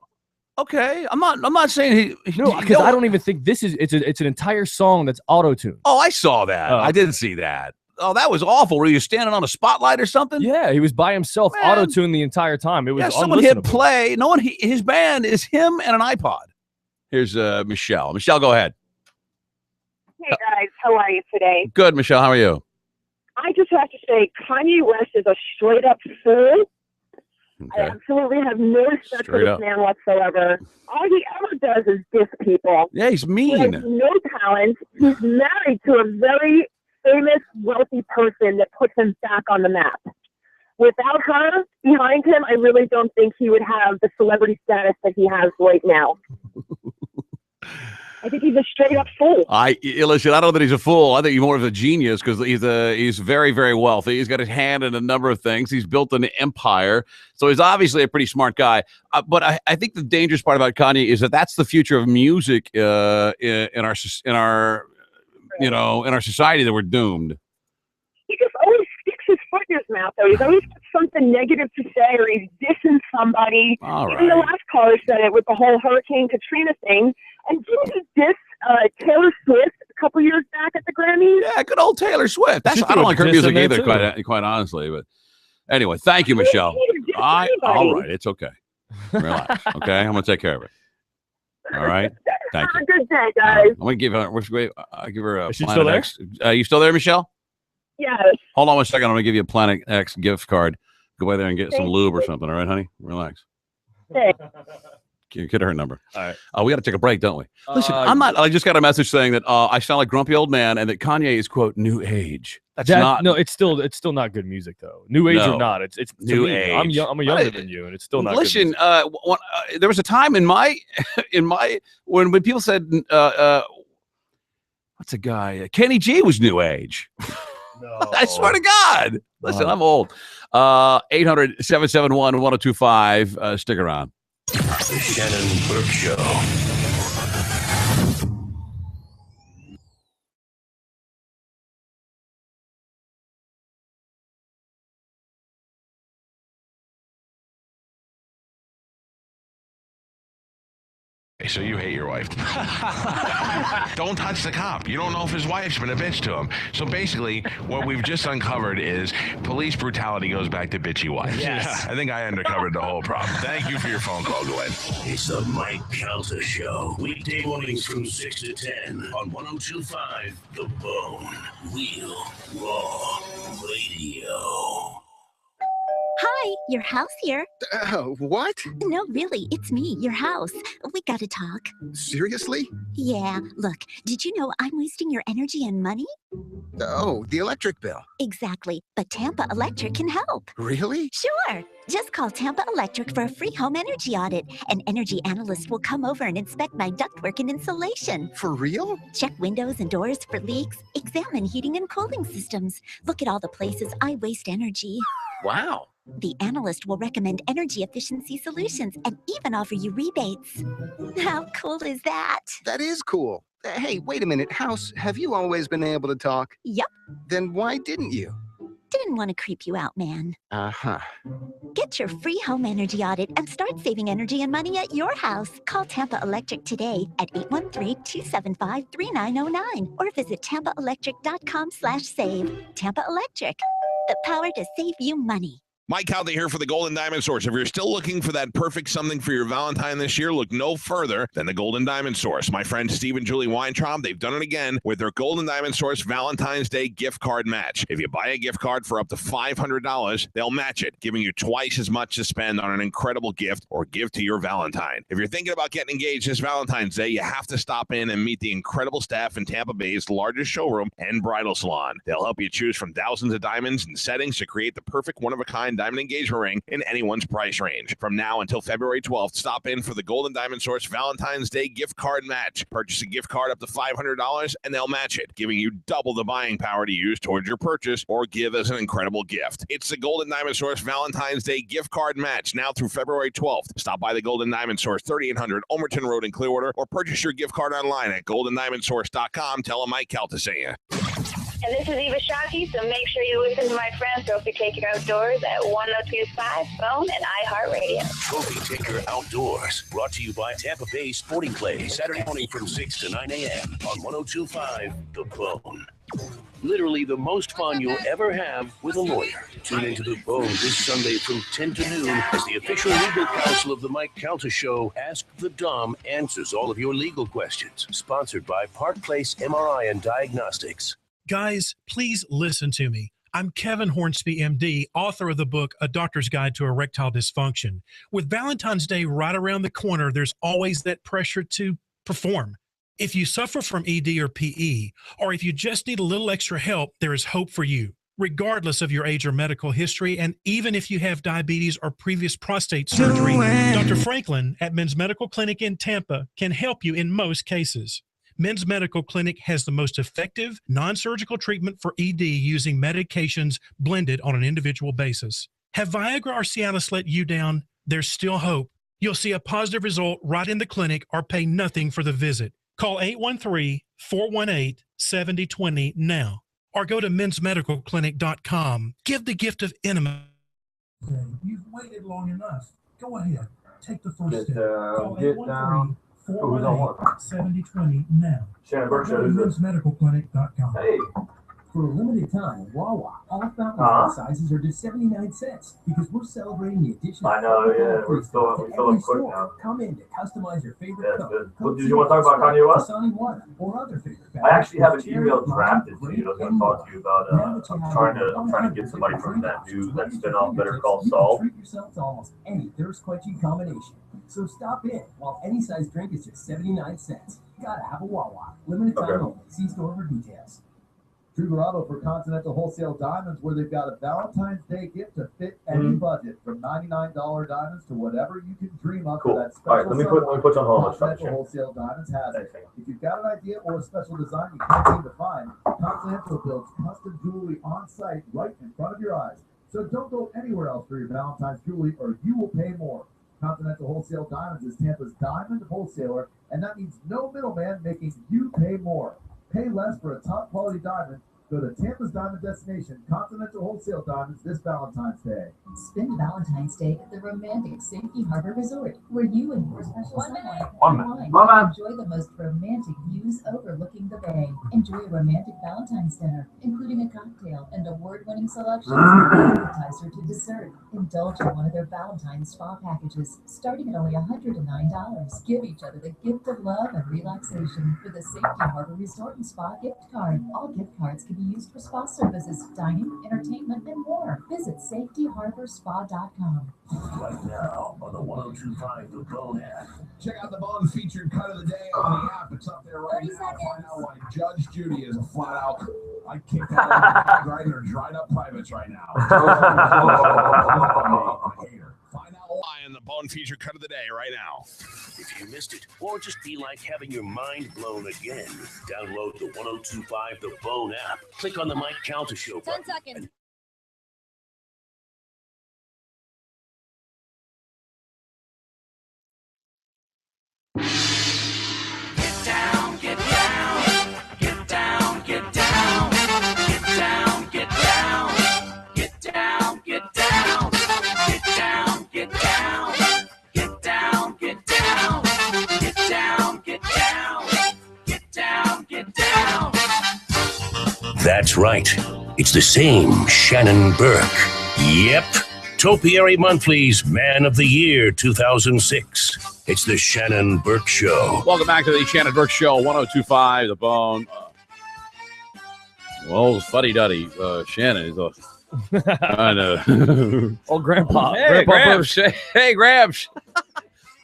Okay, I'm not saying he no, because I don't even think this is it's an entire song that's auto-tuned. Oh, I saw that. I didn't see that. Oh, that was awful. Were you standing on a spotlight or something? Yeah, he was by himself, auto-tuned the entire time. It was someone hit play. No one. His band is him and an iPod. Here's Michelle. Michelle, go ahead. Hey guys, how are you today? Good, Michelle. How are you? I just have to say, Kanye West is a straight up fool. Okay. I absolutely have no respect for this man whatsoever. All he ever does is diss people. Yeah, he's mean. He has no talent. He's married to a very famous, wealthy person that puts him back on the map. Without her behind him, I really don't think he would have the celebrity status that he has right now. I think he's a straight up fool. Listen, I don't know that he's a fool. I think he's more of a genius because he's very, very wealthy. He's got his hand in a number of things. He's built an empire. So he's obviously a pretty smart guy. But I think the dangerous part about Kanye is that's the future of music in our society, that we're doomed. He just always sticks his foot in his mouth, though. He's always got something negative to say, or he's dissing somebody. Even the last caller said it with the whole Hurricane Katrina thing. And didn't he diss Taylor Swift couple years back at the Grammys. Yeah, good old Taylor Swift. I don't like her music either, quite honestly. But anyway, thank you, Michelle. All right, it's okay. Relax. Okay, I'm gonna take care of it. All right. Thank you. Have a good day, guys. I'm gonna give her. I'll give her a. Is she still there? X. You still there, Michelle? Yes. Hold on 1 second. I'm gonna give you a Planet X gift card. Go by there and get some lube or something. All right, honey. Relax. Thanks. Get her number. All right. We got to take a break, don't we? Listen, I'm not. I just got a message saying that I sound like grumpy old man, and that Kanye is quote new age. That's not. No, it's still not good music though. New age or not, it's new age. I'm younger than you, and it's still not. Listen, there was a time in my when people said what's a guy? Kenny G was new age. No. I swear to God. Listen, I'm old. 800-771-1025. Stick around. The Shannon Burke Show. So you hate your wife. Don't touch the cop. You don't know if his wife's been a bitch to him. So basically, what we've just uncovered is police brutality goes back to bitchy wives. Yes. I think I uncovered the whole problem. Thank you for your phone call, Glenn. It's the Mike Calta Show. Weekday mornings from 6 to 10 on 102.5 The Bone. Real Raw Radio. Hi, your house here. What? No, really, it's me, your house. We gotta talk. Seriously? Yeah, look, did you know I'm wasting your energy and money? Oh, the electric bill. Exactly, but Tampa Electric can help. Really? Sure. Just call Tampa Electric for a free home energy audit. An energy analyst will come over and inspect my ductwork and insulation. For real? Check windows and doors for leaks. Examine heating and cooling systems. Look at all the places I waste energy. Wow. The analyst will recommend energy efficiency solutions and even offer you rebates. How cool is that? That is cool. Hey, wait a minute, House, have you always been able to talk? Yep. Then why didn't you? Didn't want to creep you out, man. Uh-huh. Get your free home energy audit and start saving energy and money at your house. Call Tampa Electric today at 813-275-3909 or visit tampaelectric.com/save. Tampa Electric, the power to save you money. Mike Calta here for the Golden Diamond Source. If you're still looking for that perfect something for your Valentine this year, look no further than the Golden Diamond Source. My friend Steve and Julie Weintraub, they've done it again with their Golden Diamond Source Valentine's Day gift card match. If you buy a gift card for up to $500, they'll match it, giving you twice as much to spend on an incredible gift or give to your Valentine. If you're thinking about getting engaged this Valentine's Day, you have to stop in and meet the incredible staff in Tampa Bay's largest showroom and bridal salon. They'll help you choose from thousands of diamonds and settings to create the perfect one-of-a-kind diamond engagement ring in anyone's price range. From now until February 12th, stop in for the Golden Diamond Source Valentine's Day gift card match. Purchase a gift card up to $500 and they'll match it, giving you double the buying power to use towards your purchase or give as an incredible gift. It's the Golden Diamond Source Valentine's Day gift card match now through February 12th. Stop by the Golden Diamond Source, 3800 Omerton Road in Clearwater, or purchase your gift card online at goldendiamondsource.com. Tell them Mike Calta sent you. And this is Eva Shockey, so make sure you listen to my friend Trophy Taker Outdoors at 102.5 Phone and iHeartRadio. Trophy Taker Outdoors, brought to you by Tampa Bay Sporting Clays, Saturday morning from 6 to 9 a.m. on 102.5 The Bone. Literally the most fun you'll ever have with a lawyer. Tune into The Bone this Sunday from 10 to noon as the official legal counsel of the Mike Calta Show, Ask the Dom, answers all of your legal questions. Sponsored by Park Place MRI and Diagnostics. Guys, please listen to me. I'm Kevin Hornsby, MD, author of the book, A Doctor's Guide to Erectile Dysfunction. With Valentine's Day right around the corner, there's always that pressure to perform. If you suffer from ED or PE, or if you just need a little extra help, there is hope for you, regardless of your age or medical history, and even if you have diabetes or previous prostate surgery. Dr. Franklin at Men's Medical Clinic in Tampa can help you in most cases. Men's Medical Clinic has the most effective non-surgical treatment for ED using medications blended on an individual basis. Have Viagra or Cialis let you down? There's still hope. You'll see a positive result right in the clinic or pay nothing for the visit. Call 813-418-7020 now or go to mensmedicalclinic.com. Give the gift of intimacy. You've waited long enough. Go ahead. Take the first step. Call Get down. Who's on what? 7020 now. Shannon Burke show. Who's this? MedicalClinic.com. Hey. For a limited time, Wawa, all fountain sizes are just 79 cents because we're celebrating the addition of I know, yeah. We're still up quick now. Come in to customize your favorite That's good. Well, did you want to talk about Kanye West? Sunny water or other favorite I actually have an email drafted to you. I was going to talk to you about. I'm trying to get somebody from that spinoff Better Call Saul. Treat yourself to almost any thirst-quenching combination. So stop in while any size drink is just 79 cents. Gotta have a Wawa. Limited time only. See store for details. True Grotto for Continental Wholesale Diamonds, where they've got a Valentine's Day gift to fit any budget, from $99 diamonds to whatever you can dream of. Cool. For that All right, let me put you on hold. Continental Wholesale Diamonds has it. If you've got an idea or a special design you can't seem to find, Continental builds custom jewelry on site right in front of your eyes. So don't go anywhere else for your Valentine's jewelry, or you will pay more. Continental Wholesale Diamonds is Tampa's diamond wholesaler, and that means no middleman making you pay more. Pay less for a top quality diamond. Go to Tampa's diamond destination, Continental Wholesale Diamonds, this Valentine's Day. Spend Valentine's Day at the romantic Safety Harbor Resort, where you and your special someone enjoy the most romantic views overlooking the bay. Enjoy a romantic Valentine's dinner, including a cocktail and award-winning selections from appetizer to dessert. Indulge in one of their Valentine's spa packages, starting at only $109. Give each other the gift of love and relaxation with a Safety Harbor Resort and Spa gift card. All gift cards can be used for spa services, dining, entertainment, and more. Visit safetyharborspa.com. Right now on the 102.5 The Bone app. Check out the Bone featured cut of the day on the app. It's up there right now. Find out why Judge Judy is a flat out. I kicked out of the bag right in her dried up privates right now. Find out why in the Bone featured cut of the day right now. If you missed it, or just be like having your mind blown again, download the 102.5 The Bone app. Click on the Mike Calta Show 10 seconds. Get down, get down, get down, get down, get down, get down, get down, get down, get down, get down, get down, get down, get down, get down, get down, get down. That's right. It's the same Shannon Burke. Yep. Topiary Monthly's Man of the Year 2006. It's the Shannon Burke Show. Welcome back to the Shannon Burke Show, 102.5 The Bone. Well, fuddy-duddy, Shannon is a kind of... Oh, Grandpa. Hey, Grandpa Gramps. Hey, Gramps.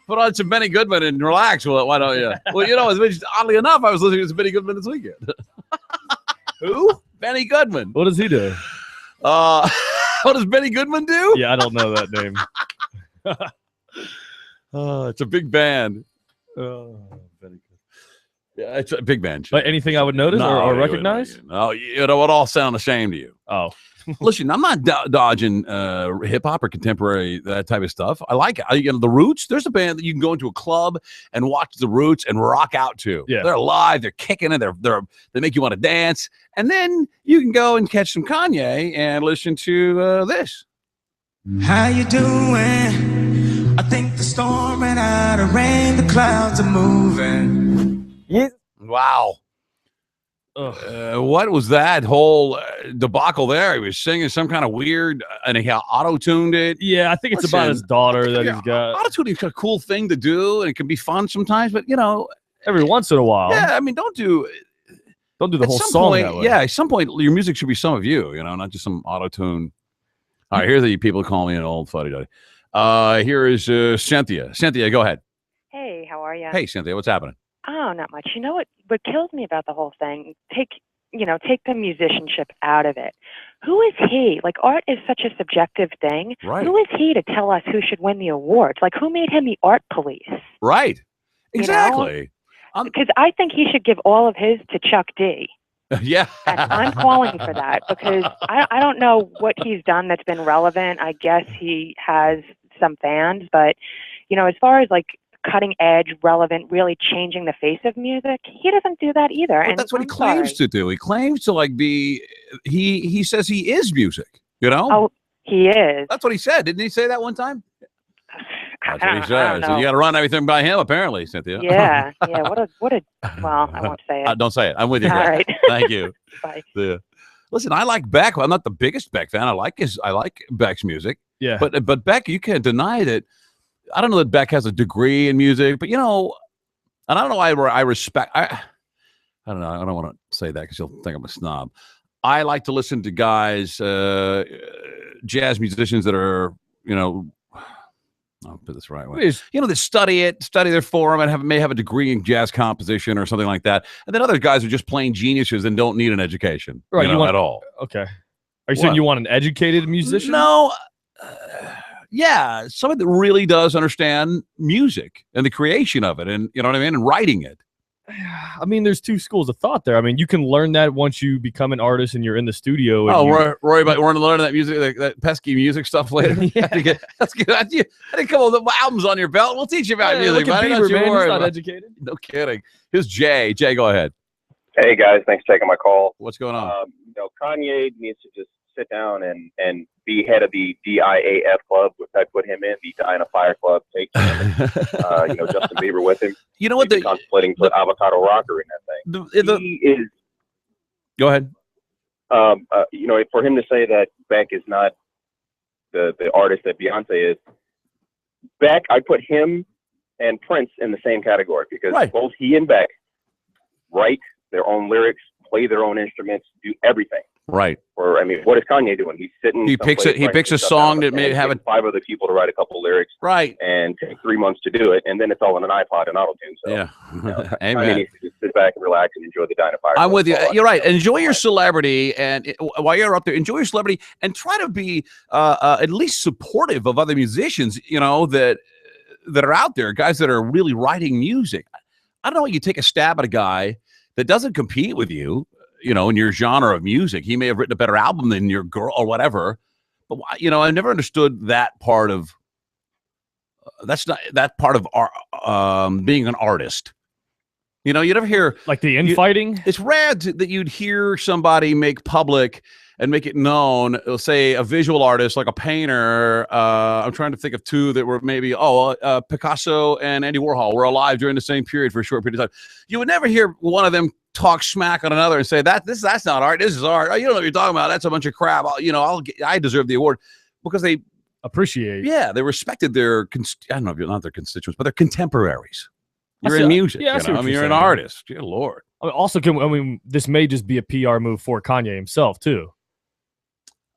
Put on some Benny Goodman and relax. Well, why don't you? Well, you know, oddly enough, I was listening to some Benny Goodman this weekend. Who? Benny Goodman. What does he do? What does Benny Goodman do? Yeah, I don't know that name. It's a big band. Benny Goodman. Yeah, it's a big band. But anything I would notice or recognize? No, it would all sound ashamed to you. Oh. Listen, I'm not dodging hip hop or contemporary, that type of stuff. I like it. You know, the Roots. There's a band that you can go into a club and watch the Roots and rock out to. Yeah. They're live. They're kicking it. They make you want to dance. And then you can go and catch some Kanye and listen to this. How you doing? I think the storm ran out of rain. The clouds are moving. Yeah. Wow. What was that whole debacle there? He was singing some kind of weird, and he auto-tuned it. Yeah, I think it's about his daughter that he's got. Auto-tuning is a cool thing to do, and it can be fun sometimes, but, you know. Every once in a while. Yeah, I mean, don't do the whole song point, that way. Yeah, at some point, your music should be some of you, you know, not just some auto-tune. All right, here are the people calling me an old fuddy-duddy. Here is Cynthia. Cynthia, go ahead. Hey, how are you? Hey, Cynthia, what's happening? Oh, not much. You know what kills me about the whole thing? Take the musicianship out of it. Who is he? Like, art is such a subjective thing. Right. Who is he to tell us who should win the awards? Like, who made him the art police? Right. Exactly. Because I think he should give all of his to Chuck D. Yeah. And I'm calling for that because I don't know what he's done that's been relevant. I guess he has some fans, but, you know, as far as like cutting edge, relevant, really changing the face of music, he doesn't do that either. Well, and that's what he claims to do. He claims to like be, he says he is music, you know? Oh, he is. That's what he said. Didn't he say that one time? That's what he says. So you got to run everything by him, apparently, Cynthia. Yeah. What a. Well, I won't say it. Don't say it. I'm with you. All right. Thank you. Bye. Yeah. Listen, I like Beck. I'm not the biggest Beck fan. I like Beck's music. Yeah. But Beck, you can't deny that. I don't know that Beck has a degree in music, but and I don't know why I respect. I don't know. I don't want to say that because you'll think I'm a snob. I like to listen to guys, jazz musicians that are, I'll put this the right way. That study their form and may have a degree in jazz composition or something like that. And then other guys are just plain geniuses and don't need an education at all. Okay. Are you saying you want an educated musician? No. Yeah, somebody that really does understand music and the creation of it, and you know what I mean, and writing it. I mean, there's two schools of thought there. I mean, you can learn that once you become an artist and you're in the studio. Roy, but we're learning that music, that pesky music stuff later. Yeah. That's good. I didn't come up with albums on your belt. We'll teach you about music. Look at Bieber, man. He's not educated. No kidding. Here's Jay. Jay, go ahead. Hey guys, thanks for taking my call. What's going on? Kanye needs to just sit down and be head of the DIAF club, which I put him in, the Die in a Fire club. Take him, Justin Bieber with him. You know what? Contemplating put Avocado Rocker in that thing. He is. Go ahead. For him to say that Beck is not the artist that Beyonce is, Beck, I put him and Prince in the same category because both he and Beck write their own lyrics, play their own instruments, do everything. Right. Or what is Kanye doing? He's sitting. He picks a song that may have 5 other people to write a couple lyrics. Right. And take 3 months to do it, and then it's all on an iPod and auto-tune. So yeah. Kanye needs to just sit back and relax and enjoy the Die in a Fire. I'm with you. You're right. Enjoy your celebrity, and while you're up there, enjoy your celebrity, and try to be at least supportive of other musicians. That are out there, guys that are really writing music. I don't know. You take a stab at a guy that doesn't compete with you. In your genre of music, he may have written a better album than your girl or whatever. But I never understood that part of. That's not that part of our being an artist. You never hear like the infighting. It's rare that you'd hear somebody make public and make it known. Say a visual artist like a painter. I'm trying to think of two that were maybe Picasso and Andy Warhol were alive during the same period for a short period of time. You would never hear one of them talk smack on another and say that's not art. This is art. You don't know what you're talking about. That's a bunch of crap. I deserve the award because they appreciate. Yeah, they respected their. I don't know if you're not their constituents, but their contemporaries. You're in music. Yeah, you're an artist. Dear Lord. Also, this may just be a PR move for Kanye himself too.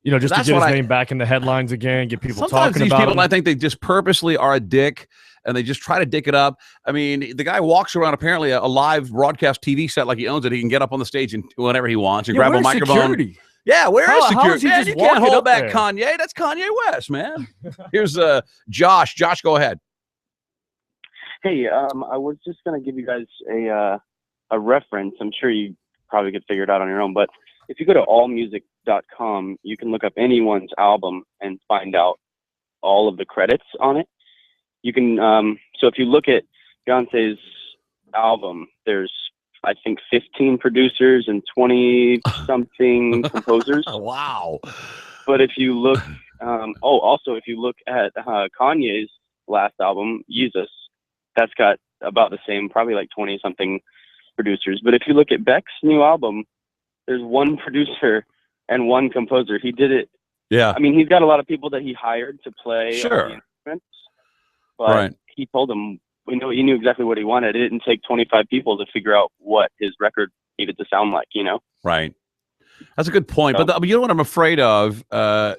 Just to get his name back in the headlines again, get people talking about people, him. I think they just purposely are a dick, and they just try to dick it up. I mean, the guy walks around apparently a live broadcast TV set like he owns it. He can get up on the stage and whenever he wants and grab a microphone. Security? Yeah, where is security? Man, you can't hold back there? Kanye. That's Kanye West, man. Here's Josh. Josh, go ahead. Hey, I was just gonna give you guys a reference. I'm sure you probably could figure it out on your own, but if you go to allmusic.com, you can look up anyone's album and find out all of the credits on it. You can, so if you look at Beyonce's album, there's, I think, 15 producers and 20-something composers. Wow. But if you look, also, if you look at Kanye's last album, Jesus, that's got about the same, probably like 20-something producers. But if you look at Beck's new album, there's one producer and one composer. He did it. Yeah. I mean, he's got a lot of people that he hired to play all the instruments, but he told them, he knew exactly what he wanted. It didn't take 25 people to figure out what his record needed to sound like, Right. That's a good point. But you know what I'm afraid of,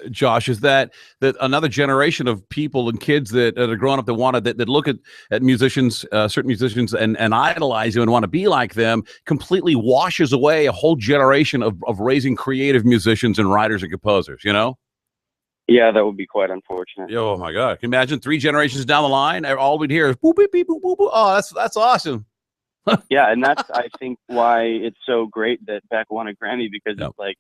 Josh, is that another generation of people and kids that are growing up that look at musicians, certain musicians, and idolize them and want to be like them, completely washes away a whole generation of raising creative musicians and writers and composers, Yeah, that would be quite unfortunate. Oh, my God. Can you imagine 3 generations down the line, all we'd hear is boop, beep, beep, boop, boop, boop. Oh, that's awesome. Yeah, and that's, I think, why it's so great that Beck won a Grammy, because it's like,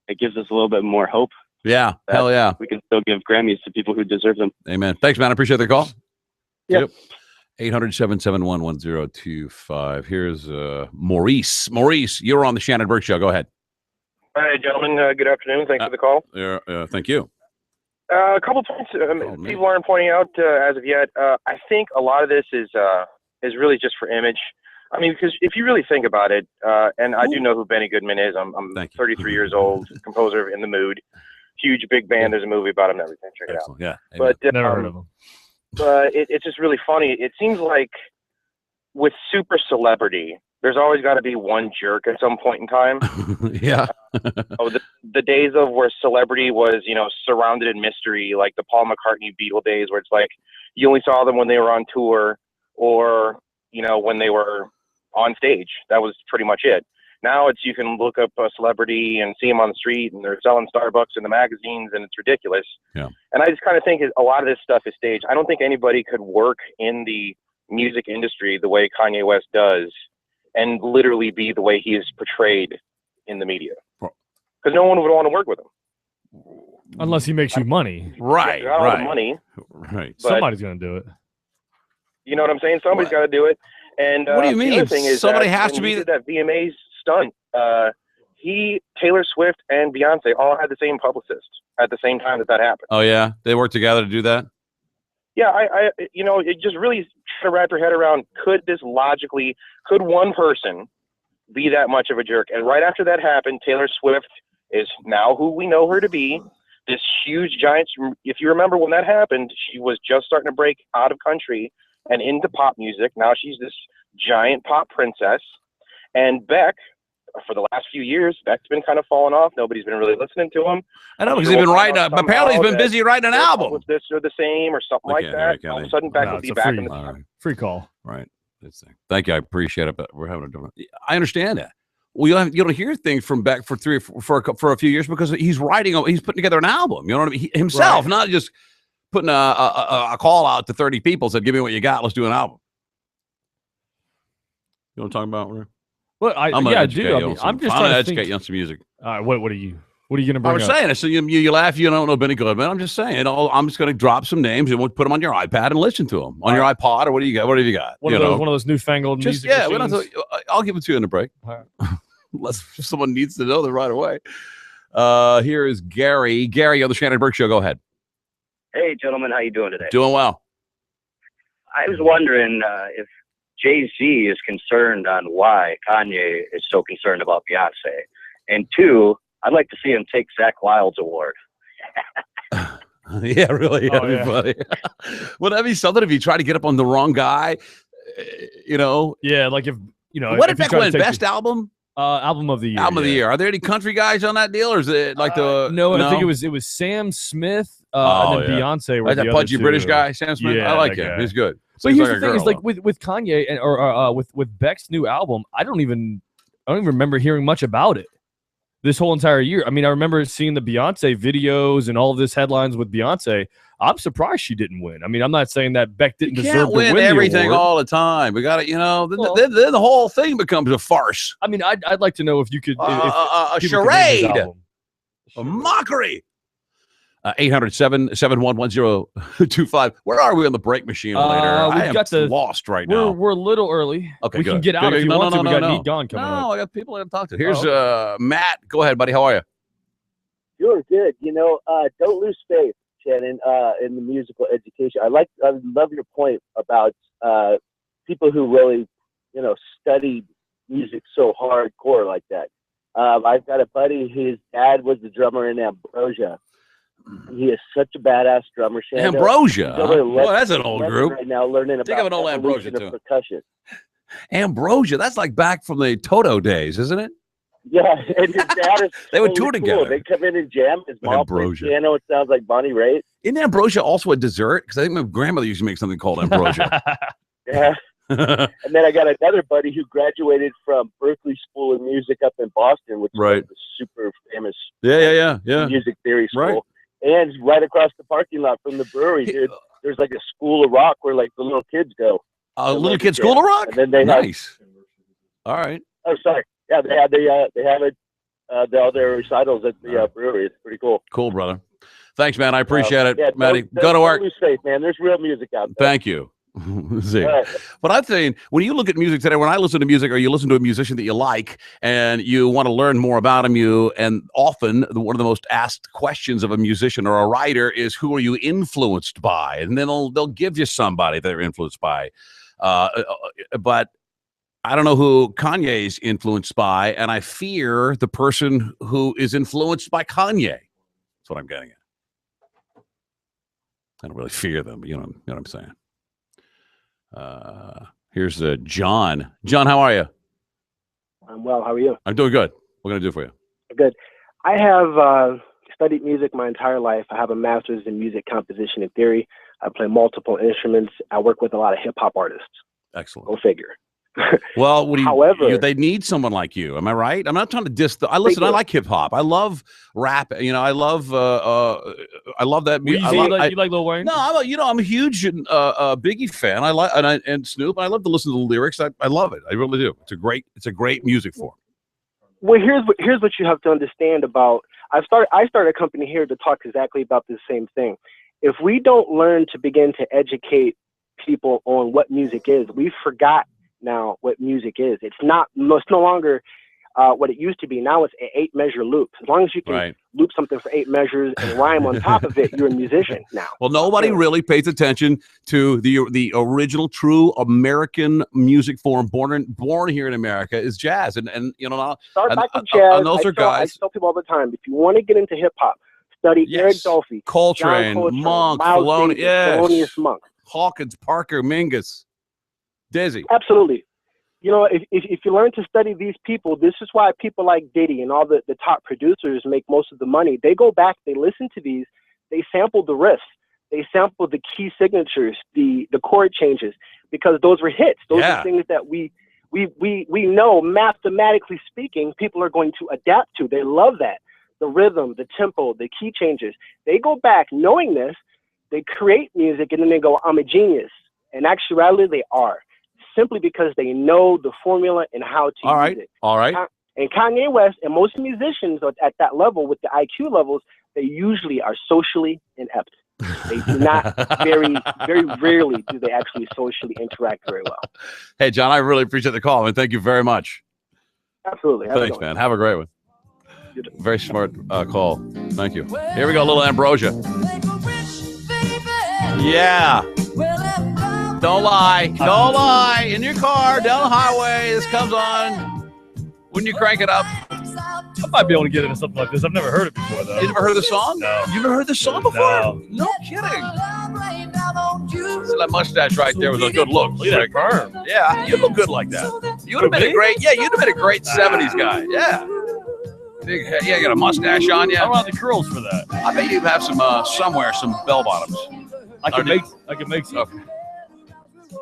it gives us a little bit more hope. Yeah, hell yeah. We can still give Grammys to people who deserve them. Amen. Thanks, man. I appreciate the call. Yep. 800-771-1025. Here's Maurice. Maurice, you're on the Shannon Burke Show. Go ahead. Hi, gentlemen. Good afternoon. Thanks for the call. Thank you. A couple points people aren't pointing out as of yet. I think a lot of this is really just for image. I mean, because if you really think about it, and I do know who Benny Goodman is. I'm 33 years old, composer of In the Mood, huge big band. There's a movie about him and everything. Check it out. Yeah, but never heard of him. But it's just really funny. It seems like with super celebrity, there's always got to be one jerk at some point in time. Yeah. The days of where celebrity was, surrounded in mystery, like the Paul McCartney Beatle days, where it's like you only saw them when they were on tour or, when they were on stage. That was pretty much it. Now it's you can look up a celebrity and see them on the street, and they're selling Starbucks in the magazines, and it's ridiculous. Yeah. And I just kind of think a lot of this stuff is staged. I don't think anybody could work in the music industry the way Kanye West does and literally be the way he is portrayed in the media. Because no one would want to work with him. Unless he makes you money. Right, got all the money. Right. But- Somebody's going to do it. You know what I'm saying? Somebody's got to do it. And What do you the mean? other thing is Somebody that has when to be he did that VMAs stunt. Taylor Swift and Beyonce all had the same publicist at the same time that happened. Oh, yeah? They work together to do that? Yeah, it just really try to wrap your head around, could one person be that much of a jerk? And right after that happened, Taylor Swift is now who we know her to be, this huge giant. If you remember when that happened, she was just starting to break out of country and into pop music. Now she's this giant pop princess. And Beck, for the last few years, Beck's been kind of falling off. Nobody's been really listening to him. I know, because he's been writing, apparently he's been busy writing an album. With this or the same or something like that. All of a sudden, Beck will be back in the free call. Right. Thank you. I appreciate it, but we're having a different. I understand that. Well, you don't hear things from Beck for a few years because he's putting together an album. You know what I mean? Himself, not just putting a call out to 30 people. Said, "Give me what you got. Let's do an album." You know what I'm talking about? Well, I do. I mean, I'm just trying to educate you on some music. All right, what are you going to bring I was up? saying, so you laugh, you don't know Benny Goodman. I'm just saying, I'm just going to drop some names and we'll put them on your iPad and listen to them on your iPod or what do you got? What have you got? One of those newfangled music machines? I'll give it to you in the break. All right. Unless someone needs to know them right away. Here is Gary. Gary on the Shannon Burke Show. Go ahead. Hey, gentlemen, how you doing today? Doing well. I was wondering if Jay-Z is concerned on why Kanye is so concerned about Beyonce. And two, I'd like to see him take Zach Wilde's award. Yeah, really. That'd be funny. Would that be something if you try to get up on the wrong guy? Yeah, like if, What did Beck win? Best album? Album of the year. Album of the year. Are there any country guys on that deal, or is it like the? No, I think it was Sam Smith and then Beyonce. Were that the pudgy other British two. guy, Sam Smith. Yeah, I like that him. guy. He's good. But Seems here's like the a thing: is girl, like with Kanye or with Beck's new album, I don't even remember hearing much about it this whole entire year. I mean, I remember seeing the Beyonce videos and all of this headlines with Beyonce. I'm surprised she didn't win. I mean, I'm not saying that Beck didn't deserve to win everything the award. all the time. We got to, then the whole thing becomes a farce. I mean, I'd like to know if you could a charade, a mockery. 800-771-1025. Where are we on the break machine later? I am lost right now. We're a little early. Okay, we good. can get out if you want to. We got Neat Gone coming up. I got people I got to talk to. Here's Matt. Go ahead, buddy. How are you? Doing good. Don't lose faith, Shannon, in the musical education. I love your point about people who really, studied music so hardcore like that. I've got a buddy, his dad was the drummer in Ambrosia. He is such a badass drummer, Shannon. Ambrosia? Boy, that's an old group. Right now, learning about Think of an old Ambrosia, evolution too. of percussion. Ambrosia, that's like back from the Toto days, isn't it? Yeah, and his dad is They would totally tour together. Cool. They come in and jam. His mom plays Ambrosia. piano. It sounds like Bonnie Raitt. Isn't Ambrosia also a dessert? Because I think my grandmother used to make something called Ambrosia. Yeah. And then I got another buddy who graduated from Berkeley School of Music up in Boston, which is like the super famous Yeah. music theory school. Right. And right across the parking lot from the brewery, dude, there's like a school of rock where like the little kids go. Little Kid School of Rock? And then they Nice. All right. Oh, sorry. Yeah, they have all their recitals at the brewery. It's pretty cool. Cool, brother. Thanks, man. I appreciate it. Yeah, Matty, don't go to work. Don't lose faith, man. There's real music out there. Thank you. See, but I'm saying when you look at music today, when I listen to music or you listen to a musician that you like and you want to learn more about him, and often one of the most asked questions of a musician or a writer is, who are you influenced by? And then they'll give you somebody they're influenced by. But I don't know who Kanye's influenced by, and I fear the person who is influenced by Kanye. That's what I'm getting at. I don't really fear them, but you know what I'm saying. Here's John. John, how are you? I'm well. How are you? I'm doing good. What can I do for you? Good. I have studied music my entire life. I have a master's in music composition and theory. I play multiple instruments. I work with a lot of hip hop artists. Excellent. Go figure. Well, However, they need someone like you. Am I right? I'm not trying to diss. I like hip hop. I love rap. I love that. You like Lil Wayne? No, I'm a huge Biggie fan. I like and Snoop. I love to listen to the lyrics. I love it. I really do. It's a great music form. Well, here's what you have to understand about. I started a company here to talk exactly about the same thing. If we don't learn to begin to educate people on what music is, we forgot now what music is. It's no longer what it used to be. Now it's an 8-measure loop. As long as you can loop something for 8 measures and rhyme on top of it, you're a musician now. Well, nobody really pays attention to the original, true American music form born here in America is jazz, and start back with jazz. And those are guys. I tell people all the time, if you want to get into hip hop, study Eric Dolphy, Coltrane, Monk, Thelonious Monk, Hawkins, Parker, Mingus. Dizzy. Absolutely. If you learn to study these people, this is why people like Diddy and all the top producers make most of the money. They go back, they listen to these, they sample the riffs, they sample the key signatures, the chord changes, because those were hits. Those are things that we know, mathematically speaking, people are going to adapt to. They love that. The rhythm, the tempo, the key changes. They go back knowing this, they create music, and then they go, I'm a genius. In actuality, they are. Simply because they know the formula and how to use it. All right. And Kanye West and most musicians at that level with the IQ levels, they usually are socially inept. They do not very rarely do they actually socially interact very well. Hey, John, I really appreciate the call, and thank you very much. Absolutely. Thanks, man. Have a great one. Very smart call. Thank you. Here we go, a little Ambrosia. Yeah. Don't lie. Don't lie. In your car, down the highway, this comes on. When you crank it up. I might be able to get into something like this. I've never heard it before, though. You never heard the song? No. You never heard the song before? No kidding. So that mustache right there was a good look. Look at that perm. Yeah, you look good like that. You would have been a great, you'd have been a great 70s guy. Yeah. Yeah, you got a mustache on you. I don't have the curls for that. I bet you have some somewhere, some bell bottoms. I can make some. Okay.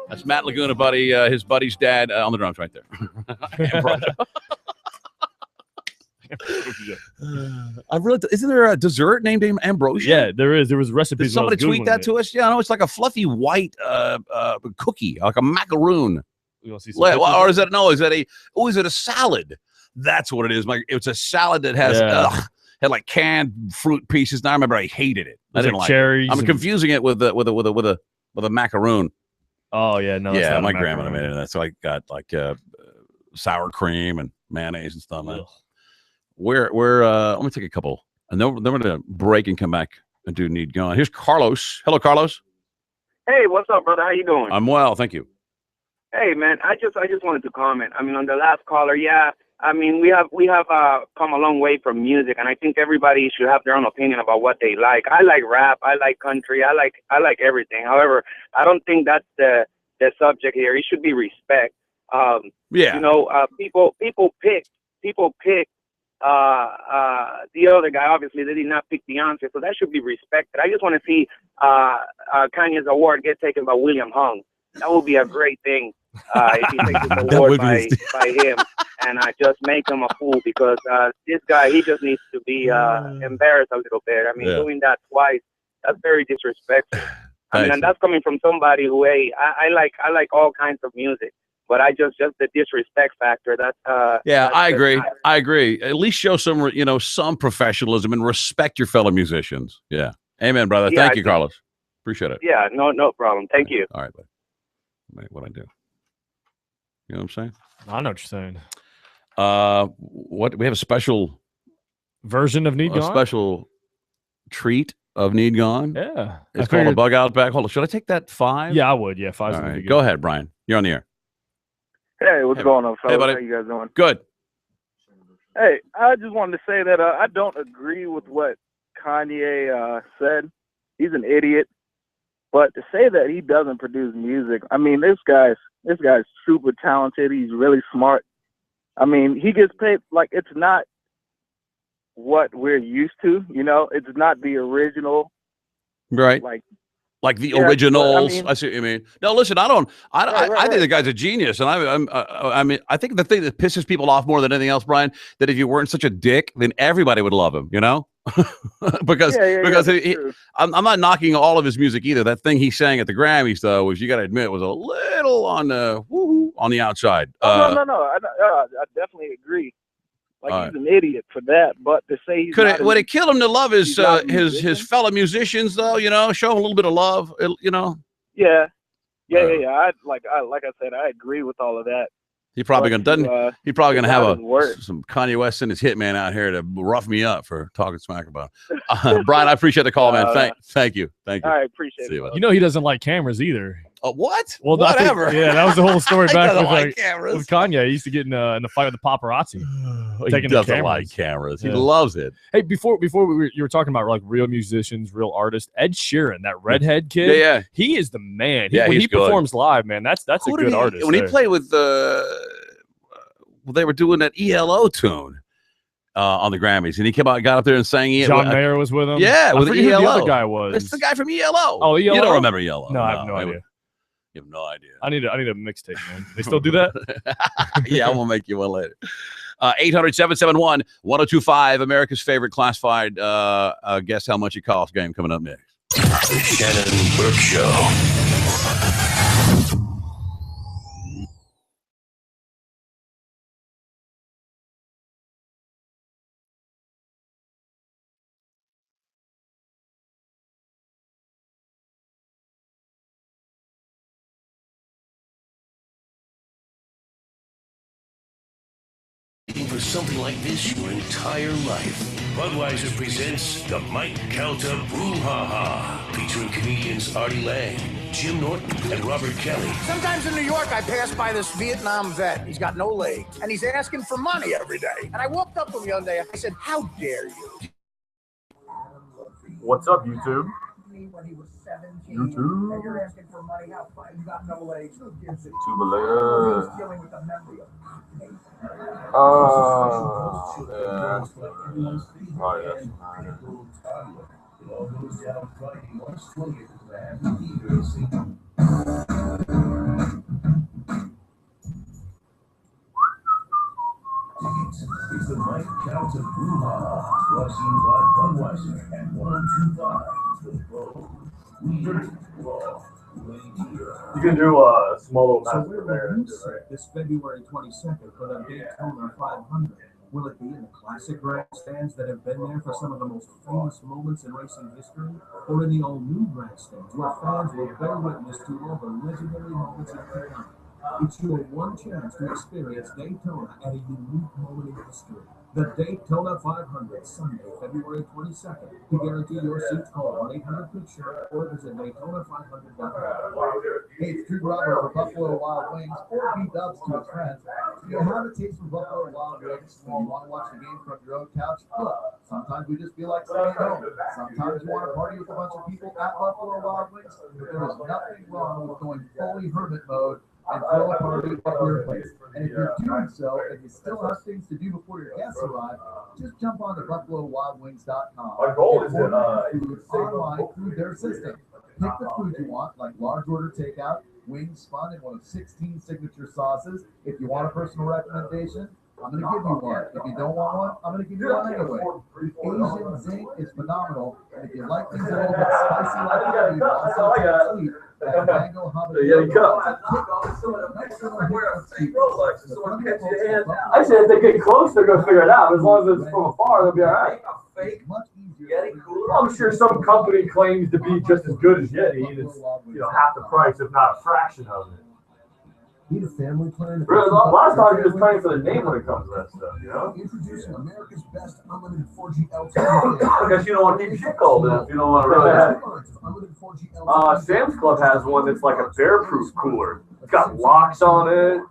That's Matt Laguna, buddy. His buddy's dad on the drums right there. Isn't there a dessert named Ambrosia? Yeah, there is. There was recipes. Did somebody tweet that to us? Yeah, no, it's like a fluffy white cookie, like a macaroon. You want to see some or is that is it a salad? That's what it is. It's a salad that has had like canned fruit pieces. Now I remember I hated it. I didn't like cherries. I'm confusing it with a macaroon. Oh yeah, no. Yeah, my grandmother made it. That's so I got like sour cream and mayonnaise and stuff. We're let me take a couple, and then we're gonna break and come back and do Need Gone. Here's Carlos. Hello, Carlos. Hey, what's up, brother? How you doing? I'm well, thank you. Hey, man, I just wanted to comment. I mean, on the last caller, yeah. I mean, we have come a long way from music, and I think everybody should have their own opinion about what they like. I like rap. I like country. I like everything. However, I don't think that's the subject here. It should be respect. You know, people pick the other guy. Obviously, they did not pick Beyonce, so that should be respected. I just want to see Kanye's award get taken by William Hung. That would be a great thing if he takes this award by him, and I just make him a fool, because this guy, he just needs to be embarrassed a little bit. I mean, doing that twice, that's very disrespectful. I mean, and that's coming from somebody who, hey, I like all kinds of music, but I just the disrespect factor. That's I agree. I agree. At least show some professionalism and respect your fellow musicians. Yeah. Amen, brother. Thank you, Carlos. Appreciate it. Yeah, no problem. Thank you. All right, buddy. Wait, what I do? You know what I'm saying? I know what you're saying. What we have a special version of Need a Gone? special treat of Need Gone. Yeah. It's called a bug out back. Hold on. Should I take that 5? Yeah, I would. Yeah, 5's All gonna be right. good. Go ahead, Brian. You're on the air. Hey, what's going on, fellas? Hey, buddy. How you guys doing? Good. Hey, I just wanted to say that I don't agree with what Kanye said. He's an idiot. But to say that he doesn't produce music, I mean, this guy's super talented. He's really smart. I mean, he gets paid like it's not what we're used to. You know, it's not the original. Right. Like the originals. I mean, I see what you mean. No, listen, I think the guy's a genius, and I mean, I think the thing that pisses people off more than anything else, Brian, that if you weren't such a dick, then everybody would love him. You know, because I'm not knocking all of his music either. That thing he sang at the Grammys, though, was, you got to admit, was a little on the outside. No. I definitely agree. Like, he's an idiot for that, but to say he's would it kill him to love his fellow musicians, though? You know, show him a little bit of love. You know. Yeah. I like I said, I agree with all of that. He probably gonna have work. some Kanye West and his hitman out here to rough me up for talking smack about him. Brian, I appreciate the call, man. Thank you. I appreciate it. You know, he doesn't like cameras either. What? Well, whatever. That was the whole story back with, like cameras. with Kanye. He used to get in the fight with the paparazzi. He doesn't like cameras. He loves it. Hey, before you were talking about like real musicians, real artists. Ed Sheeran, that redhead kid. Yeah. He is the man. Yeah, when he's he good. performs live, man, that's a good artist. When he played with they were doing that ELO tune on the Grammys, and he got up there and sang it. John Mayer was with him. Yeah, with I ELO. Who the other guy was. It's the guy from ELO. Oh, ELO. You don't remember ELO? No, I have no idea. You have no idea. I need a mixtape, man. They still do that? Yeah, I'm gonna make you one later. 800-771-1025, America's favorite classified guess how much it costs game coming up next. The Shannon Burke Show. For something like this your entire life. Budweiser presents the Mike Calta Brouhaha, featuring comedians Artie Lang, Jim Norton, and Robert Kelly. Sometimes in New York, I pass by this Vietnam vet. He's got no legs, and he's asking for money every day. And I walked up to him the other day. I said, "How dare you?" What's up, YouTube? When he was 17, YouTube. and you're asking for money. How far? You got no legs. Who gives it? Tubular. He's dealing with the memory of. Yeah. Oh, yes. It's the Mike Calta Brouhaha, brought to you by Budweiser and 1025 The Bow. You can do a small little match for there. This February 22nd for the Daytona 500. Will it be in the classic grandstands that have been there for some of the most famous moments in racing history, or in the all-new grandstands where fans will bear witness to all the legendary moments of the time? It's your one chance to experience Daytona at a unique moment in history. The Daytona 500, Sunday, February 22nd. To guarantee your seats, call 1-800-PICTURE or visit Daytona500.com. Hey, it's Drew Robert for Buffalo Wild Wings, or B-Dubs to his friends. Do you have a taste for Buffalo Wild Wings when you want to watch the game from your own couch? Look, sometimes we just feel like staying home. Sometimes you want to party with a bunch of people at Buffalo Wild Wings. But there is nothing wrong with going fully hermit mode and throw a party at your place. And if you're doing so, and you still have things to do before your guests arrive, just jump on to BuffaloWildWings.com. Our goal is food online through their system. Pick the food you want, like large order takeout, wings spun in one of 16 signature sauces. If you want a personal recommendation, I'm going to give you one. If you don't want one, I'm going to give you one anyway. Asian Zing is phenomenal, and if you like things a little bit spicy like that, you also get sweet. That mango habanero. Yeah, you go. I said if they get close, they're going to figure it out. As long as it's from afar, they'll be all right. I'm sure some company claims to be just as good as Yeti, and it's half the price, if not a fraction of it. Need a family plan? Really, a lot of times you're just praying for the name when it comes to that stuff, you know? Introducing America's best unlimited 4G LTE. I guess you don't want to keep shit cold in if you don't want to really. Sam's Club has one that's like a bear-proof cooler. It's got locks on it,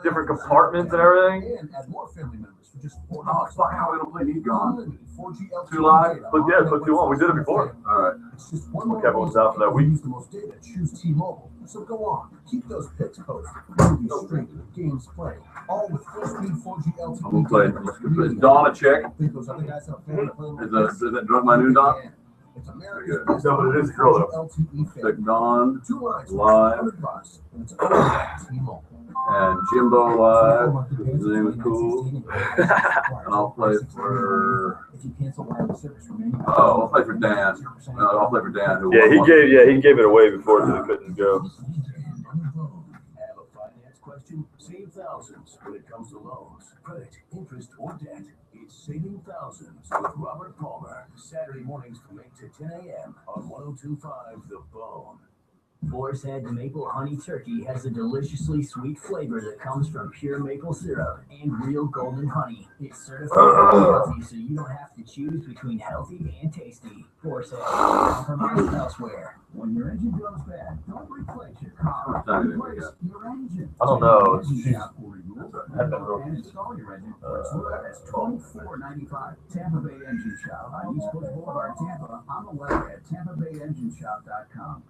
different compartments and everything. And add more family members for just $4. Oh, fuck, how are we going to play these guns? 4G LTE. 2 live? But yeah, put 2 on. We did it before. All right. It's just one more Kevin was out for that week. Use the most data. Choose T-Mobile. So go on. Keep those pics posted. Movies streaming, games played. All with full-speed 4G LTE. I'm going to play. Is Dawn a chick? I think those other guys have family playing. Is that Drunk My New Dawn? It's America's best No, but it is a girl though. LTE fan. Like Dawn 2 lines, live. $100, and it's all T-Mobile. And Jimbo live. His name is cool. And I'll play for. Oh, I'll play for Dan. I'll play for Dan. Who he gave it away before so he couldn't go. Have a finance question? Save thousands when it comes to loans, credit, interest, or debt. It's Saving Thousands with Robert Palmer. Saturday mornings from 8 to 10 a.m. on 102.5 The Bone. Boar's Head Maple Honey Turkey has a deliciously sweet flavor that comes from pure maple syrup and real golden honey. It's certified healthy, so you don't have to choose between healthy and tasty. Boar's Head, compromise elsewhere. When your engine goes bad, don't replace your car. Replace your engine. I don't know. And install your engine for as low as $24.95. Tampa Bay Engine Shop on East Coast Boulevard, Tampa. On the web at TampaBayEngineShop.com.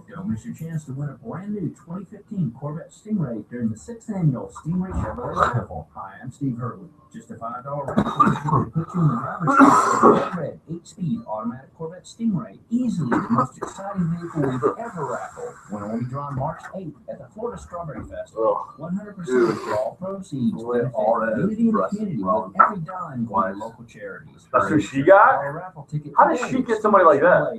Don't miss your chance to win a brand new 2015 Corvette Stingray during the 6th annual Stingray Chevrolet Raffle. Hi, I'm Steve Hurley. Just a $5 raffle ticket to put you in the driver's seat of a red 8-speed automatic Corvette Stingray. Easily the most exciting vehicle we've ever raffled. When will be drawn March 8th at the Florida Strawberry Festival. 100% of all proceeds benefit community and the community with every dime going to local charities. That's who she got? How does she get somebody like that?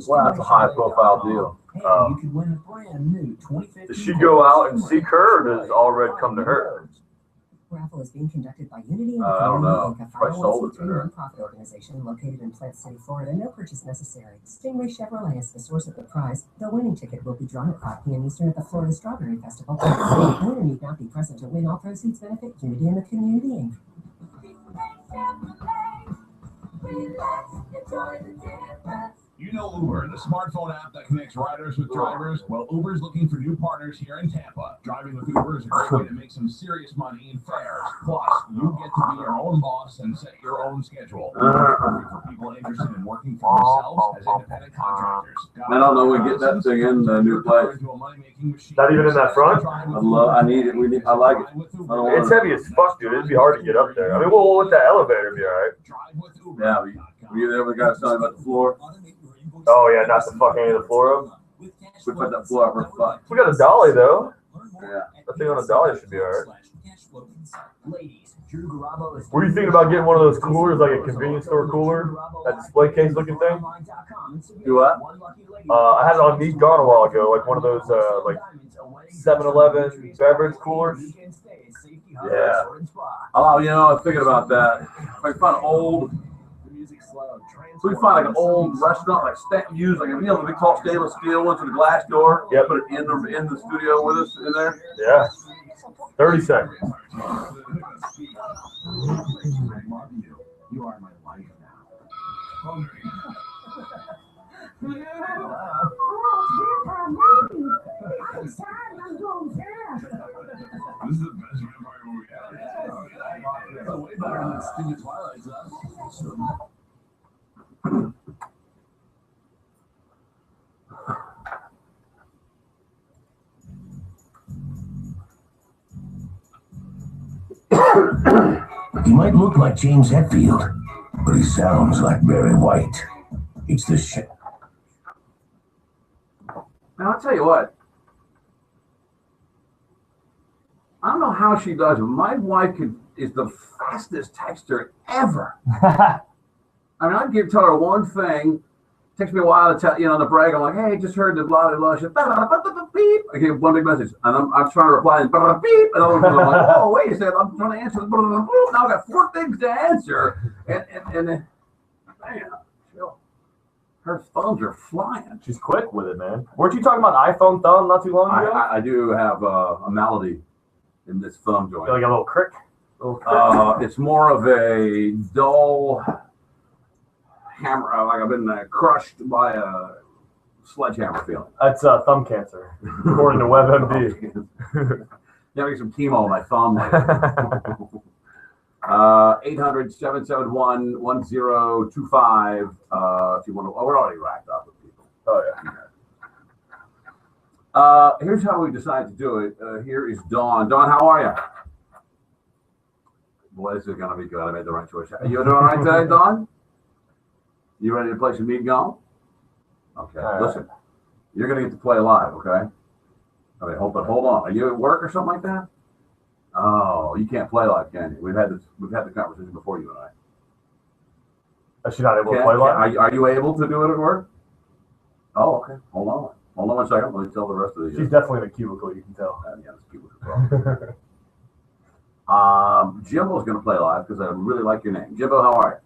Well, that's a high-profile deal. You could win a brand new 2015. Does she go out and seek her, or does All Red come to her? Raffle is being conducted by Unity and I don't know. a Probably sold it to her. nonprofit organization located in Plant City, Florida. No purchase necessary. Stingray Chevrolet is the source of the prize. The winning ticket will be drawn at 5 p.m. Eastern at the Florida Strawberry Festival. The winner need not be present to win. All proceeds benefit Unity and the community, Inc. You know Uber, the smartphone app that connects riders with drivers? Well, Uber's looking for new partners here in Tampa. Driving with Uber is a great way to make some serious money in fares. Plus, you get to be your own boss and set your own schedule. Perfect for people interested in working for themselves as independent contractors. I don't know. We get that thing in the new place. Not even in that front? I need it. I like it. It's heavy as fuck, dude. It'd be hard to get up there. I mean, we'll let that elevator be all right. Yeah, we ever got something about the floor? Oh, yeah, not the fucking any of the floor up. We put that floor up for fun. We got a dolly, though. Yeah. I think on a dolly should be all right. Ladies, Drew Garabo is Were you thinking about getting one of those coolers, like a convenience store cooler? That display case looking thing? Do what? I had it on Meat Gone a while ago, like one of those, like 7-Eleven beverage coolers. Yeah. Oh, you know, I was thinking about that. If I find we find like an old restaurant, like used, like the big tall stainless steel ones with a glass door. Yeah. Put it in the studio with us in there. Yeah. 30 seconds. You are my life now. This is the best vampire movie ever. Way better than stupid Twilight Zone. He might look like James Hetfield, but he sounds like Barry White. It's the shit. Now, I'll tell you what. I don't know how she does it. My wife is the fastest texter ever. I mean, I give tell her one thing. Takes me a while to tell, on the break. I'm like, hey, just heard the blah, blah, blah. She beep. I give one big message. And I'm trying to reply, and beep. And I'm like, oh, wait a second. I'm trying to answer. Now I've got 4 things to answer. And man, chill. Her thumbs are flying. She's quick with it, man. Weren't you talking about iPhone thumb not too long ago? I do have a malady in this thumb joint. Like a little crick? It's more of a dull hammer, like I've been crushed by a sledgehammer feeling. That's thumb cancer, according to WebMD. Yeah, get some chemo on my thumb. 800-771-1025. If you want to, we're already racked up with people. Oh yeah. Here's how we decided to do it. Here is Dawn. Dawn, how are you? Boy, this is gonna be good. I made the right choice. Are you doing all right today, Dawn? You ready to play some Need Gone? Okay. Listen, you're gonna get to play live, okay? Okay, hold on. Are you at work or something like that? Oh, you can't play live, can you? We've had the conversation before, you and I. Is she not able to play live? Are you able to do it at work? Oh, okay. Hold on 1 second. Let me tell the rest of the. She's definitely in a cubicle. You can tell. Yeah, it's a cubicle. Jimbo's going to play live because I really like your name. Jimbo, how are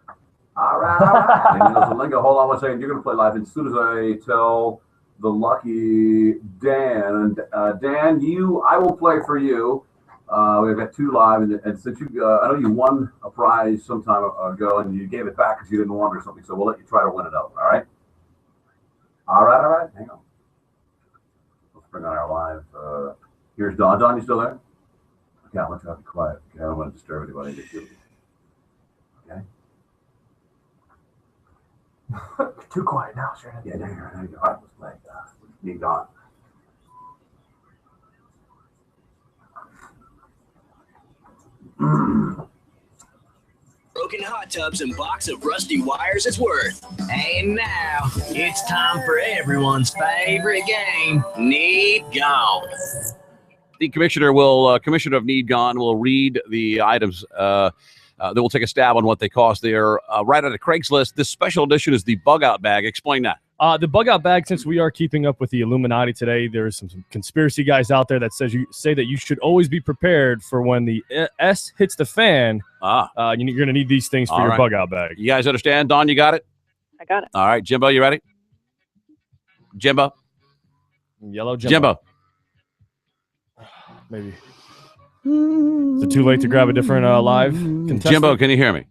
you? All right. And there's a lingo. Hold on 1 second. You're going to play live. And as soon as I tell the lucky Dan, Dan, I will play for you. We've got 2 live, and since you, I know you won a prize some time ago, and you gave it back because you didn't want it or something. So we'll let you try to win it out. All right. All right. Hang on. Let's bring on our live. Here's Don. Don, you still there? Okay, I'm going to try to be quiet. Okay, I don't want to disturb anybody. Okay. Too quiet now, Shannon. Yeah, there you go. All right, let's play. Need Don. Broken hot tubs and box of rusty wires is worth. And now, it's time for everyone's favorite game, Need Gone. The commissioner of Need Gone will read the items. They will take a stab on what they cost. They're right out of Craigslist. This special edition is the bug out bag. Explain that. The bug out bag, since we are keeping up with the Illuminati today, there's some conspiracy guys out there that say that you should always be prepared for when the S hits the fan. You're going to need these things for your bug out bag. You guys understand? Don, you got it? I got it. All right, Jimbo, you ready? Jimbo. Yellow Jimbo. Maybe. Is it too late to grab a different live contestant? Jimbo, can you hear me?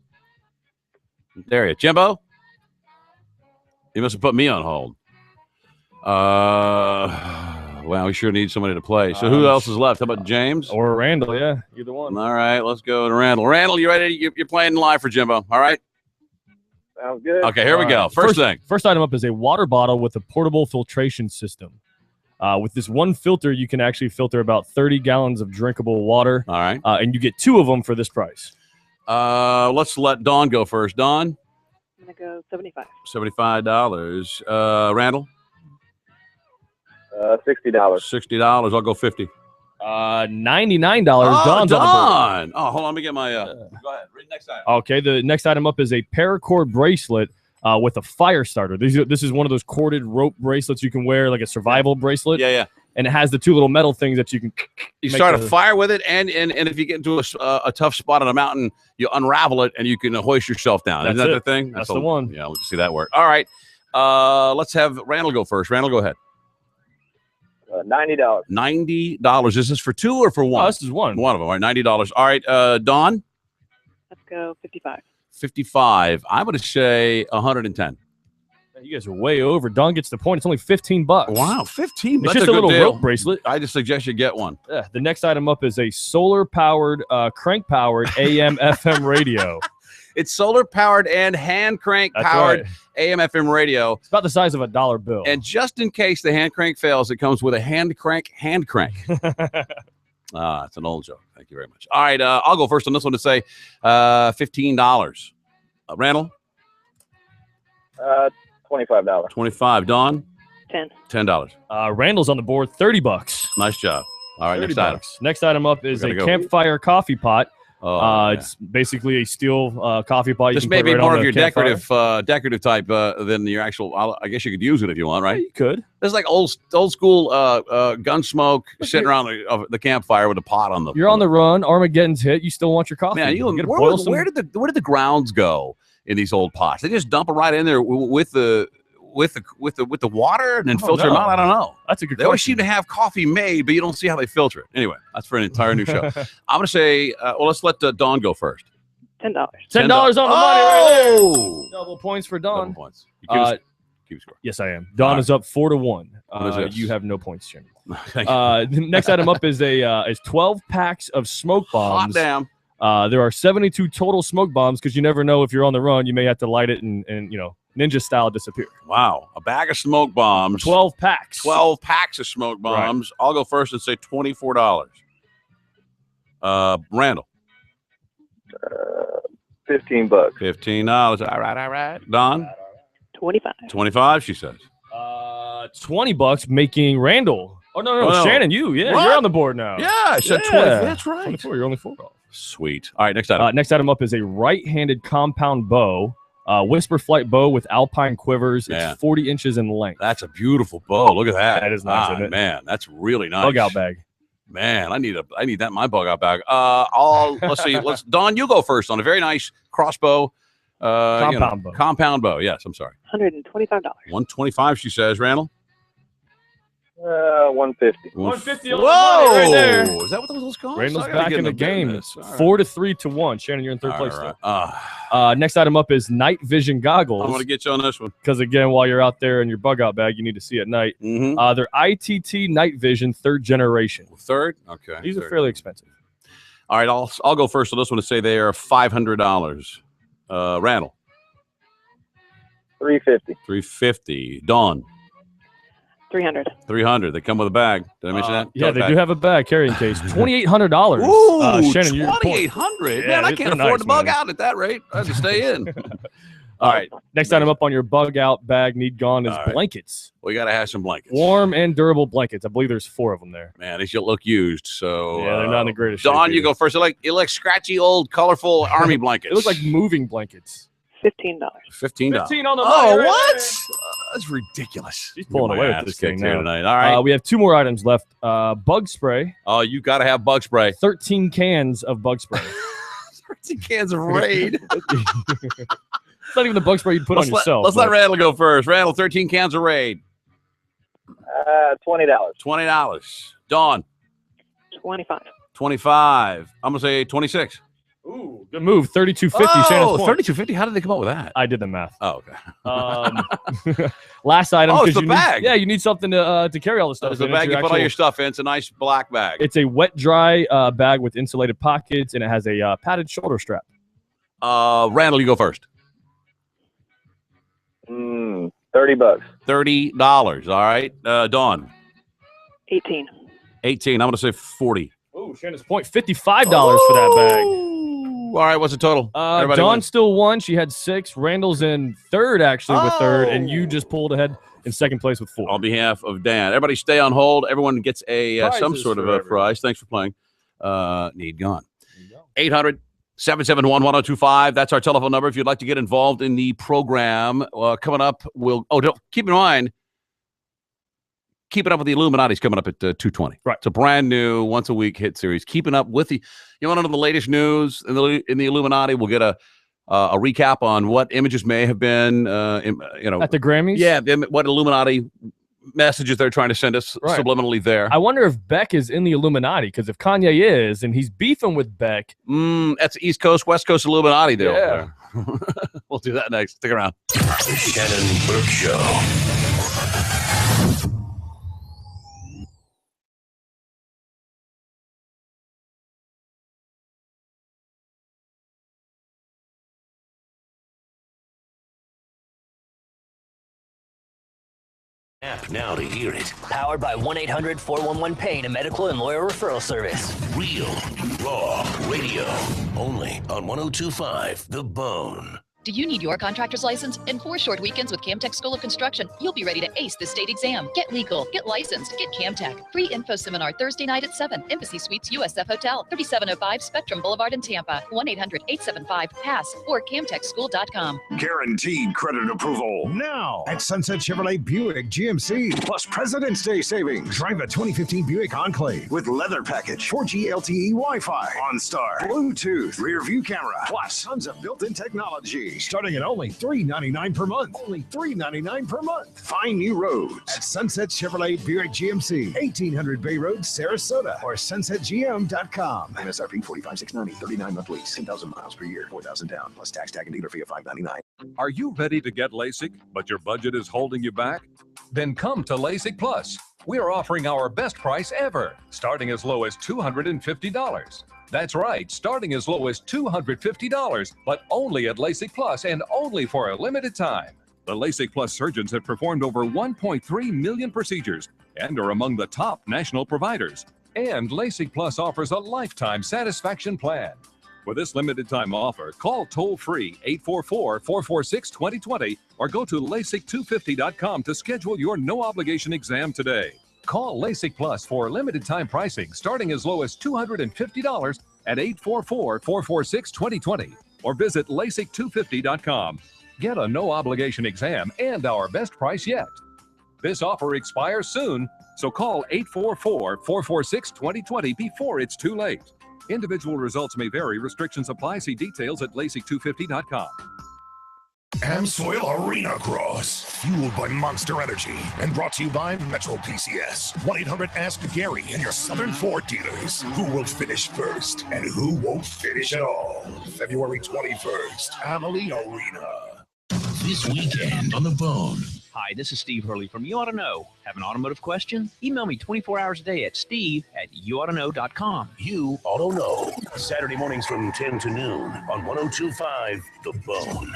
There you are. Jimbo? You must have put me on hold. Well, we sure need somebody to play. So who else is left? How about James? Or Randall, yeah. Either one. All right, let's go to Randall. Randall, you ready? You're playing live for Jimbo, all right? Sounds good. Okay, here we go. First thing. First item up is a water bottle with a portable filtration system. With this one filter, you can actually filter about 30 gallons of drinkable water. All right. And you get 2 of them for this price. Let's let Dawn go first. Dawn? I'm going to go 75. $75. Randall? $60. $60. I'll go 50. $99. Dawn. Dawn's on the board. Oh, hold on. Let me get my. Go ahead. Read next item. Okay. The next item up is a paracord bracelet with a fire starter. This is one of those corded rope bracelets you can wear, like a survival bracelet. Yeah. And it has the 2 little metal things that you can. You start a fire with it, and if you get into a tough spot on a mountain, you unravel it, and you can hoist yourself down. Isn't that the thing? That's the one. Yeah, let's see that work. All right. Let's have Randall go first. Randall, go ahead. $90. $90. Is this for 2 or for 1? Oh, this is 1. One of them. All right, $90. All right, Dawn? Let's go 55. 55. I'm going to say 110. You guys are way over. Don gets the point. It's only $15. Wow, 15. It's just a little rope bracelet. I just suggest you get one. Yeah. The next item up is a solar-powered, crank-powered AM/FM radio. It's solar-powered and hand crank-powered AM/FM radio. It's about the size of a $1 bill. And just in case the hand crank fails, it comes with a hand crank. It's an old joke. Thank you very much. All right, I'll go first on this one to say $15. Randall? $25. 25. Dawn? 10. $10. Randall's on the board. $30. Nice job. All right, next item. Next item up is a campfire coffee pot. It's basically a steel coffee pot. This may be more of your decorative type than your actual. I guess you could use it if you want, right? You could. This is like old school gun smoke sitting around the campfire with a pot on the. You're on the run. Armageddon's hit. You still want your coffee? Man, where did the grounds go in these old pots? They just dump them right in there with the water and then filter them out. I don't know. That's a good They always question. seem to have coffee made, but you don't see how they filter it. Anyway, that's for an entire new show. I'm going to say, let's let Dawn go first. $10. $10 on the money right there. Double points for Dawn. Double points. You keep score. Yes, I am. Dawn is up 4-1. You have no points, Jimmy. The next item up is 12 packs of smoke bombs. Hot damn. There are 72 total smoke bombs because you never know if you're on the run. You may have to light it and ninja style disappear. Wow. A bag of smoke bombs. 12 packs. 12 packs of smoke bombs. Right. I'll go first and say $24. Randall. $15. $15. All right. Don? 25. 25, she says. $20, making Randall. Oh, no. Shannon, you're on the board now. Yeah, I said 20. That's right. 24, you're only $4. Sweet. All right, next item. Next item up is a right-handed compound bow. Whisper Flight bow with alpine quivers. Man. It's 40 inches in length. That's a beautiful bow. Look at that. That is nice, isn't it? Man, that's really nice. Bug out bag. Man, I need that in my bug out bag. Let's see. Dawn, you go first on a very nice crossbow. Compound bow. Yes, I'm sorry. $125. $125, she says. Randall? $150. $150 Whoa! Right there. Is that what those called? Randall's back in the game. Right. 4-3-1. Shannon, you're in third place. Right. Next item up is night vision goggles. I'm going to get you on this one. Because, again, while you're out there in your bug out bag, you need to see at night. Mm-hmm. They're ITT Night Vision 3rd generation. Third? Okay. These are fairly expensive. All right, I'll go first on this one to say they are $500. Randall? $350. Dawn? $300. They come with a bag. Did I mention that? Yeah, they do have a bag carrying case. $2,800. Ooh, Shannon, you're $2,800. Man, I can't afford to bug out at that rate. I have to stay in. All right. Next item up on your bug out bag need gone is blankets. We got to have some blankets. Warm and durable blankets. I believe there's 4 of them there. Man, these look used. So yeah, they're not in the greatest shape. Dawn, you go first. It like scratchy old colorful army blankets. It looks like moving blankets. $15. $15 on the money. Oh, right what? there. That's ridiculous. She's pulling away with this thing now. Tonight. All right. We have 2 more items left. Bug spray. Oh, you got to have bug spray. 13 cans of bug spray. 13 cans of Raid. It's not even the bug spray you'd put on yourself. Let's let Randall go first. Randall, 13 cans of Raid. $20. $20. Dawn. 25. 25. I'm gonna say 26. Ooh, good move. 32.50. Oh, 32.50. How did they come up with that? I did the math. Oh, okay. Last item. Oh, it's the bag. You need something to carry all the stuff. It's the bag you put all your stuff in. It's a nice black bag. It's a wet dry bag with insulated pockets, and it has a padded shoulder strap. Randall, you go first. $30. $30. All right. Dawn. 18. 18. I'm gonna say 40. Oh, Shannon's point. $55 for that bag. All right, what's the total? Dawn still won. She had 6. Randall's in third, actually, with third, and you just pulled ahead in second place with 4. On behalf of Dan. Everybody stay on hold. Everyone gets some sort of a prize. Thanks for playing. Need gone. 800-771-1025. That's our telephone number if you'd like to get involved in the program. Coming up, keep in mind, Keeping Up with the Illuminati's coming up at 2:20. Right. It's a brand new once-a-week hit series. Keeping Up with the – you want to know the latest news in the Illuminati? We'll get a recap on what images may have been, at the Grammys? Yeah, what Illuminati messages they're trying to send us subliminally there. I wonder if Beck is in the Illuminati, because if Kanye is, and he's beefing with Beck. That's East Coast, West Coast Illuminati deal. Yeah. We'll do that next. Stick around. The Shannon Burke Show. App now to hear it. Powered by 1-800-411-PAIN, a medical and lawyer referral service. Real, raw radio. Only on 102.5 The Bone. Do you need your contractor's license? In 4 short weekends with Camtech School of Construction, you'll be ready to ace the state exam. Get legal, get licensed, get Camtech. Free info seminar Thursday night at 7. Embassy Suites USF Hotel, 3705 Spectrum Boulevard in Tampa. 1-800-875-PASS or camtechschool.com. Guaranteed credit approval now at Sunset Chevrolet Buick GMC. Plus President's Day savings. Drive a 2015 Buick Enclave with leather package, 4G LTE Wi-Fi, OnStar, Bluetooth, rear view camera, plus tons of built-in technology. GMC, starting at only $399 per month. Only $399 per month. Find new roads at Sunset Chevrolet Buick GMC, 1800 Bay Road, Sarasota, or sunsetgm.com. MSRP $45,690, 39-month lease, 10,000 miles per year, 4,000 down, plus tax, tag, and dealer fee of $599. Are you ready to get LASIK, but your budget is holding you back? Then come to LASIK Plus. We are offering our best price ever, starting as low as $250. That's right, starting as low as $250, but only at LASIK Plus and only for a limited time. The LASIK Plus surgeons have performed over 1.3 million procedures and are among the top national providers. And LASIK Plus offers a lifetime satisfaction plan. For this limited time offer, call toll-free 844-446-2020 or go to LASIK250.com to schedule your no-obligation exam today. Call LASIK Plus for limited time pricing starting as low as $250 at 844-446-2020 or visit LASIK250.com. Get a no-obligation exam and our best price yet. This offer expires soon, so call 844-446-2020 before it's too late. Individual results may vary. Restrictions apply. See details at LASIK250.com. Amsoil Arena Cross, fueled by Monster Energy and brought to you by Metro PCS. 1-800-ASK-GARY and your Southern Ford dealers. Who will finish first and who won't finish at all? February 21st, Amalie Arena. This weekend on the phone. Hi, this is Steve Hurley from You Ought to Know. Have an automotive question? Email me 24 hours a day at steve@yououghttoknow.com. You Ought to Know. Saturday mornings from 10 to noon on 102.5 The Bone.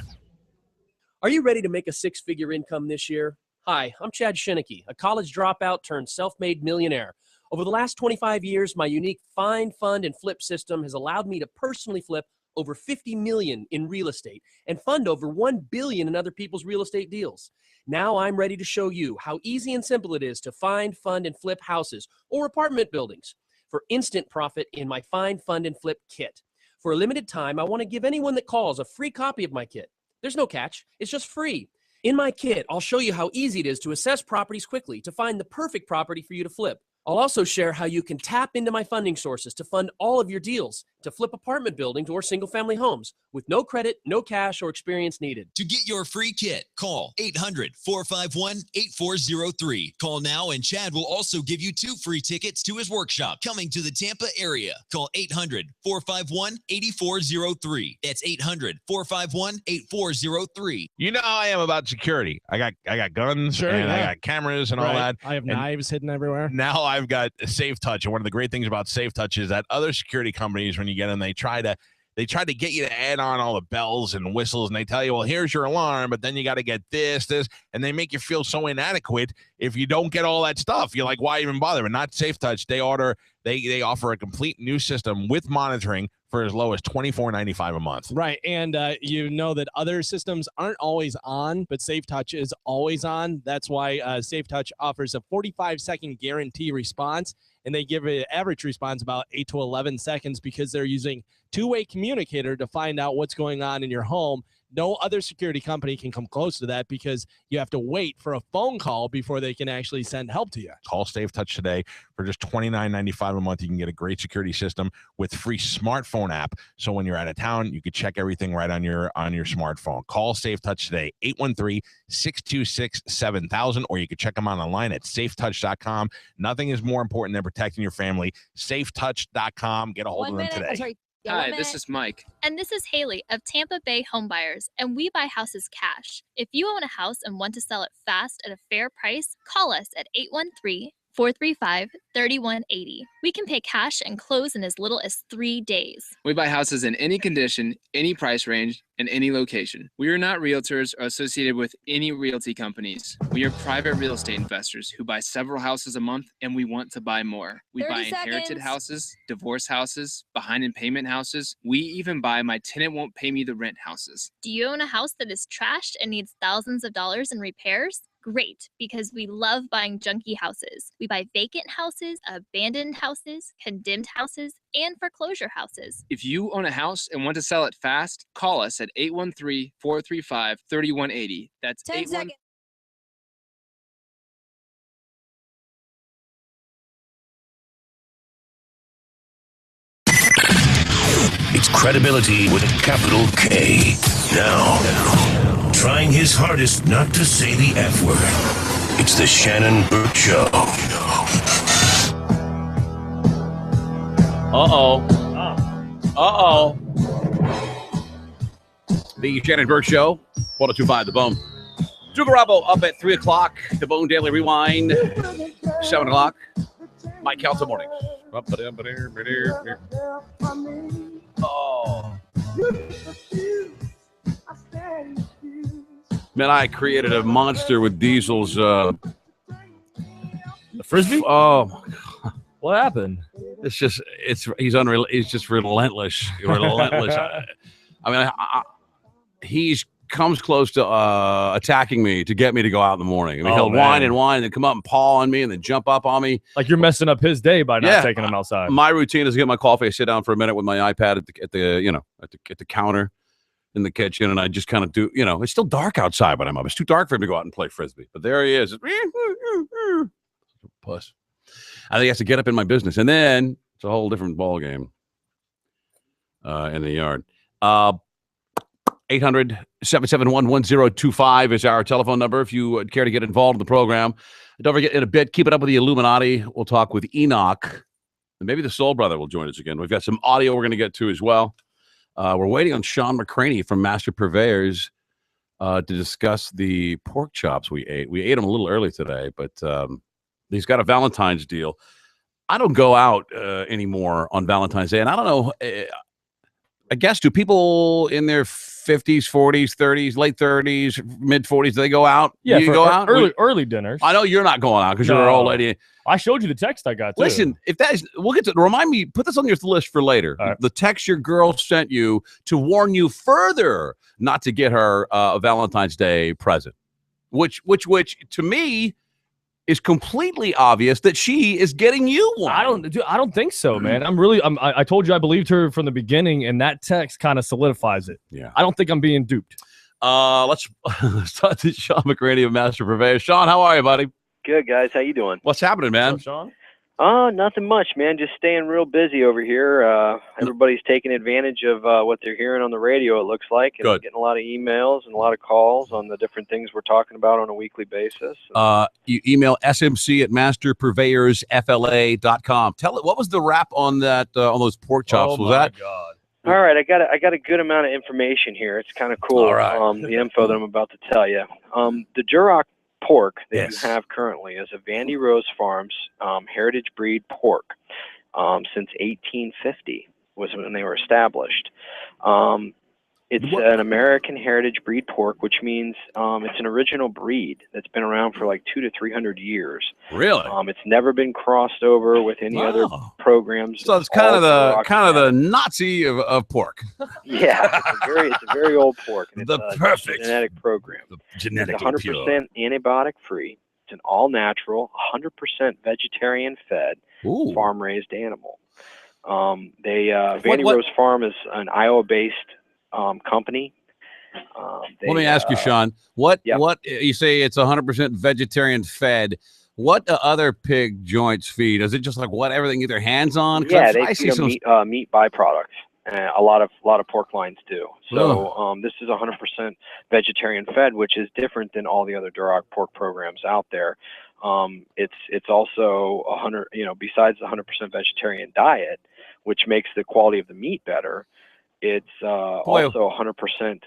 Are you ready to make a six-figure income this year? Hi, I'm Chad Shinneke, a college dropout turned self-made millionaire. Over the last 25 years, my unique find, fund, and flip system has allowed me to personally flip over $50 million in real estate and fund over $1 billion in other people's real estate deals. Now I'm ready to show you how easy and simple it is to find, fund, and flip houses or apartment buildings for instant profit in my Find, Fund, and Flip kit. For a limited time, I want to give anyone that calls a free copy of my kit. There's no catch. It's just free. In my kit, I'll show you how easy it is to assess properties quickly to find the perfect property for you to flip. I'll also share how you can tap into my funding sources to fund all of your deals, to flip apartment buildings or single-family homes with no credit, no cash, or experience needed. To get your free kit, call 800-451-8403. Call now and Chad will also give you 2 free tickets to his workshop coming to the Tampa area. Call 800-451-8403. That's 800-451-8403. You know how I am about security. I got guns and I got cameras and all that. I have knives hidden everywhere. Now I've got Safe Touch, and one of the great things about Safe Touch is that other security companies, when you get them, they try to get you to add on all the bells and whistles, and they tell you, well, here's your alarm, but then you got to get this, and they make you feel so inadequate if you don't get all that stuff. You're like, why even bother? But not Safe Touch. They offer a complete new system with monitoring for as low as $24.95 a month. Right, and you know that other systems aren't always on, but Safe Touch is always on. That's why Safe Touch offers a 45-second guarantee response, and they give an average response about 8 to 11 seconds because they're using two-way communicator to find out what's going on in your home. No other security company can come close to that because you have to wait for a phone call before they can actually send help to you. Call Safe Touch today for just $29.95 a month. You can get a great security system with free smartphone app. So when you're out of town, you can check everything right on your smartphone. Call Safe Touch today, 813-626-7000, or you can check them out online at safetouch.com. Nothing is more important than protecting your family. Safetouch.com. Get a hold of them today. Sorry. Hi, this is Mike. And this is Haley of Tampa Bay Home Buyers, and we buy houses cash. If you own a house and want to sell it fast at a fair price, call us at 813-435-3180. We can pay cash and close in as little as 3 days. We buy houses in any condition, any price range, and any location. We are not realtors or associated with any realty companies. We are private real estate investors who buy several houses a month, and we want to buy more. We buy inherited houses, divorce houses, behind in payment houses. We even buy my tenant won't pay me the rent houses. Do you own a house that is trashed and needs thousands of dollars in repairs? Great, because we love buying junky houses. We buy vacant houses, abandoned houses, condemned houses, and foreclosure houses. If you own a house and want to sell it fast, call us at 813-435-3180. That's 10 seconds. It's credibility with a capital K. Now, trying his hardest not to say the F word. It's the Shannon Burke Show. Uh-oh. Uh-oh. The Shannon Burke Show, 102.5 The Bone. Drew Garabo up at 3 o'clock. The Bone Daily Rewind, 7 o'clock. Mike Kelso mornings. Oh. Man, I created a monster with Diesel's. The Frisbee? Oh, my God. What happened? It's just, he's unreal. He's just relentless. Relentless. I mean, he's comes close to attacking me to get me to go out in the morning. I mean, he'll whine and whine and then come up and paw on me and then jump up on me. Like you're messing up his day by not taking him outside. My routine is to get my coffee, I sit down for a minute with my iPad at the counter in the kitchen, and I just kind of do, it's still dark outside when I'm up. It's too dark for him to go out and play Frisbee. But there he is. Puss. I think he has to get up in my business. And then it's a whole different ball game in the yard. 800-771-1025 is our telephone number if you would care to get involved in the program. Don't forget, in a bit, keep it up with the Illuminati. We'll talk with Enoch. And maybe the Soul Brother will join us again. We've got some audio we're going to get to as well. We're waiting on Sean McCraney from Master Purveyors to discuss the pork chops we ate. We ate them a little early today, but he's got a Valentine's deal. I don't go out anymore on Valentine's Day, and I don't know. I guess, do people in their 50s, 40s, 30s, late 30s, mid 40s, do they go out? Yeah, you go out? Early dinners. I know you're not going out because you're an old lady. I showed you the text I got, too. Listen, if that is, we'll get to, remind me, put this on your list for later. Right. The text your girl sent you to warn you further not to get her a Valentine's Day present, which to me is completely obvious that she is getting you one. I don't think so, man. I told you I believed her from the beginning, and that text kind of solidifies it. Yeah. I don't think I'm being duped. Let's talk to Sean McCraney of Master Purveyor. Sean, how are you, buddy? Good, guys. How you doing? What's happening, man? What's up, Sean? Nothing much, man. Just staying real busy over here. Everybody's taking advantage of what they're hearing on the radio, it looks like, and getting a lot of emails and a lot of calls on the different things we're talking about on a weekly basis. You email smc at masterpurveyorsfla.com. Tell it, what was the wrap on that on those pork chops? Oh was my that? God. All right, I got a good amount of information here. It's kind of cool. All right. The info that I'm about to tell you. The Duroc pork that you have currently is a Vandy Rose Farms heritage breed pork since 1850 was when they were established. It's an American heritage breed pork, which means it's an original breed that's been around for like 200 to 300 years. Really? It's never been crossed over with any other programs. So it's kind of the Nazi of pork. Yeah, it's a very old pork. And The it's perfect a genetic program. Genetically it's 100% antibiotic free. It's an all natural, 100% vegetarian fed, farm raised animal. Vandy Rose Farm is an Iowa based company. Let me ask you, Sean, what you say it's 100% vegetarian fed. What do other pig joints feed? Is it just like what everything get their hands on? Yeah, they feed meat byproducts. A lot of pork lines do. So this is 100% vegetarian fed, which is different than all the other Duroc pork programs out there. It's also 100. Besides the 100% vegetarian diet, which makes the quality of the meat better. It's also 100%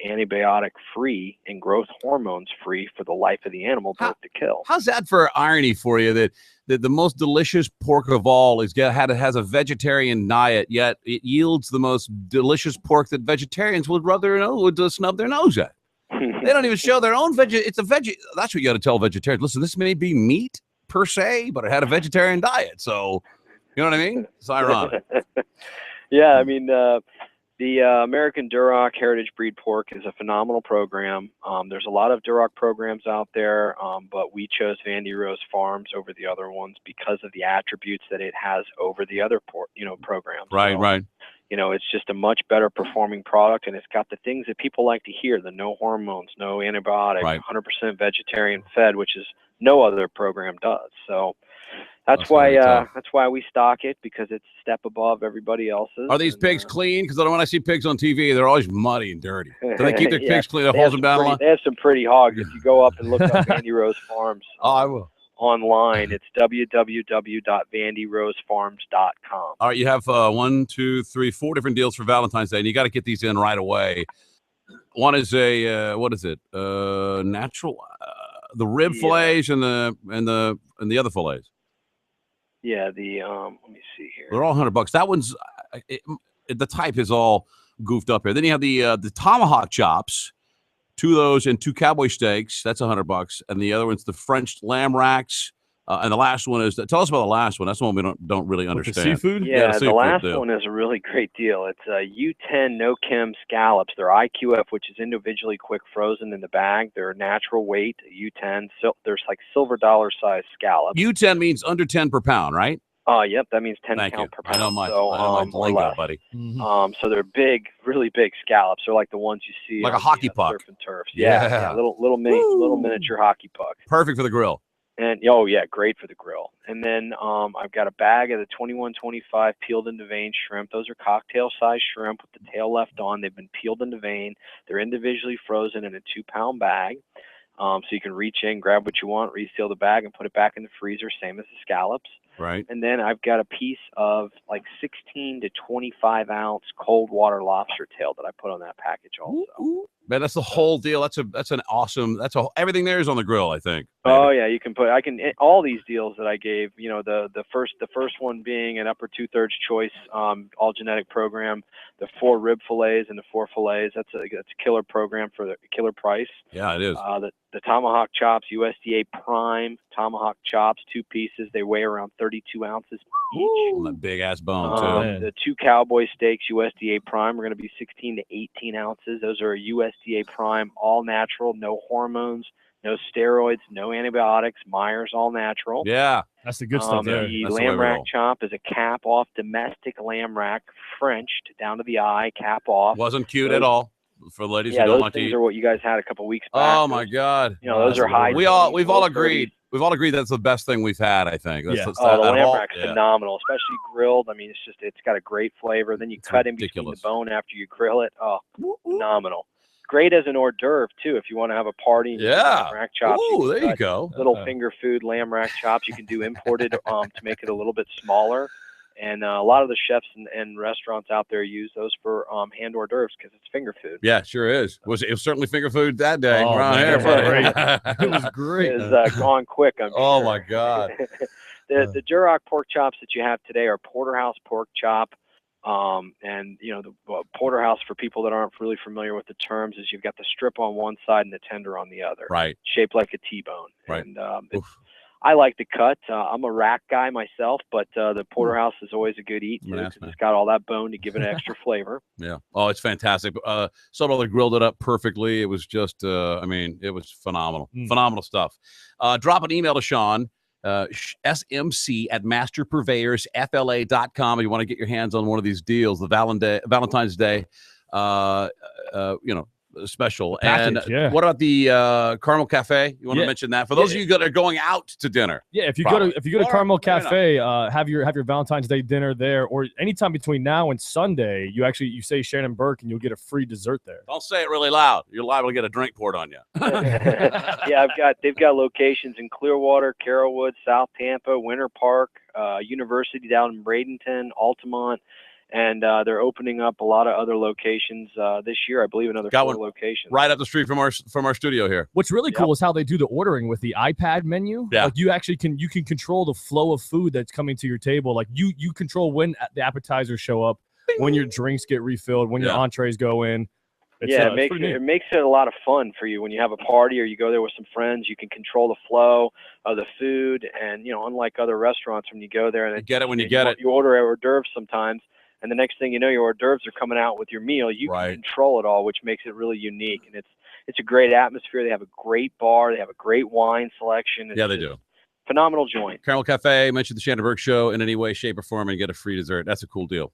antibiotic free and growth hormones free for the life of the animal, to kill. How's that for irony for you that the most delicious pork of all has a vegetarian diet, yet it yields the most delicious pork that vegetarians would snub their nose at? They don't even show their own It's a veggie. That's what you got to tell vegetarians. Listen, this may be meat per se, but it had a vegetarian diet. So, you know what I mean? It's ironic. Yeah, I mean, the American Duroc Heritage Breed Pork is a phenomenal program. There's a lot of Duroc programs out there, but we chose Vandy Rose Farms over the other ones because of the attributes that it has over the other programs. Right. It's just a much better performing product, and it's got the things that people like to hear: the no hormones, no antibiotics, 100% vegetarian fed, which is no other program does. So, That's why we stock it, because it's a step above everybody else's. Are these pigs clean? Because when I see pigs on TV, they're always muddy and dirty. Do they keep their pigs clean? That holds them down a lot? They have some pretty hogs. If you go up and look up Vandy Rose Farms I will. online, it's www.vandyrosefarms.com. All right, you have 1, 2, 3, 4 different deals for Valentine's Day, and you got to get these in right away. One is a what is it? Natural, the rib fillets and the other fillets. Yeah, let me see here. They're all $100. That one's the type is all goofed up here. Then you have the tomahawk chops, 2 of those, and 2 cowboy steaks. That's $100. And the other one's the French lamb racks. And the last one is tell us about the last one. That's the one we don't really understand. The seafood? Yeah, the last one is a really great deal. It's U10 no chem scallops. They're IQF, which is individually quick frozen in the bag. They're natural weight U10. So there's like silver dollar size scallops. U10 means under 10 per pound, right? Yep, that means 10 pound per pound. I know my lingo, buddy. So they're big, really big scallops. They're like the ones you see like on a hockey puck. Surf and turfs. Yeah, little miniature hockey puck. Perfect for the grill. And great for the grill. And then I've got a bag of the 2125 peeled into vein shrimp. Those are cocktail size shrimp with the tail left on. They've been peeled into vein. They're individually frozen in a 2-pound bag. So you can reach in, grab what you want, reseal the bag, and put it back in the freezer, same as the scallops. Right. And then I've got a piece of like 16 to 25 ounce cold water lobster tail that I put on that package also. Man, that's the whole deal. That's an awesome. Everything there is on the grill, I think. Oh yeah, all these deals that I gave. You know, the first one being an upper 2/3 choice, all genetic program. The 4 rib fillets and the 4 fillets. That's a killer program for the killer price. Yeah, it is. The tomahawk chops, USDA prime tomahawk chops, 2 pieces. They weigh around 32 ounces each. That big ass bone too. The 2 cowboy steaks, USDA prime, are going to be 16 to 18 ounces. Those are USDA prime, all natural, no hormones, no steroids, no antibiotics. Myers, all natural. Yeah, that's the good stuff there. The lamb rack chop is a cap off domestic lamb rack, Frenched down to the eye, cap off. Wasn't cute at all. For ladies who yeah, don't those like to things eat. are what you guys had a couple weeks back. Oh my God! You know, those are high. We've all agreed. We've all agreed that's the best thing we've had. I think. The lamb rack's phenomenal, especially grilled. I mean, it's got a great flavor. Then you cut in between the bone after you grill it. Oh, phenomenal! Great as an hors d'oeuvre too, if you want to have a party. And lamb rack chops. Ooh, there you go. Little finger food lamb rack chops. You can do imported to make it a little bit smaller. And a lot of the chefs and restaurants out there use those for hand hors d'oeuvres because it's finger food. Yeah, sure is. It was certainly finger food that day. Oh, man, it was great. It was gone quick. Oh my God. The Duroc pork chops that you have today are porterhouse pork chop. And you know, the porterhouse, for people that aren't really familiar with the terms, is you've got the strip on one side and the tender on the other. Right. Shaped like a T-bone. Right. And I like the cut. I'm a rack guy myself, but the porterhouse is always a good eat too, because it's got all that bone to give it extra flavor. Yeah. Oh, it's fantastic. Soto grilled it up perfectly. It was just, it was phenomenal. Phenomenal stuff. Drop an email to Sean, smc@masterpurveyorsfla.com. If you want to get your hands on one of these deals, the Valentine's Day, special. Package, and what about the Carmel Cafe? You want to mention that for those of you that are going out to dinner? Yeah, if you go to Carmel Cafe, have your Valentine's Day dinner there, or anytime between now and Sunday, you say Shannon Burke and you'll get a free dessert there. Don't say it really loud. You're liable to get a drink poured on you. Yeah, they've got locations in Clearwater, Carrollwood, South Tampa, Winter Park, University down in Bradenton, Altamont. And they're opening up a lot of other locations this year. I believe another 4 locations. Right up the street from our studio here. What's really cool is how they do the ordering with the iPad menu. Yeah. Like you can control the flow of food that's coming to your table. Like you control when the appetizers show up, when your drinks get refilled, when your entrees go in. It makes it a lot of fun for you when you have a party or you go there with some friends. You can control the flow of the food, and unlike other restaurants, when you go there and you get it when you get it. You order hors d'oeuvres sometimes. And the next thing you know, your hors d'oeuvres are coming out with your meal. You can control it all, which makes it really unique. And it's a great atmosphere. They have a great bar. They have a great wine selection. They do. Phenomenal joint. Carmel Cafe, mention the Shannon Burke Show in any way, shape, or form, and get a free dessert. That's a cool deal.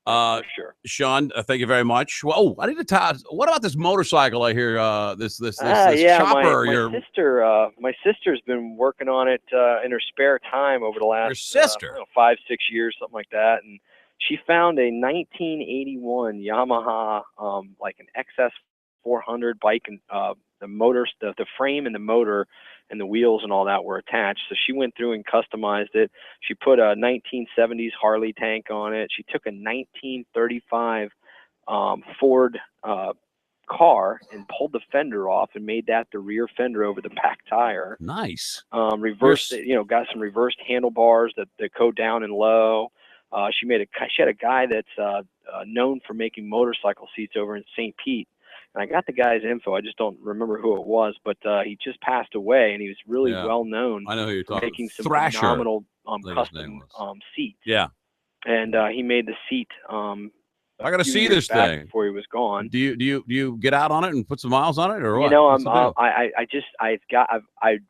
For sure. Sean, thank you very much. Well, I need to tell. What about this motorcycle I hear? This Yeah, chopper. my sister's been working on it in her spare time over the last Your sister? 5-6 years, something like that, and she found a 1981 Yamaha, like an XS 400 bike, and the frame and the motor and the wheels and all that were attached. So she went through and customized it. She put a 1970s Harley tank on it. She took a 1935 Ford car and pulled the fender off and made that the rear fender over the back tire. Nice. Reversed it, got some reversed handlebars that go down and low. She had a guy that's known for making motorcycle seats over in St. Pete. And I got the guy's info. I just don't remember who it was, but he just passed away, and he was really well known. I know who you're for talking. making some Thrasher, phenomenal custom seats. Yeah. And he made the seat. I got to see this thing before he was gone. Do you get out on it and put some miles on it, or what? I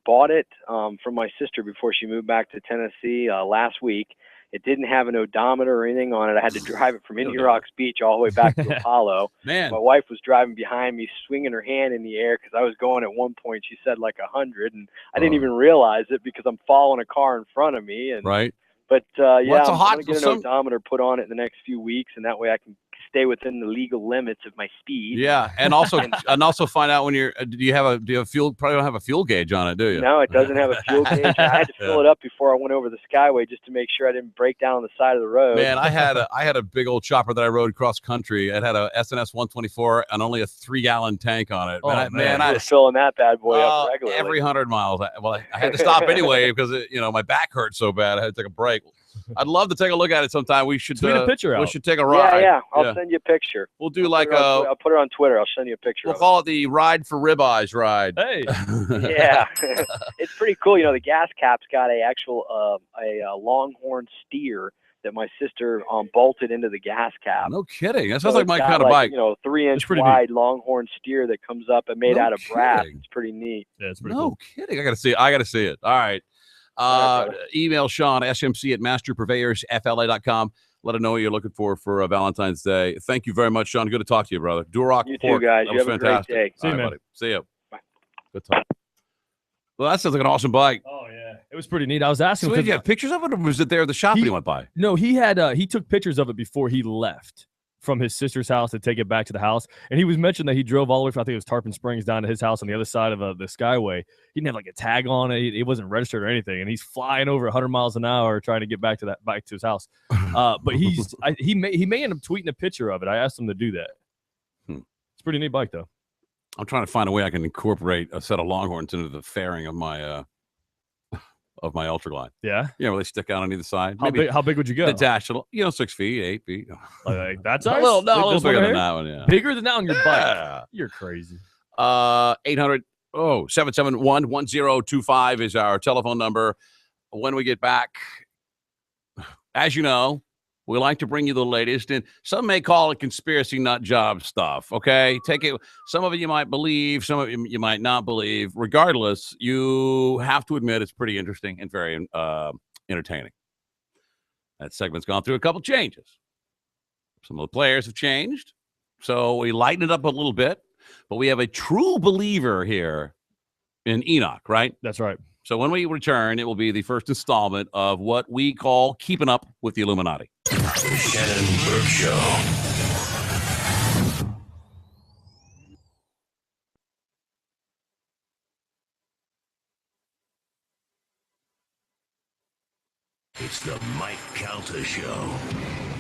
bought it from my sister before she moved back to Tennessee last week. It didn't have an odometer or anything on it. I had to drive it from Indian Rocks Beach all the way back to Apollo. Man, my wife was driving behind me, swinging her hand in the air because I was going at one point. She said like 100, and I didn't even realize it because I'm following a car in front of me. And right. But I'm hot going to get an odometer put on it in the next few weeks, and that way I can stay within the legal limits of my speed. Yeah, and also find out when you're. Do you have fuel? Probably don't have a fuel gauge on it, do you? No, it doesn't have a fuel gauge. I had to fill it up before I went over the Skyway just to make sure I didn't break down on the side of the road. Man, I had a big old chopper that I rode cross country. It had a SNS 124 and only a 3-gallon tank on it. I was filling that bad boy up regularly. Every 100 miles. I had to stop anyway because my back hurt so bad. I had to take a break. I'd love to take a look at it sometime. We should tweet a picture out. We should take a ride. Yeah. I'll send you a picture. We'll do I'll put it on Twitter. I'll send you a picture. We'll call it the Ride for Ribeyes ride. Hey. Yeah, it's pretty cool. The gas cap's got a Longhorn steer that my sister bolted into the gas cap. No kidding. That sounds like my kind of bike. 3-inch wide Longhorn steer that comes up and made out of brass. It's pretty neat. Yeah, it's pretty cool. Kidding. I got to see it. All right. Email Sean, smc@masterpurveyorsfla.com. Let him know what you're looking for Valentine's Day. Thank you very much, Sean. Good to talk to you, brother. Duroc. You too, guys. You have fantastic. a great day. See you, man. Buddy. See you. Bye. Good talk. Well, that sounds like an awesome bike. Oh yeah, it was pretty neat. I was asking. So did you have pictures of it, or was it there at the shop when he went by? No, he took pictures of it before he left from his sister's house to take it back to the house. And he was mentioning that he drove all the way from, I think it was Tarpon Springs, down to his house on the other side of the Skyway. He didn't have like a tag on it. It wasn't registered or anything. And he's flying over 100 miles an hour trying to get back to his house. But he may end up tweeting a picture of it. I asked him to do that. It's a pretty neat bike though. I'm trying to find a way I can incorporate a set of Longhorns into the fairing of my Ultra Glide. Yeah. Where they stick out on either side. How big would you go? Detachable, 6 feet, 8 feet. Like that size? A little bigger than that one, yeah. Bigger than that on your bike? You're crazy. 800-771-1025 is our telephone number. When we get back, as you know, we like to bring you the latest, and some may call it conspiracy nut job stuff, okay? Take it. Some of it you might believe, some of it you might not believe. Regardless, you have to admit it's pretty interesting and very entertaining. That segment's gone through a couple changes. Some of the players have changed, so we lighten it up a little bit, but we have a true believer here in Enoch, right? That's right. So when we return, it will be the first installment of what we call Keeping Up with the Illuminati. The Shannon Burke Show. It's the Mike Calta Show.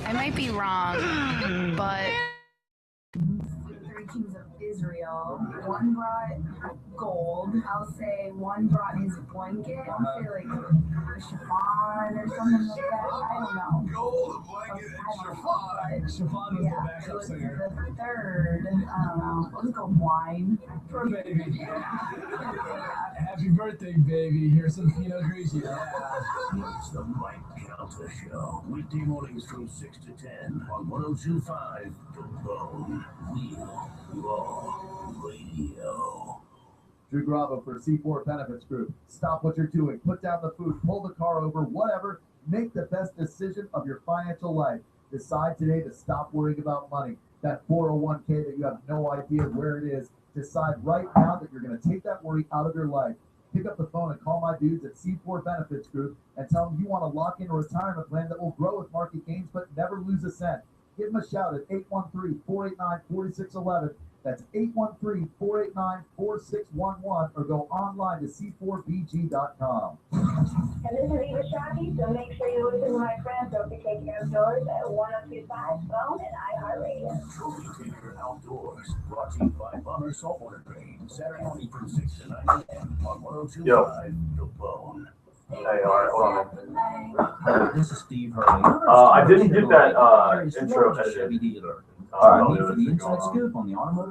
I might be wrong, but... 3 kings of Israel. One brought gold. I'll say one brought his blanket. I'll say like a chiffon or something like that. I don't know. Gold, blanket, and chiffon. Chiffon was the backup singer. The third, I don't know. Let's go wine. For baby. Happy birthday, baby. Here's some Pinot Grigio. It's the Mike Calta Show. Weekday mornings from 6 to 10 on 102.5 The Bone. Real Raw Radio. Drew Gravo for C4 Benefits Group. Stop what you're doing. Put down the food. Pull the car over. Whatever. Make the best decision of your financial life. Decide today to stop worrying about money. That 401k that you have no idea where it is. Decide right now that you're going to take that worry out of your life. Pick up the phone and call my dudes at C4 Benefits Group and tell them you want to lock in a retirement plan that will grow with market gains but never lose a cent. Give them a shout at 813-489-4611. That's 813-489-4611, or go online to c4bg.com. And this is Eva Shockey, so make sure you listen to my friends. Don't be taking outdoors at 1025 phone and iHeartRadio. Taker Outdoors, brought to you by Bomber Saltwater Train, Saturday morning from 6 to 9 a.m. on 1025 The Bone. Hey, all right, hold on. This is Steve Hurley. I didn't get that intro edited.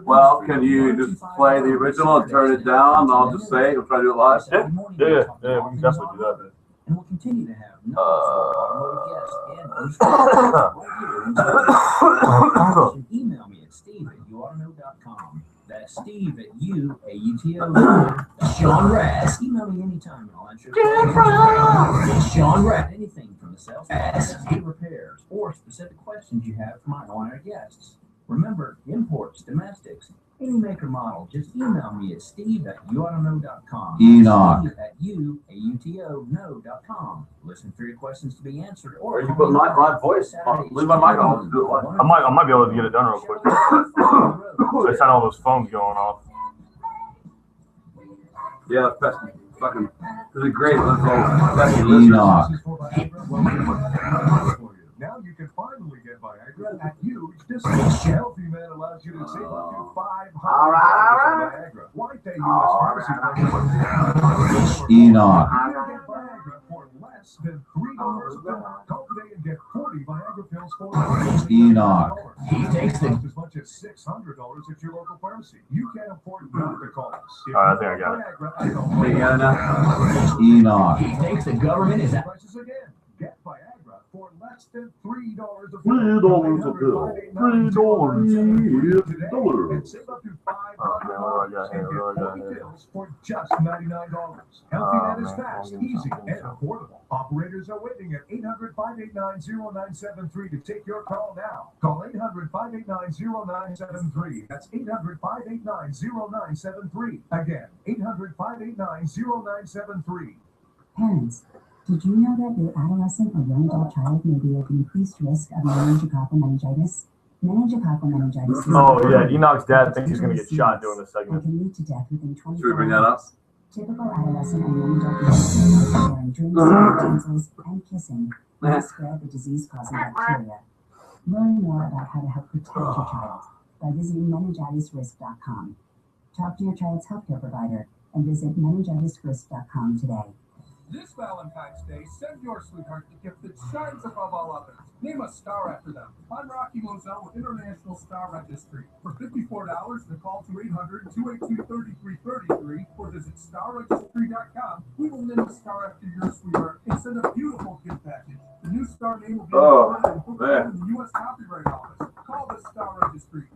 Well, can you just play the original and turn it down? I'll just say it. We'll try to do it live. Yeah, we can definitely do that. And we'll continue to have email me at steve@yououghtaknow.com. That's Steve at youauto. Sean Rass. Email me anytime and I'll answer. Sean Rass. Anything from the sales process to repairs or specific questions you have for my on-air guests. Remember, imports, domestics, any maker model, just email me at steve@yououghtaknow.com. Enoch. Steve at youauto.com. Listen for your questions to be answered. Or you put my voice on. Leave my mic on. Let's do it live. I might be able to get it done real quick. I just had all those phones going off. Yeah, that's fucking. This is great. Let's go. Enoch. Now you can finally get Viagra at huge discounts. Healthy Man allows you to save up to $500 on Viagra. Why pay U.S. pharmacy prices? Enoch. You can get Viagra for less than $3 a pill. Call today and get 40 Viagra pills for Enoch. He takes them as much as $600 at your local pharmacy. You can't afford not to call us. All right, I think I got it. Enoch. He thinks the government is prices again. Get Viagra for less than $3 a pill. $3 a pill. $3 and save up to $500 pills for just $99. Healthy Man is fast, easy, and affordable. Operators are waiting at 800-589-0973 to take your call now. Call 800-589-0973. That's 800-589-0973. Again, 800-589-0973. Parents, did you know that your adolescent or young adult child may be at increased risk of meningococcal meningitis? Meningococcal meningitis is Enoch's dad thinks he's going to get shot doing this segment. and can lead to death within 24 hours. Should we bring that up? Typical adolescent and young adult behavior, sharing drinks, utensils, and kissing may spread the disease-causing bacteria. Learn more about how to help protect your child by visiting meningitisrisk.com. Talk to your child's healthcare provider and visit meningitisrisk.com today. This Valentine's Day, send your sweetheart the gift that shines above all others. Name a star after them. I'm Rocky Moselle with International Star Registry. For $54, the call to 800-282-3333 or visit starregistry.com. We will name a star after your sweetheart and send a beautiful gift package. The new star name will be recorded and booked in the U.S. Copyright Office. Call the Star Registry,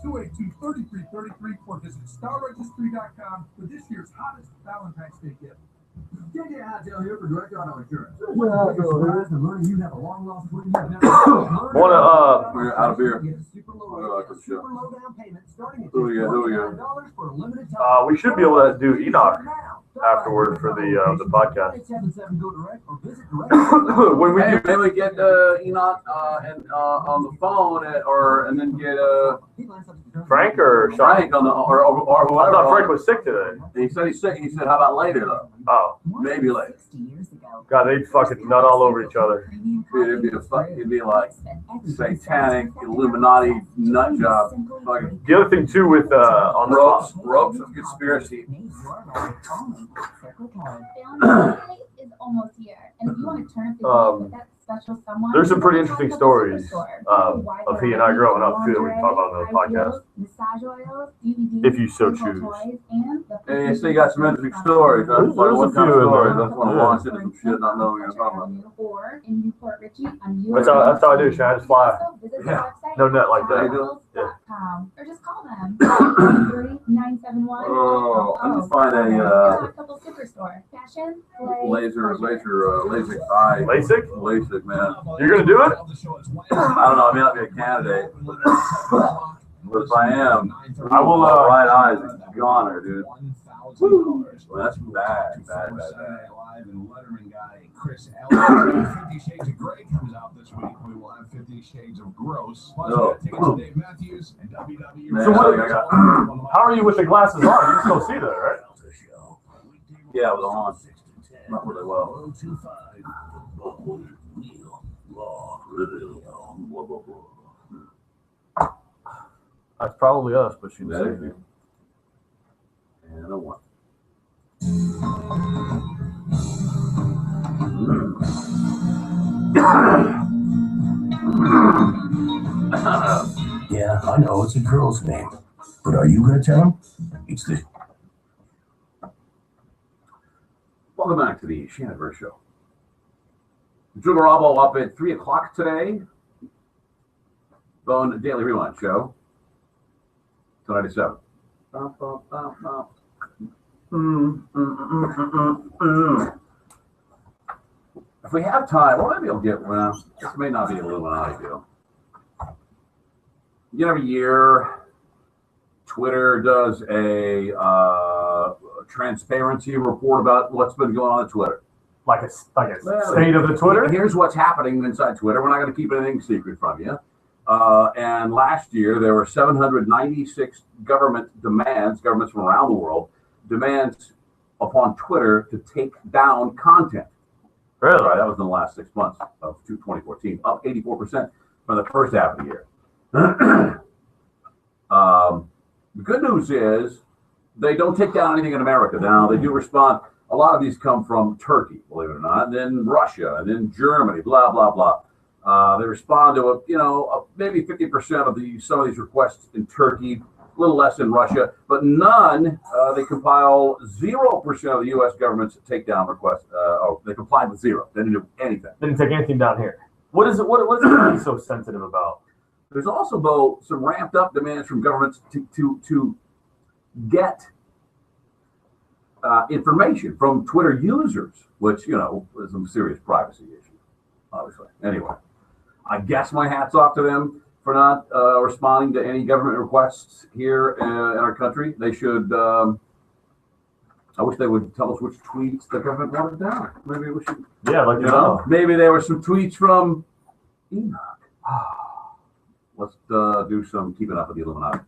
800-282-3333 or visit starregistry.com for this year's hottest Valentine's Day gift. JJ Hotel here for Direct Auto Insurance. You have a long lost twin. Out of beer. Super low down payment starting at Who we got? $49 for a limited time. We should be able to do Enoch afterward for the podcast. 877 go direct or visit When we maybe we get Enoch on the phone and then get Frank or Sean? Frank on the or whoever. I thought Frank was sick today. He said he's sick. He said, "How about later though?" Oh, maybe later. God, they'd fucking nut all over each other. It'd be like satanic Illuminati nut job. Fucking. The other thing too with on the ropes of conspiracy. Is almost here, and if you want to turn up the game with that special someone, there's some pretty interesting stories of he and I growing up too that we can talk about on the podcast. Massage oils, DVDs, If you so choose. Hey, so you got some interesting stories. Huh? There's a few in there. I just want to launch into some shit, not knowing what you're talking about. or in Newport Richie on That's how I do, Shannon. I just fly. Yeah. No net like that. Yeah. Or just call them 971. Oh, I'm just find a couple superstore. LASIK eye. LASIK, man. You're gonna do it? I don't know. I may not be a candidate, but if I am, I will. Right eyes goner, dude. Woo. Well, that's bad. Live and Letterman guy Chris Elliott. 50 Shades of Grey comes out this week. We will have 50 Shades of Gross. Plus, we got tickets to Dave Matthews and WWE. So how are you with the glasses on? You can still see that, right? Yeah, it was on. Not really well. That's probably us, but she's That safe. is it. And a one. Yeah, I know it's a girl's name, but are you gonna tell him? It's the Welcome back to the Shannon Burke Show. Drew Garabo up at 3 o'clock today. Bone Daily Rewind Show. 297. If we have time, well, maybe I'll get one. This may not be a Illuminati deal. You know, every year, Twitter does a transparency report about what's been going on Twitter. Like a state of the Twitter? Here's what's happening inside Twitter. We're not going to keep anything secret from you. And last year, there were 796 governments from around the world, demands upon Twitter to take down content. Really? Right, that was in the last 6 months of 2014, up 84% from the first half of the year. The good news is they don't take down anything in America. Now, they do respond. A lot of these come from Turkey, believe it or not, and then Russia, and then Germany, blah, blah, blah. They respond to, maybe 50% of some of these requests in Turkey, a little less in Russia, but none, they compile 0% of the U.S. government's takedown requests. They complied with zero. They didn't do anything. They didn't take anything down here. What is it so sensitive about? There's also, though, some ramped up demands from governments to get information from Twitter users, which, is some serious privacy issue, obviously. Anyway, I guess my hat's off to them for not responding to any government requests here in our country. They should, I wish they would tell us which tweets the government wanted down. Maybe we should. Yeah, maybe there were some tweets from Enoch. Let's do some keeping up with the Illuminati.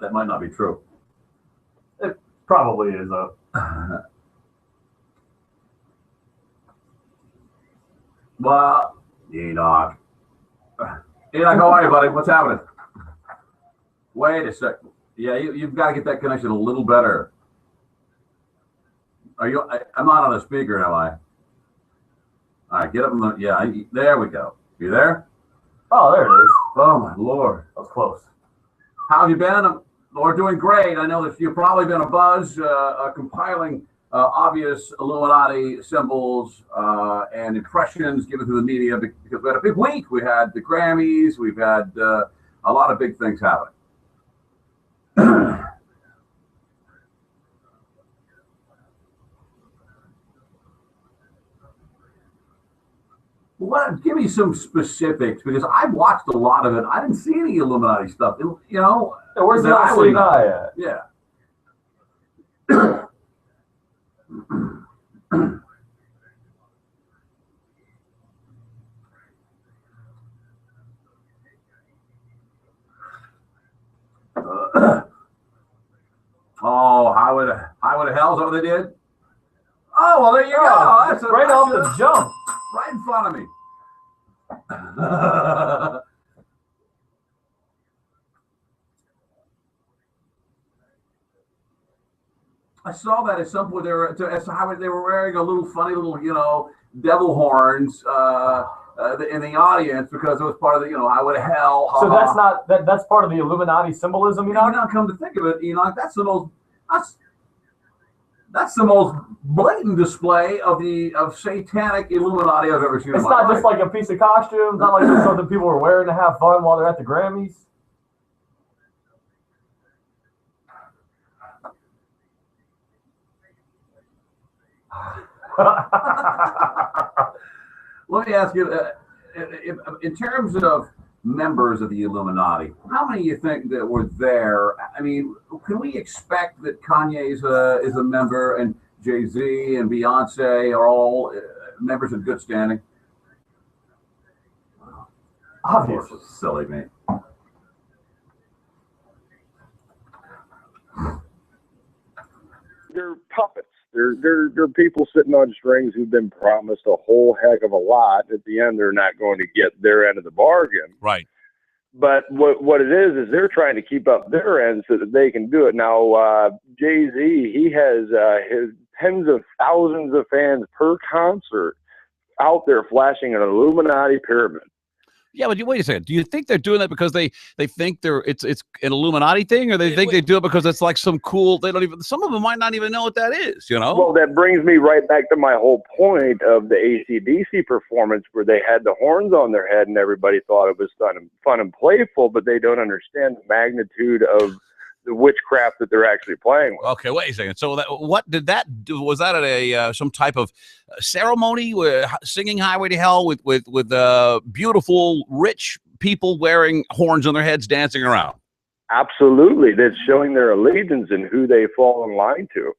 That might not be true. It probably is, though. Well, Enoch. Enoch, how are you, buddy? What's happening? Wait a second. Yeah, you've got to get that connection a little better. I'm not on a speaker, am I? All right, get up. There we go. You there? Oh, there it is. Oh, my Lord. That was close. How have you been? We're doing great. I know that you've probably been a buzz compiling obvious Illuminati symbols and impressions given to the media because we had a big week. We had the Grammys. We've had a lot of big things happening. Give me some specifics because I've watched a lot of it. I didn't see any Illuminati stuff. Where's the unseen guy at? Yeah. Highway to Hell, is that what they did? Oh, well, there you go. That's right off the jump. Right in front of me. I saw that at some point. They were wearing a little funny little devil horns in the audience because it was part of the highway to hell. So that's not that's part of the Illuminati symbolism, Now come to think of it, that's the most blatant display of satanic Illuminati I've ever seen. It's not just like a piece of costume. It's not like just something people are wearing to have fun while they're at the Grammys. Let me ask you, in terms of members of the Illuminati, how many do you think that were there? I mean, can we expect that Kanye is a member, and Jay-Z and Beyonce are all members in good standing? Obviously. Silly me. They're puppets. They're people sitting on strings who've been promised a whole heck of a lot. At the end, they're not going to get their end of the bargain. Right. But what it is they're trying to keep up their end so that they can do it. Now, Jay-Z, he has his tens of thousands of fans per concert out there flashing an Illuminati pyramid. Yeah, but wait a second. Do you think they're doing that because they think it's an Illuminati thing, or they think they do it because it's like some cool? Some of them might not even know what that is. Well, that brings me right back to my whole point of the AC/DC performance, where they had the horns on their head and everybody thought it was fun and playful, but they don't understand the magnitude of the witchcraft that they're actually playing with. Okay, wait a second. So what did that do? Was that at some type of ceremony where singing Highway to Hell with beautiful, rich people wearing horns on their heads dancing around? Absolutely. That's showing their allegiance and who they fall in line to.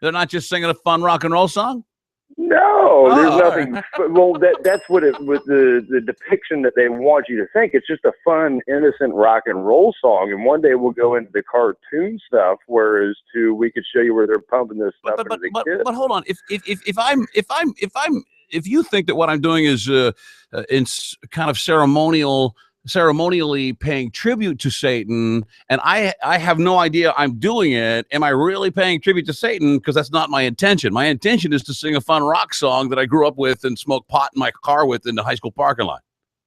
They're not just singing a fun rock and roll song? No, there's nothing. Right. Well, that's what it with the depiction that they want you to think. It's just a fun, innocent rock and roll song. And one day we'll go into the cartoon stuff, whereas we could show you where they're pumping this stuff into the kids. But hold on, if you think that what I'm doing is in kind of ceremonially paying tribute to Satan, and I have no idea I'm doing it, am I really paying tribute to Satan? Because that's not my intention. My intention is to sing a fun rock song that I grew up with and smoke pot in my car with in the high school parking lot.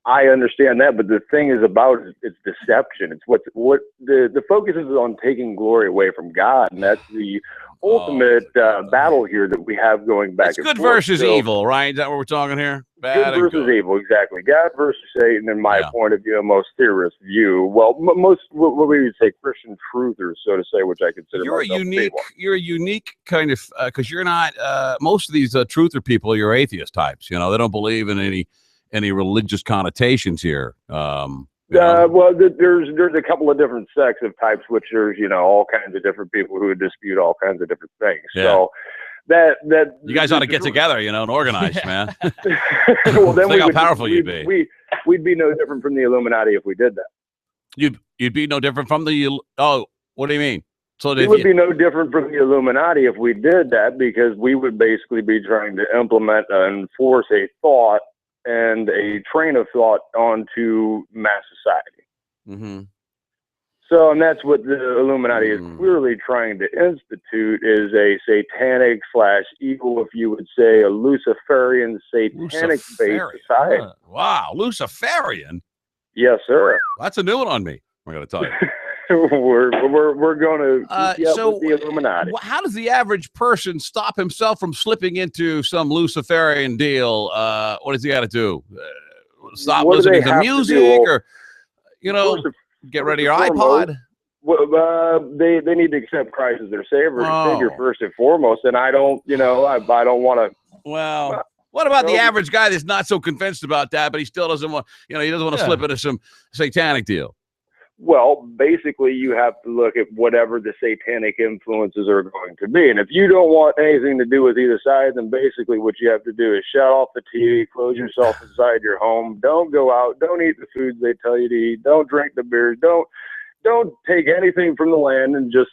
I understand that, but the thing is about it's deception. It's what the focus is on taking glory away from God, and that's the ultimate battle here that we have going back. It's good versus evil, right? Is that what we're talking here? Bad good versus evil, exactly. God versus Satan, in my point of view, a most theorist view. Well, most what we would say Christian truthers, so to say, which I consider You're a unique kind of because you're not. Most of these truther people, you're atheist types. They don't believe in any religious connotations here. Well, there's a couple of different sects of types, which there's all kinds of different people who would dispute all kinds of different things. Yeah. So that you guys ought to get together, and organize, man. Well, then think how powerful you'd be. We'd be no different from the Illuminati if we did that. You'd be no different from the. Oh, what do you mean? So it would be no different from the Illuminati if we did that, because we would basically be trying to implement and enforce a thought and a train of thought onto mass society. Mm-hmm. So, and that's what the Illuminati is clearly trying to institute, is a satanic / evil, if you would say, a Luciferian, satanic-based society. Wow, Luciferian? Yes, sir. That's a new one on me, I'm going to tell you. we're going to keep up with the Illuminati. How does the average person stop himself from slipping into some Luciferian deal? What does he got to do? Stop listening to music, or get rid of your iPod? They need to accept Christ as their savior first and foremost. And I don't, I don't want to. Well. What about the average guy that's not so convinced about that, but he still doesn't want, he doesn't want to slip into some satanic deal? Well, basically, you have to look at whatever the satanic influences are going to be. And if you don't want anything to do with either side, then basically what you have to do is shut off the TV, close yourself inside your home. Don't go out. Don't eat the foods they tell you to eat. Don't drink the beers. Don't don't take anything from the land and just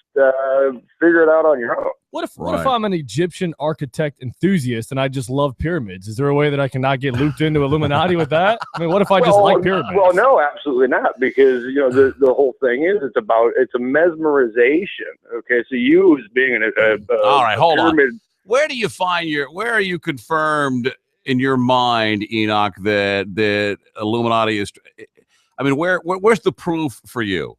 figure it out on your own. What if I'm an Egyptian architect enthusiast and I just love pyramids? Is there a way that I can not get looped into Illuminati with that? I mean, what if I just like pyramids? Well, no, absolutely not, because the whole thing is it's a mesmerization. Okay, so you as being all right, hold pyramid, on. Where are you confirmed in your mind, Enoch, that Illuminati is? I mean, where's the proof for you?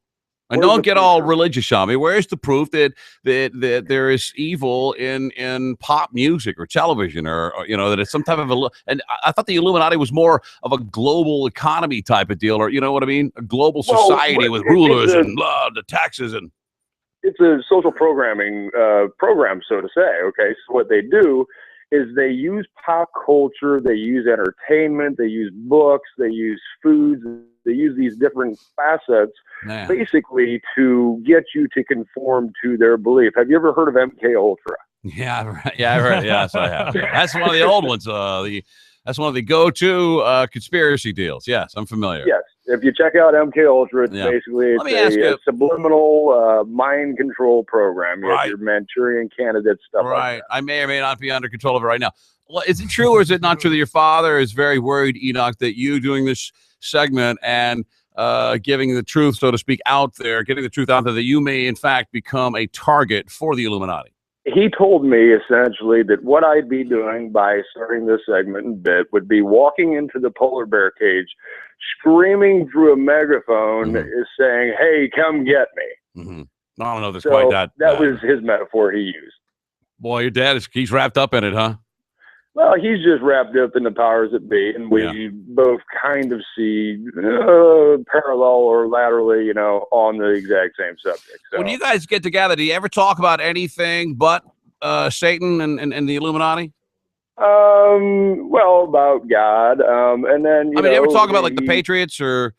And don't get all religious on me. Where's the proof that there is evil in pop music or television, or that it's some type of and I thought the Illuminati was more of a global economy type of deal, or you know what I mean, a global society with rulers and the taxes and. It's a social programming program, so to say. Okay, so what they do is they use pop culture, they use entertainment, they use books, they use foods, they use these different facets basically to get you to conform to their belief. Have you ever heard of MK Ultra? Yeah, I've heard. Yes, I have. That's one of the old ones. That's one of the go-to conspiracy deals. Yes, I'm familiar. Yes. If you check out MK Ultra, it's basically a subliminal mind control program. You have your Manchurian candidate stuff. Right. Like that. I may or may not be under control of it right now. Well, is it true or is it not true that your father is very worried, Enoch, that you doing this segment and giving the truth, so to speak, out there, getting the truth out there, that you may in fact become a target for the Illuminati? He told me essentially that what I'd be doing by starting this segment and bit would be walking into the polar bear cage, screaming through a megaphone, is saying, "Hey, come get me." I don't know if it's quite that. That was his metaphor he used. Boy, your dad he's wrapped up in it, huh? Well, he's just wrapped up in the powers that be, and we both kind of see parallel or laterally, on the exact same subject. So. When you guys get together, do you ever talk about anything but Satan and the Illuminati? Well, about God, and then you ever talk about like the Patriots or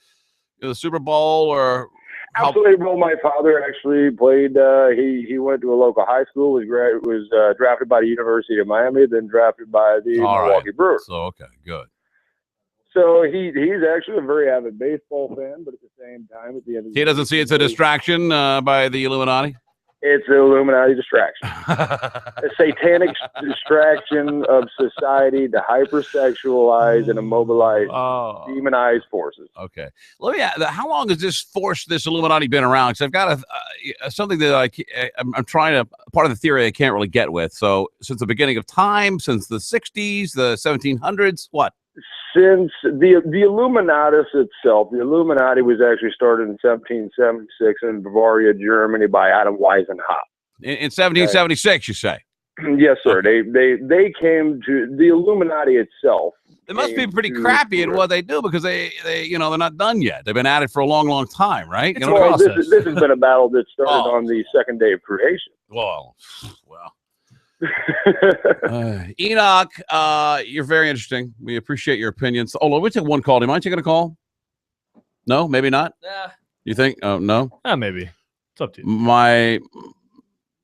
the Super Bowl or? Absolutely. Well, my father actually played. He went to a local high school. Was drafted by the University of Miami, then drafted by the Milwaukee Brewers. So okay, good. So he's actually a very avid baseball fan, but at the same time, at the end of the he doesn't see it's a distraction by the Illuminati. It's an Illuminati distraction, a satanic distraction of society to hypersexualize and immobilize, demonize forces. Okay, let me ask, how long has this Illuminati been around? Because I've got something that I'm trying to, part of the theory I can't really get with. So since the beginning of time, since the 60s, the 1700s, what? Since the Illuminatus itself, the Illuminati was actually started in 1776 in Bavaria, Germany, by Adam Weisenhoff. In 1776, you say? Yes, sir. They came to the Illuminati itself. They must be pretty crappy at what they do, because they're not done yet. They've been at it for a long, long time, right? Well, this has been a battle that started on the second day of creation. Well. Enoch, you're very interesting. We appreciate your opinions. Oh, let me take one call. Do you mind taking a call? No, maybe not. You think? No. Maybe. It's up to you.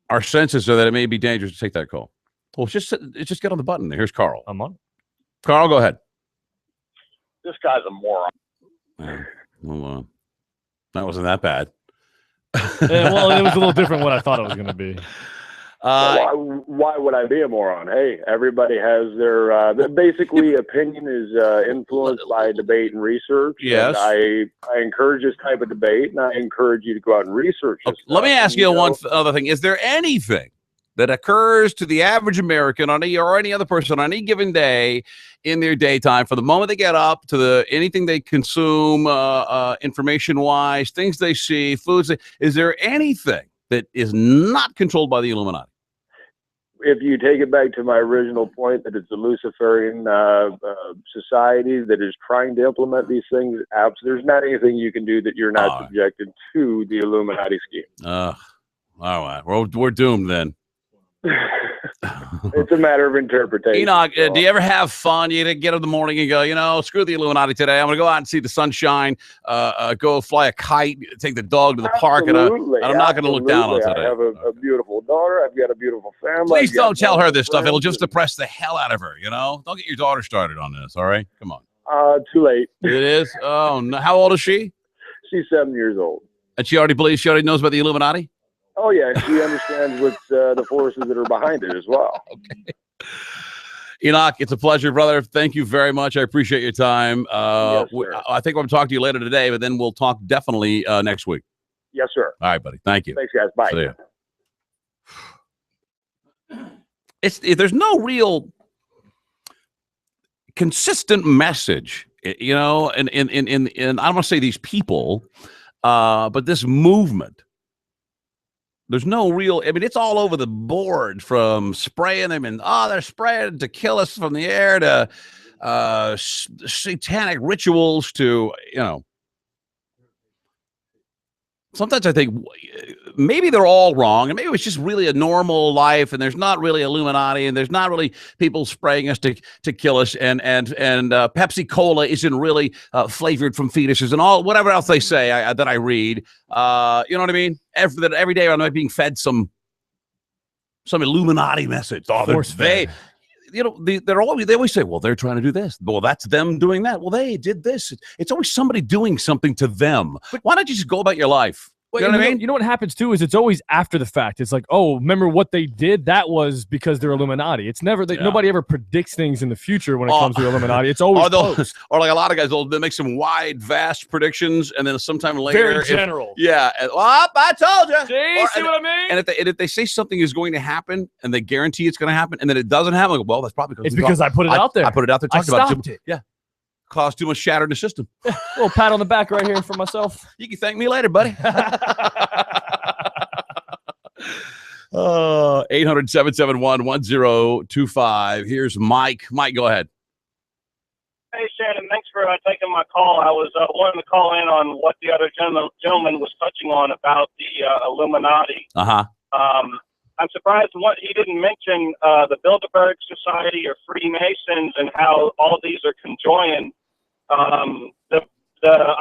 Our senses are that it may be dangerous to take that call. Well, just get on the button. Here's Carl. I'm on. Carl, go ahead. This guy's a moron. Well, that wasn't that bad. Well, it was a little different what I thought it was going to be. Why would I be a moron? Hey, everybody has their basically opinion is influenced by debate and research. Yes, and I encourage this type of debate, and I encourage you to go out and research. Let me ask you one other thing: is there anything that occurs to the average American or any other person on any given day in their daytime, from the moment they get up to anything they consume, information-wise, things they see, foods? Is there anything that is not controlled by the Illuminati? If you take it back to my original point that it's a Luciferian society that is trying to implement these things, there's not anything you can do that you're not subjected to the Illuminati scheme. All right. We're doomed then. It's a matter of interpretation. Enoch, do you ever have fun? You get up in the morning and go, screw the Illuminati today. I'm going to go out and see the sunshine, go fly a kite, take the dog to the park, and I'm not going to look down on today. I have a beautiful daughter. I've got a beautiful family. Please don't tell her this stuff. It'll just depress the hell out of her, Don't get your daughter started on this, all right? Come on. Too late. It is? Oh, no. How old is she? She's 7 years old. And she already knows about the Illuminati? Oh, yeah. She understands what the forces that are behind it as well. Okay. Enoch, it's a pleasure, brother. Thank you very much. I appreciate your time. Yes, sir. I think I'm going to talk to you later today, but then we'll talk definitely next week. Yes, sir. All right, buddy. Thank you. Thanks, guys. Bye. See ya. There's no real consistent message, you know, and I don't want to say these people, but this movement. There's no real, I mean, it's all over the board, from spraying them and, they're spraying to kill us from the air, to satanic rituals, to, you know. Sometimes I think maybe they're all wrong, and maybe it's just really a normal life, and there's not really Illuminati, and there's not really people spraying us to kill us, and Pepsi Cola isn't really flavored from fetuses and all whatever else they say that I read. You know what I mean? Every day I'm being fed some Illuminati message. They always say, well, they're trying to do this. Well, that's them doing that. Well, they did this. It's always somebody doing something to them. But why don't you just go about your life? You know what I mean? You know what happens too is it's always after the fact. It's like, oh, remember what they did? That was because they're Illuminati. It's never nobody ever predicts things in the future when it comes to Illuminati. It's always or like a lot of guys will make some wide, vast predictions, and then sometime later, very general. I told you. See what I mean? And if they say something is going to happen, and they guarantee it's going to happen, and then it doesn't happen, well, that's probably because I put it out there. I put it out there. I stopped it. Yeah. Caused too much shatter in the system. A little pat on the back right here for myself. You can thank me later, buddy. 800-771-1025. Here's Mike. Mike, go ahead. Hey, Shannon, thanks for taking my call. I was wanting to call in on what the other gentleman was touching on about the Illuminati. I'm surprised he didn't mention the Bilderberg Society or Freemasons and how all these are conjoined. I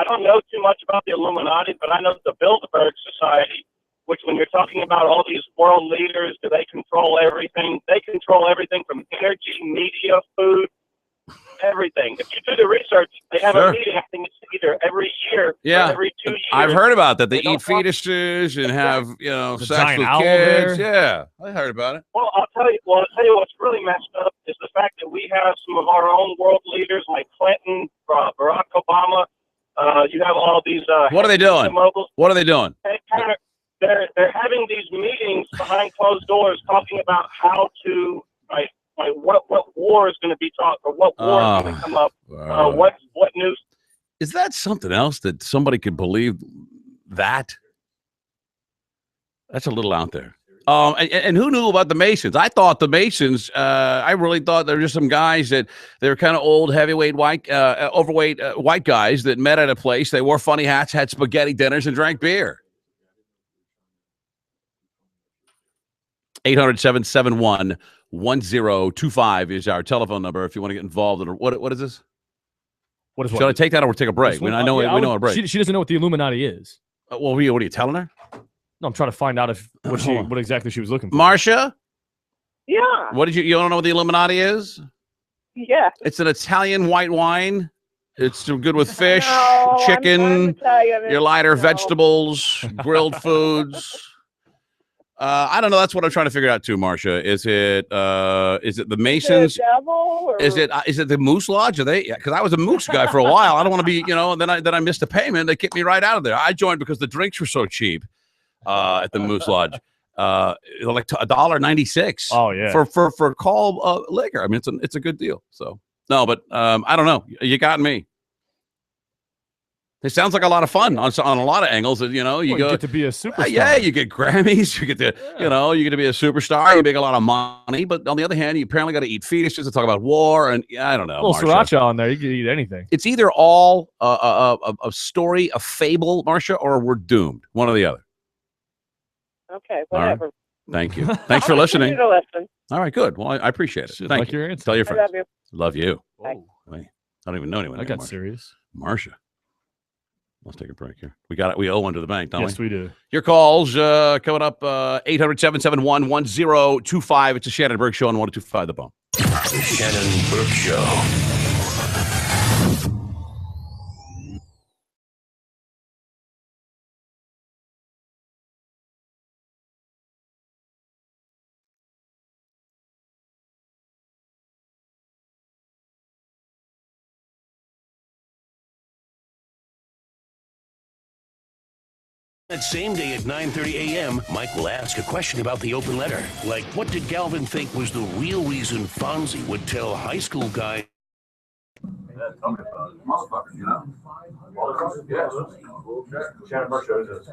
don't know too much about the Illuminati, but I know the Bilderberg Society, which when you're talking about all these world leaders, do they control everything? They control everything from energy, media, food, everything. If you do the research, they have a meeting. I think it's either every year or every 2 years. I've heard about that. They eat fetuses and have, sex with kids. Yeah, I heard about it. Well, I'll tell you what's really messed up is the fact that we have some of our own world leaders like Clinton, Barack Obama. You have all these. What are they doing? Moguls. What are they doing? They're having these meetings behind closed doors, talking about how to what war is going to be taught, or what war is going to come up. What news? Is that something else that somebody could believe that? That's a little out there. And who knew about the Masons? I thought the Masons, I really thought they were just some guys that they were kind of old, heavyweight, overweight white guys that met at a place. They wore funny hats, had spaghetti dinners, and drank beer. 800-771-1025 is our telephone number if you want to get involved. What is this? What is Should I take that or we'll take a break? We know a break. She doesn't know what the Illuminati is. Well, what are you telling her? No, I'm trying to find out what exactly she was looking for. Marcia? Yeah. You don't know what the Illuminati is? Yeah. It's an Italian white wine. It's good with fish, chicken, your lighter vegetables, grilled foods. I don't know. That's what I'm trying to figure out too, Marcia. Is it the Masons? The devil, or? Is it the Moose Lodge? Are they? Because I was a Moose guy for a while. I don't want to be, then I missed a payment. They kicked me right out of there. I joined because the drinks were so cheap at the Moose Lodge. Like $1.96. Oh yeah. For call liquor. I mean, it's a good deal. So no, but I don't know. You got me. It sounds like a lot of fun on a lot of angles. You get to be a superstar. Yeah, you get Grammys. You get to, you get to be a superstar. You make a lot of money. But on the other hand, you apparently got to eat fetuses to talk about war. And I don't know. A little sriracha on there. You can eat anything. It's either all a story, a fable, Marcia, or we're doomed. One or the other. Okay, whatever. Right. Thank you. Thanks for listening. To listen. All right, good. Well, I appreciate it. Thank you. Your answer. Tell your friends. I love you. Love you. Bye. Wait, I don't even know anyone. I got serious. Marcia. Let's take a break here. We owe one to the bank, don't we? Yes, we do. Your calls coming up 800-771-1025. It's a Shannon Burke Show on 102.5 The Bone. The Shannon Burke Show. That same day at 9:30 a.m., Mike will ask a question about the open letter. Like, what did Galvin think was the real reason Fonzie would tell high school guy? Yeah, tell me about it. Motherfuckers, you know? Motherfuckers? Yeah. Shannon Burke shows us.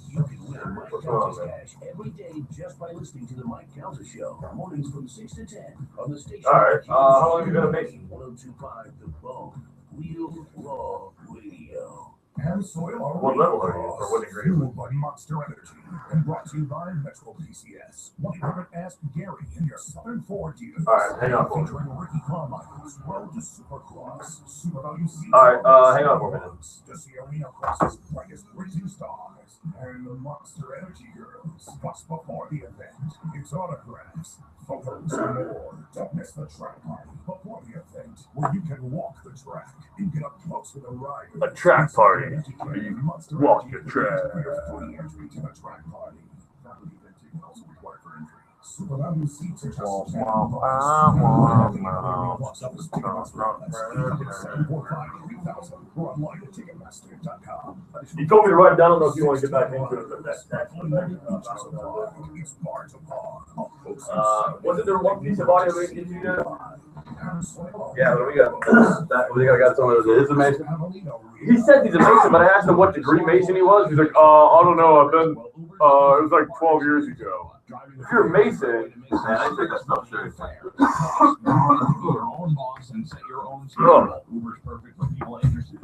You can win Mike Counts cash every day just by listening to the Mike Counts Show. Mornings from 6 to 10 on the station. All right. How long have you been a Mason? 1025 The Bone. Real Raw Radio. And soil are What level are you, or what degree? Fueled by Monster Energy and brought to you by Metro PCS. 100 Ask Gary in your Southern Ford dealers. All right, hang on for me. Featuring Ricky Carmichael's Road to Supercross. Super Value Season. All right, hang on for a minute. To see Arena Cross's brightest racing stars and the Monster Energy Girls. Plus, before the event, it's autographs, photos, and more. Don't miss the track party before the event, where you can walk the track and get up close to the rider. A track party. Walk the track. Free entry to the track party. Valid event ticket also required for entry. Super Value seats are just or online at Ticketmaster.com. You told me to write it down. I don't know if you want to get back into it, but that's it's bar to bar. Was it there one piece of audio we did you do? Yeah, but we got someone that is a Mason. He said he's a Mason, but I asked him what degree Mason he was. He's like, I don't know. I've been, it was like 12 years ago. If you're a Mason, man, I take that stuff seriously. Your own boss and set your own schedule. Uber's perfect for people interested.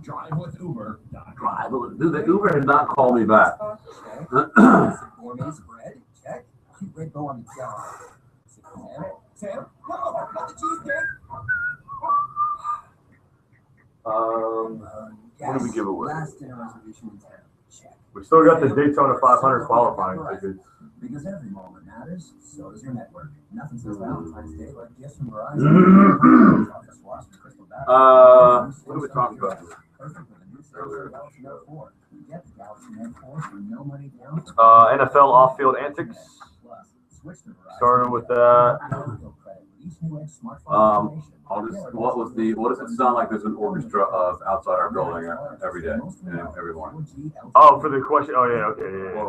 Drive with Uber. Drive with Dude, the Uber did not call me back. Gourmet's bread, check. Keep bread going on the job. Sam? No, not the cheesecake. What did we give away? Last dinner reservation in town. Check. We still got the Daytona 500 qualifying tickets. Because every moment matters, so does your network. Nothing says Valentine's Day like gifts from Verizon. What are we talking about? NFL off-field antics. Starting with that. What does it sound like there's an orchestra of outside our building every day, every morning? Oh, for the question. Oh, yeah, okay, yeah.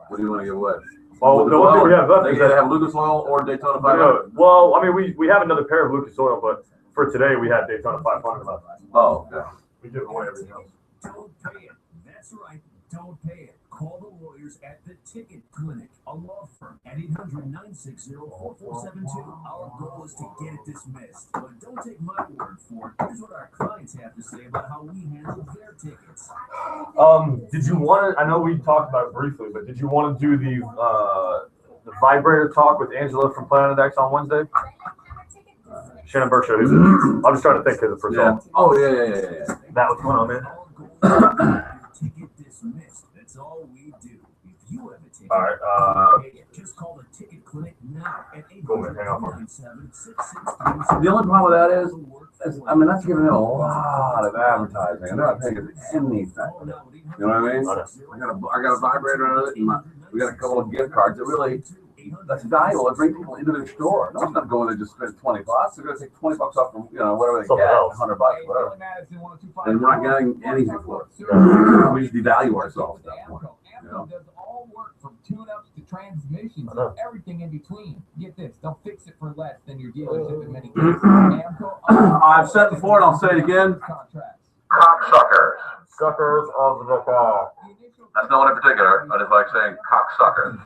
What do you want to give away? Well, the one thing we have left is that have Lucas Oil or Daytona 500. Well, I mean, we have another pair of Lucas Oil, but for today we had Daytona 500 left. Oh, okay. We give away everything else. Don't pay it. That's right. Don't pay it. Call the lawyers at the Ticket Clinic, a law firm, at 800-960-4472. Our goal is to get it dismissed. But don't take my word for it. Here's what our clients have to say about how we handle their tickets. Did you want to? I know we talked about it briefly, but did you want to do the vibrator talk with Angela from Planet X on Wednesday? Shannon Burke show. I'm just trying to think of the first one. Oh yeah. That was going on, man. Ticket dismissed. That's all we do. If you have a ticket, all right. Just call the Ticket Clinic now at 800-977-6637. The only problem with that is, I mean, that's giving them a lot of advertising. They're not taking anything. You know what I mean? I got a vibrator on it, and we got a couple of gift cards that really, that's valuable. It brings people into their store. No one's not going to just spend $20. They're going to take $20 off from, whatever they get, $100, whatever. And we're not getting anything for it. We just devalue ourselves at that point. Does all work from tune-ups to transmissions, everything in between. Get this, they'll fix it for less than your dealership in many cases. I've said before and I'll say it again. Cocksuckers. Suckers of the car. That's not one in particular. I just like saying cocksuckers.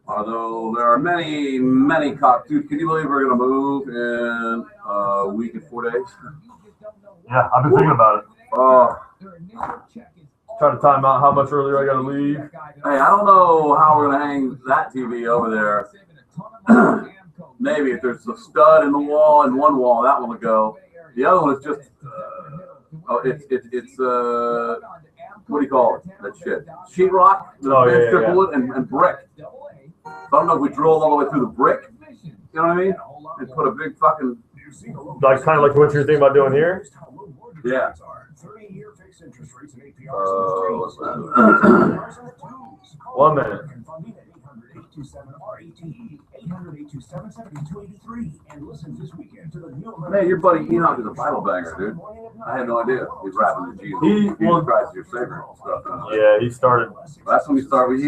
Although there are many, many dude, can you believe we're going to move in a week and 4 days? Yeah, I've been thinking about it. Try to time out how much earlier I got to leave. Hey, I don't know how we're going to hang that TV over there. Maybe if there's a stud in the wall and one wall, that one will go. The other one is just, it's what do you call it? That shit. Sheetrock, strip wood, and brick. So I don't know if we drilled all the way through the brick. You know what I mean? And put a big fucking. Like kind of like what you're thinking about doing here. Yeah. 30-year fixed interest rates and APRs. What's that? 1 minute. Funding at 800-827-RATE, 800-827-7283, and listen this weekend to the new. Man, your buddy Enoch is a Bible banger, dude. I had no idea he's rapping to Jesus. Jesus Christ, your Savior stuff. Yeah, he started. That's when we started.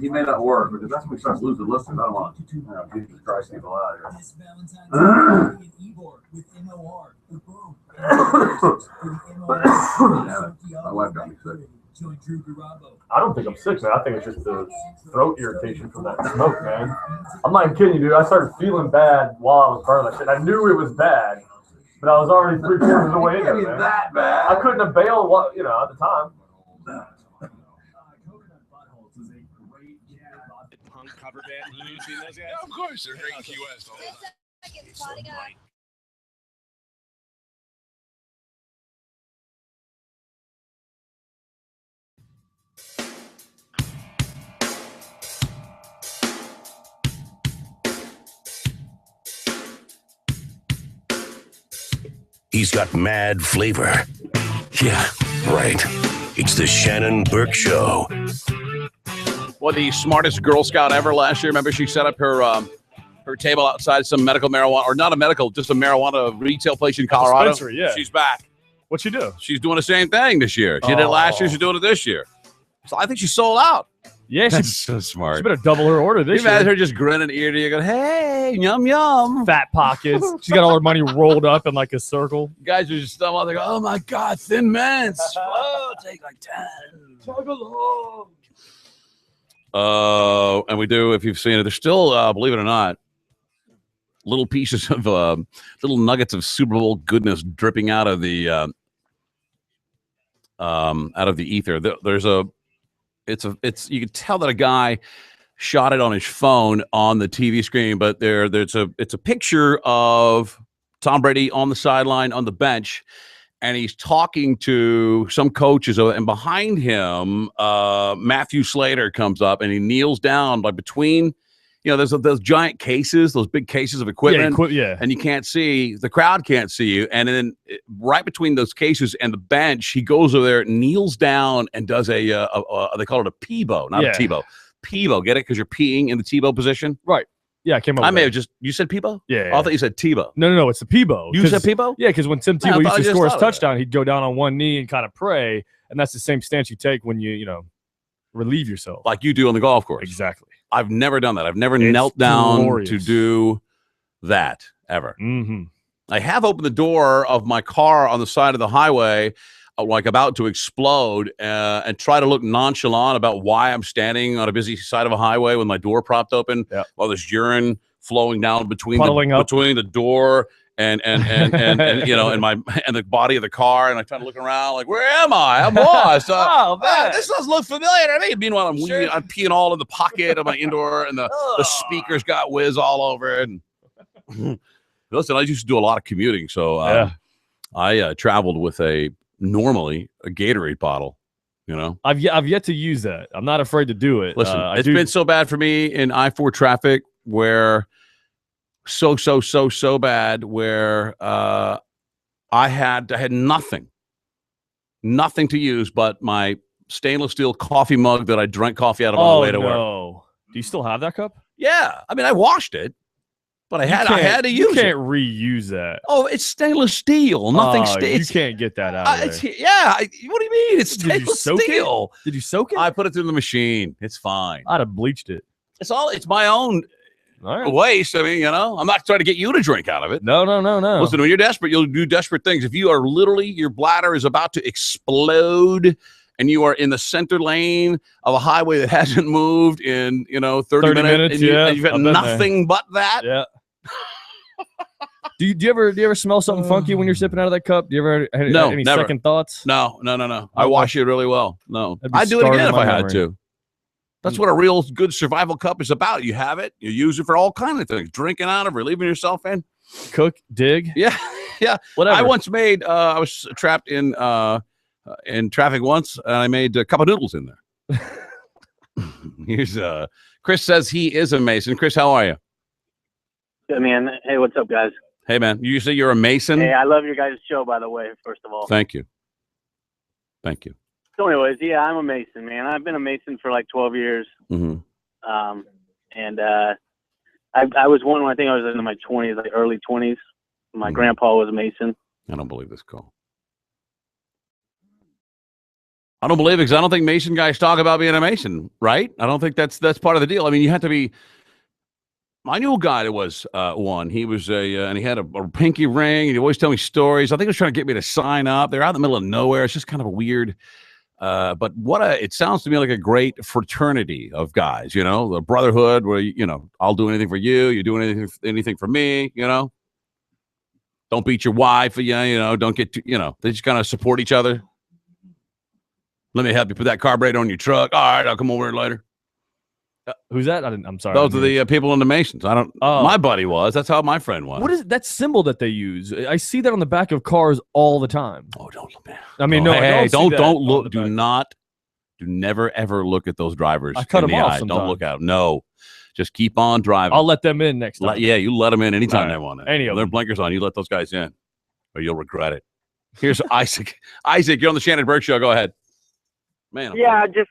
He may not work because that's when we start losing listeners. I don't want Jesus Christ people out here. My wife got me sick. I don't think I'm sick, man. I think it's just the throat irritation from that smoke, man. I'm not even kidding you, dude. I started feeling bad while I was burning that shit. I knew it was bad, but I was already 3/4 of the way in there, man. That bad. I couldn't have bailed, at the time. Punk cover band. Have you seen those guys? Yeah, of course. They're great in Key West. He's got mad flavor. Yeah, right. It's the Shannon Burke Show. Well, the smartest Girl Scout ever last year. Remember, she set up her table outside some medical marijuana, or not a medical, just a marijuana retail place in Colorado. Dispensary, yeah. She's back. What'd she do? She's doing the same thing this year. She did it last year. She's doing it this year. So I think she sold out. Yeah, she's so smart. She better double her order this year. year. Imagine her just grinning ear to ear, going, "Hey, yum yum." Fat pockets. She's got all her money rolled up in like a circle. Guys are just stumbling. They go, "Oh my God, Thin Mints! Oh, take like 10. Chug along." And we do, if you've seen it, there's still, believe it or not, little pieces of little nuggets of Super Bowl goodness dripping out of the ether. It's you can tell that a guy shot it on his phone on the TV screen, but it's a picture of Tom Brady on the sideline on the bench, and he's talking to some coaches, and behind him, Matthew Slater comes up and he kneels down like between. There's those giant cases, those big cases of equipment, and you can't see, the crowd can't see you. And then right between those cases and the bench, he goes over there, kneels down, and does they call it a Peebo, not a Tebow. Peebo, get it? Because you're peeing in the Tebow position? Right. Yeah, I came up with may have just, you said Peebo? Yeah. Oh, I thought you said Tebow. No, it's the Peebo. You said Peebo? Yeah, because when Tim Tebow used to score his touchdown, he'd go down on one knee and kind of pray, and that's the same stance you take when you relieve yourself. Like you do on the golf course. Exactly. I've never done that. I've never knelt down to do that ever. Mm-hmm. I have opened the door of my car on the side of the highway, like about to explode, and try to look nonchalant about why I'm standing on a busy side of a highway with my door propped open while there's urine flowing down between the door and the body of the car, and I try to look around like, where am I? I'm lost. This does look familiar to me. Meanwhile, I'm peeing all in the pocket of my indoor, and the speakers got whiz all over it. And listen, I used to do a lot of commuting, so I traveled with normally a Gatorade bottle. I've yet to use that. I'm not afraid to do it. Listen, it's been so bad for me in I-4 traffic where. So bad where I had nothing to use but my stainless steel coffee mug that I drank coffee out of on the way to work. Do you still have that cup? Yeah, I mean I washed it, but I had to use it. You can't reuse that. Oh, it's stainless steel. Nothing. You can't get that out. What do you mean? It's stainless steel. Did you soak it? I put it through the machine. It's fine. I'd have bleached it. It's my own. Waste. I mean, I'm not trying to get you to drink out of it. No. Listen, when you're desperate, you'll do desperate things. If you are literally, your bladder is about to explode and you are in the center lane of a highway that hasn't moved in, 30 minutes and you've got nothing but that. Yeah. Do you ever smell something funky when you're sipping out of that cup? Do you ever have any second thoughts? No. I wash it really well. No. I'd do it again if I had to. That's what a real good survival cup is about. You have it. You use it for all kinds of things. Drinking out of, relieving yourself in. Cook, dig. Yeah. Whatever. I once made, I was trapped in traffic once, and I made a cup of noodles in there. Here's Chris says he is a Mason. Chris, how are you? Good, man. Hey, what's up, guys? Hey, man, you say you're a Mason? Hey, I love your guys' show, by the way, first of all. Thank you. Thank you. So anyways, yeah, I'm a Mason, man. I've been a Mason for like 12 years. Mm-hmm. And I was one when I think I was in my 20s, like early 20s. My grandpa was a Mason. I don't believe this call. I don't believe it because I don't think Mason guys talk about being a Mason, right? I don't think that's part of the deal. I mean, you have to be. I knew a guy that was one. He was and he had a pinky ring. And he always tell me stories. I think he was trying to get me to sign up. They're out in the middle of nowhere. It's just kind of a weird. But it sounds to me like a great fraternity of guys. You know, the brotherhood where I'll do anything for you. You do anything for me. You know, don't beat your wife. Don't get they just kind of support each other. Let me help you put that carburetor on your truck. All right, I'll come over here later. Who's that? I'm sorry. Those are the people in the Masons. I don't. My buddy was. That's how my friend was. What is that symbol that they use? I see that on the back of cars all the time. Oh, don't look, man. I mean, don't look. Do never ever look at those drivers. I cut in them the off eye. sometimes. Don't look out. No, just keep on driving. I'll let them in next time. You let them in anytime Right. they want it. Any of Their them. blinkers on. You let those guys in, or you'll regret it. Here's Isaac. Isaac, you're on the Shannon Burke Show. Go ahead. Man. Yeah, just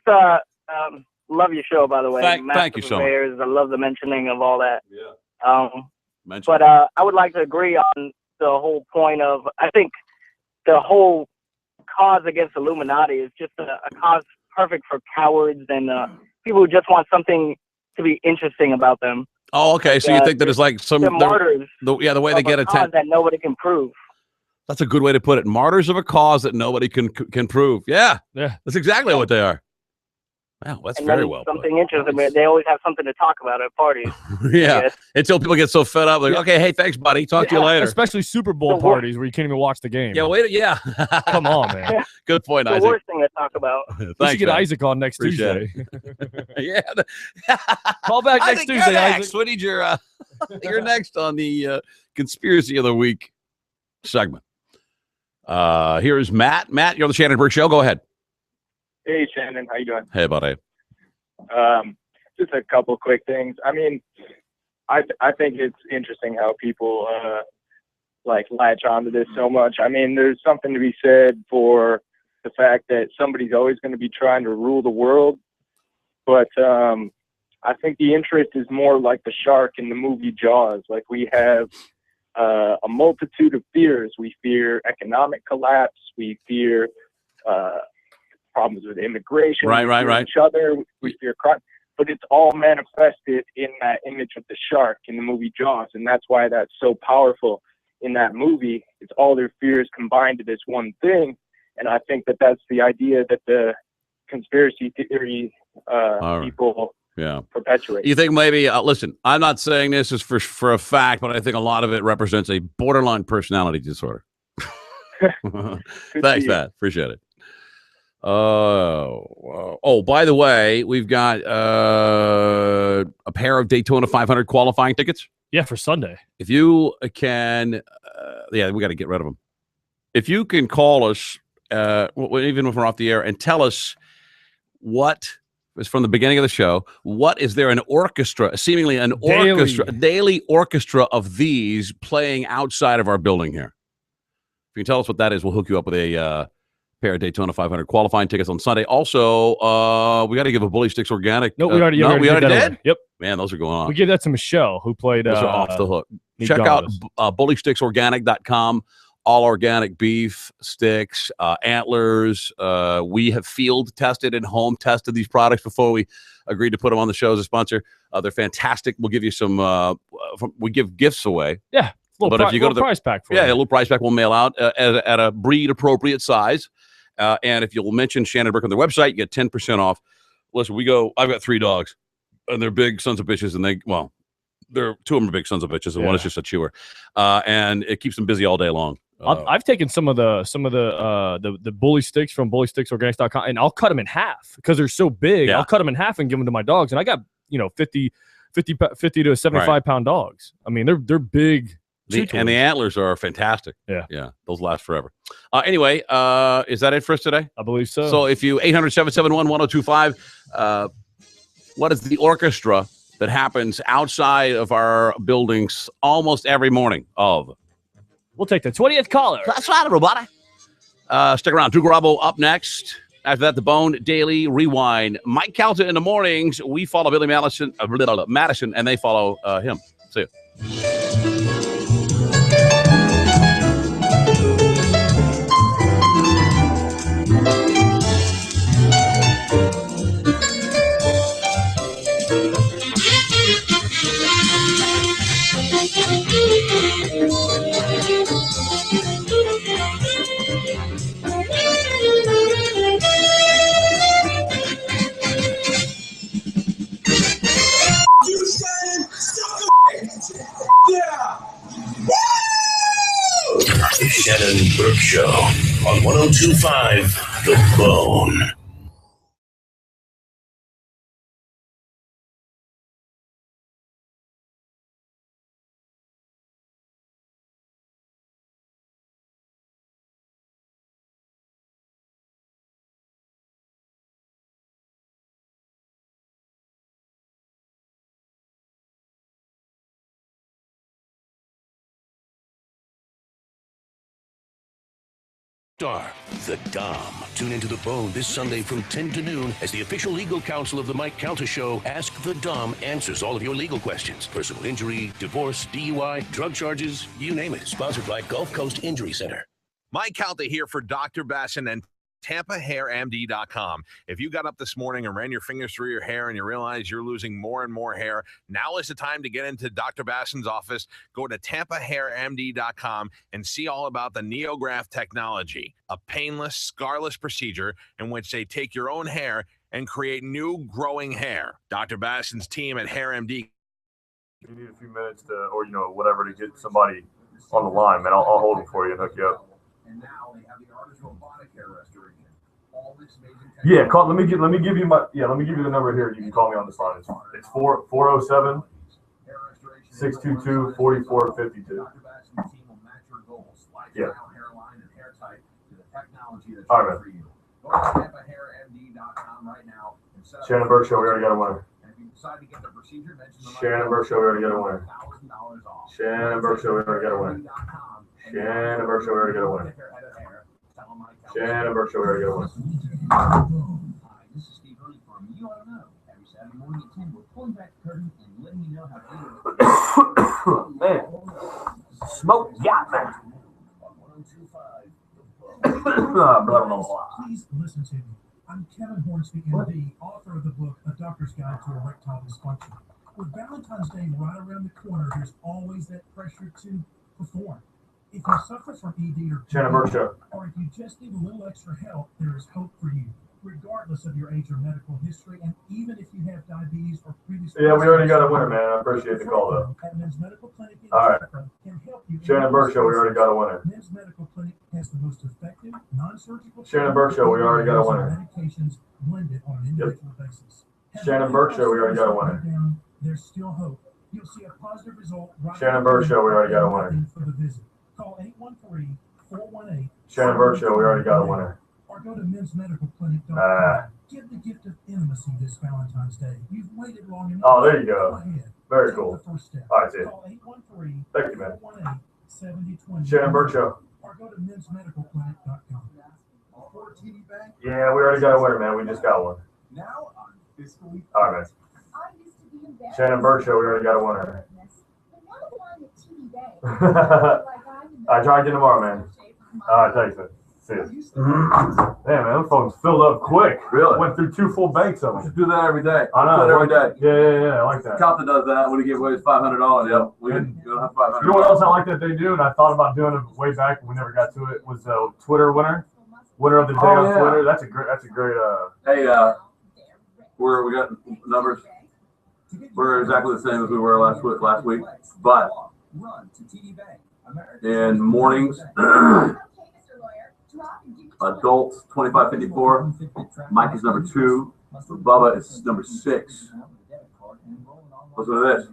love your show, by the way. Thank you so much. Bears. I love the mentioning of all that. Yeah. But I would like to agree on the whole point of, I think the whole cause against Illuminati is just a cause perfect for cowards and people who just want something to be interesting about them. Oh, okay. So you think that it's like some they're martyrs the way they get a cause that nobody can prove. That's a good way to put it. Martyrs of a cause that nobody can prove. Yeah. Yeah. That's exactly what they are. Wow, that's And very then well something interesting. But they always have something to talk about at parties. put. Yeah. Until people get so fed up, like, okay, hey, thanks, buddy. Talk to you later. Especially Super Bowl parties where you can't even watch the game. Yeah, wait. Yeah. Come on, man. Good point, The Isaac. worst thing to talk about. We should get Isaac on next Appreciate Tuesday. Yeah. Call back next Isaac, Tuesday, you're Isaac. next. We need your you're next on the Conspiracy of the Week segment. Here's Matt. Matt, you're on the Shannon Burke Show. Go ahead. Hey, Shannon, how you doing? Hey, buddy. Just a couple quick things. I mean, I think it's interesting how people latch onto this so much. I mean, there's something to be said for the fact that somebody's always going to be trying to rule the world, but I think the interest is more like the shark in the movie Jaws. Like, we have a multitude of fears. We fear economic collapse. We fear problems with immigration. Right. Each other. We fear crime. But it's all manifested in that image of the shark in the movie Jaws. And that's why that's so powerful in that movie. It's all their fears combined to this one thing. And I think that that's the idea that the conspiracy theory people perpetuate. You think maybe, listen, I'm not saying this is for a fact, but I think a lot of it represents a borderline personality disorder. Thanks, Matt. Appreciate it. By the way, we've got a pair of Daytona 500 qualifying tickets. Yeah, for Sunday. If you can, we got to get rid of them. If you can call us, even if we're off the air, and tell us what was from the beginning of the show. What is there an orchestra, seemingly an daily orchestra of these playing outside of our building here? If you can tell us what that is, we'll hook you up with a pair of Daytona 500 qualifying tickets on Sunday. Also, we got to give a Bully Sticks Organic. No, we already did. Yep. Man, those are going on. We gave that to Michelle, who played. Those are off the hook. Check out bullysticksorganic.com. All organic beef sticks, antlers. We have field tested and home tested these products before we agreed to put them on the show as a sponsor. They're fantastic. We'll give you some. We give gifts away. Yeah, if you go to the price pack for a little price pack we'll mail out at a breed appropriate size. And if you'll mention Shannon Burke on their website, you get 10% off. Listen, I've got 3 dogs, and they're big sons of bitches, and they're 2 of them are big sons of bitches, and one is just a chewer, and it keeps them busy all day long. I've taken some of the Bully Sticks from bullysticksorganics.com, and I'll cut them in half because they're so big. Yeah. I'll cut them in half and give them to my dogs, and I got 50 to 75 pound dogs. I mean, they're big. And the antlers are fantastic. Yeah, those last forever. Anyway, is that it for us today? I believe so. So if you 800-771-1025, what is the orchestra that happens outside of our buildings almost every morning of We'll take the 20th caller. That's right, everybody. Stick around. Drew Garabo up next. After that, the Bone Daily Rewind. Mike Calta in the mornings. We follow Billy Madison, and they follow him. See you. The Shannon Burke Show on 102.5 The Bone. The Dom. Tune into The Bone this Sunday from 10 to noon as the official legal counsel of the Mike Calta Show. Ask the Dom answers all of your legal questions. Personal injury, divorce, DUI, drug charges, you name it. Sponsored by Gulf Coast Injury Center. Mike Calta here for Dr. Bassin and TampaHairMD.com. If you got up this morning and ran your fingers through your hair and you realize you're losing more and more hair, now is the time to get into Dr. Bassin's office. Go to TampaHairMD.com and see all about the NeoGraft technology, a painless, scarless procedure in which they take your own hair and create new growing hair. Dr. Bassin's team at HairMD. You need a few minutes to, or whatever, to get somebody on the line, man. I'll hold them for you and hook you up. And now they have the artist robotic hair restoration. All this amazing Yeah, call. Let me give you the number here. You can call me on this line. It's 407 622 4452. Yeah. All right, man. Shannon Burke Show. We already got a winner. Shannon Burke Show. We already got a winner. Shannon Burke Show. We already got a winner. Shannon Burke Show. We already got a winner. Shannon Burke Show. We already got a winner. Hi, this is Steve Hurley from You Ought to Know. Every Saturday morning at 10, we're pulling back the curtain and letting you know how good Man, smoke got me. Please listen to me. I'm Kevin Hornsby, MD, author of the book A Doctor's Guide to Erectile Dysfunction. With Valentine's Day right around the corner, there's always that pressure to perform. If you suffer from ED or Shannon Burke Show. Or if you just need a little extra help, there is hope for you, regardless of your age or medical history, and even if you have diabetes or previous. Yeah, we already got a winner, man. I appreciate the call, though. At Men's Medical Clinic in All right. can help you. Shannon Burke Show. We already got a winner. Men's Medical Clinic has the most effective non-surgical. Shannon Burke Show. We already got a winner. Medications blended on an individual basis. Shannon Burke Show. We already got a winner. There's still hope. You'll see a positive result. Right Shannon Burke Show. We already got a winner. For the visit. Call 813-418. Shannon Burke Show. We already got a winner. Or go to mensmedicalclinic.com. Give the gift of intimacy this Valentine's Day. You've waited long enough. Oh, there you go. ahead. Very cool. The first step. All right, see you. Call 813 Thank you, man. 418-7020. Shannon Burke Show. Or go to mensmedicalclinic.com. Yeah, we already got a winner, man. We just got one. Now on fiscally. All right, man. Shannon Burke Show. We already got a winner. I try again tomorrow, man. All right, thanks, man. See you. Damn, man, them phones filled up quick. Really? Went through 2 full banks of them. Just do that every day. I know. Do that every day. Yeah, I like that. Calta does that when he gives away his $500. Yep. We don't have $500. You know what else I like that they do, and I thought about doing it way back, and we never got to it, was Twitter winner of the day on Twitter. That's a great. Hey, we got numbers. We're exactly the same as we were last week, but in mornings, adults 25-54. Mike is number 2. Bubba is number 6. Listen to this.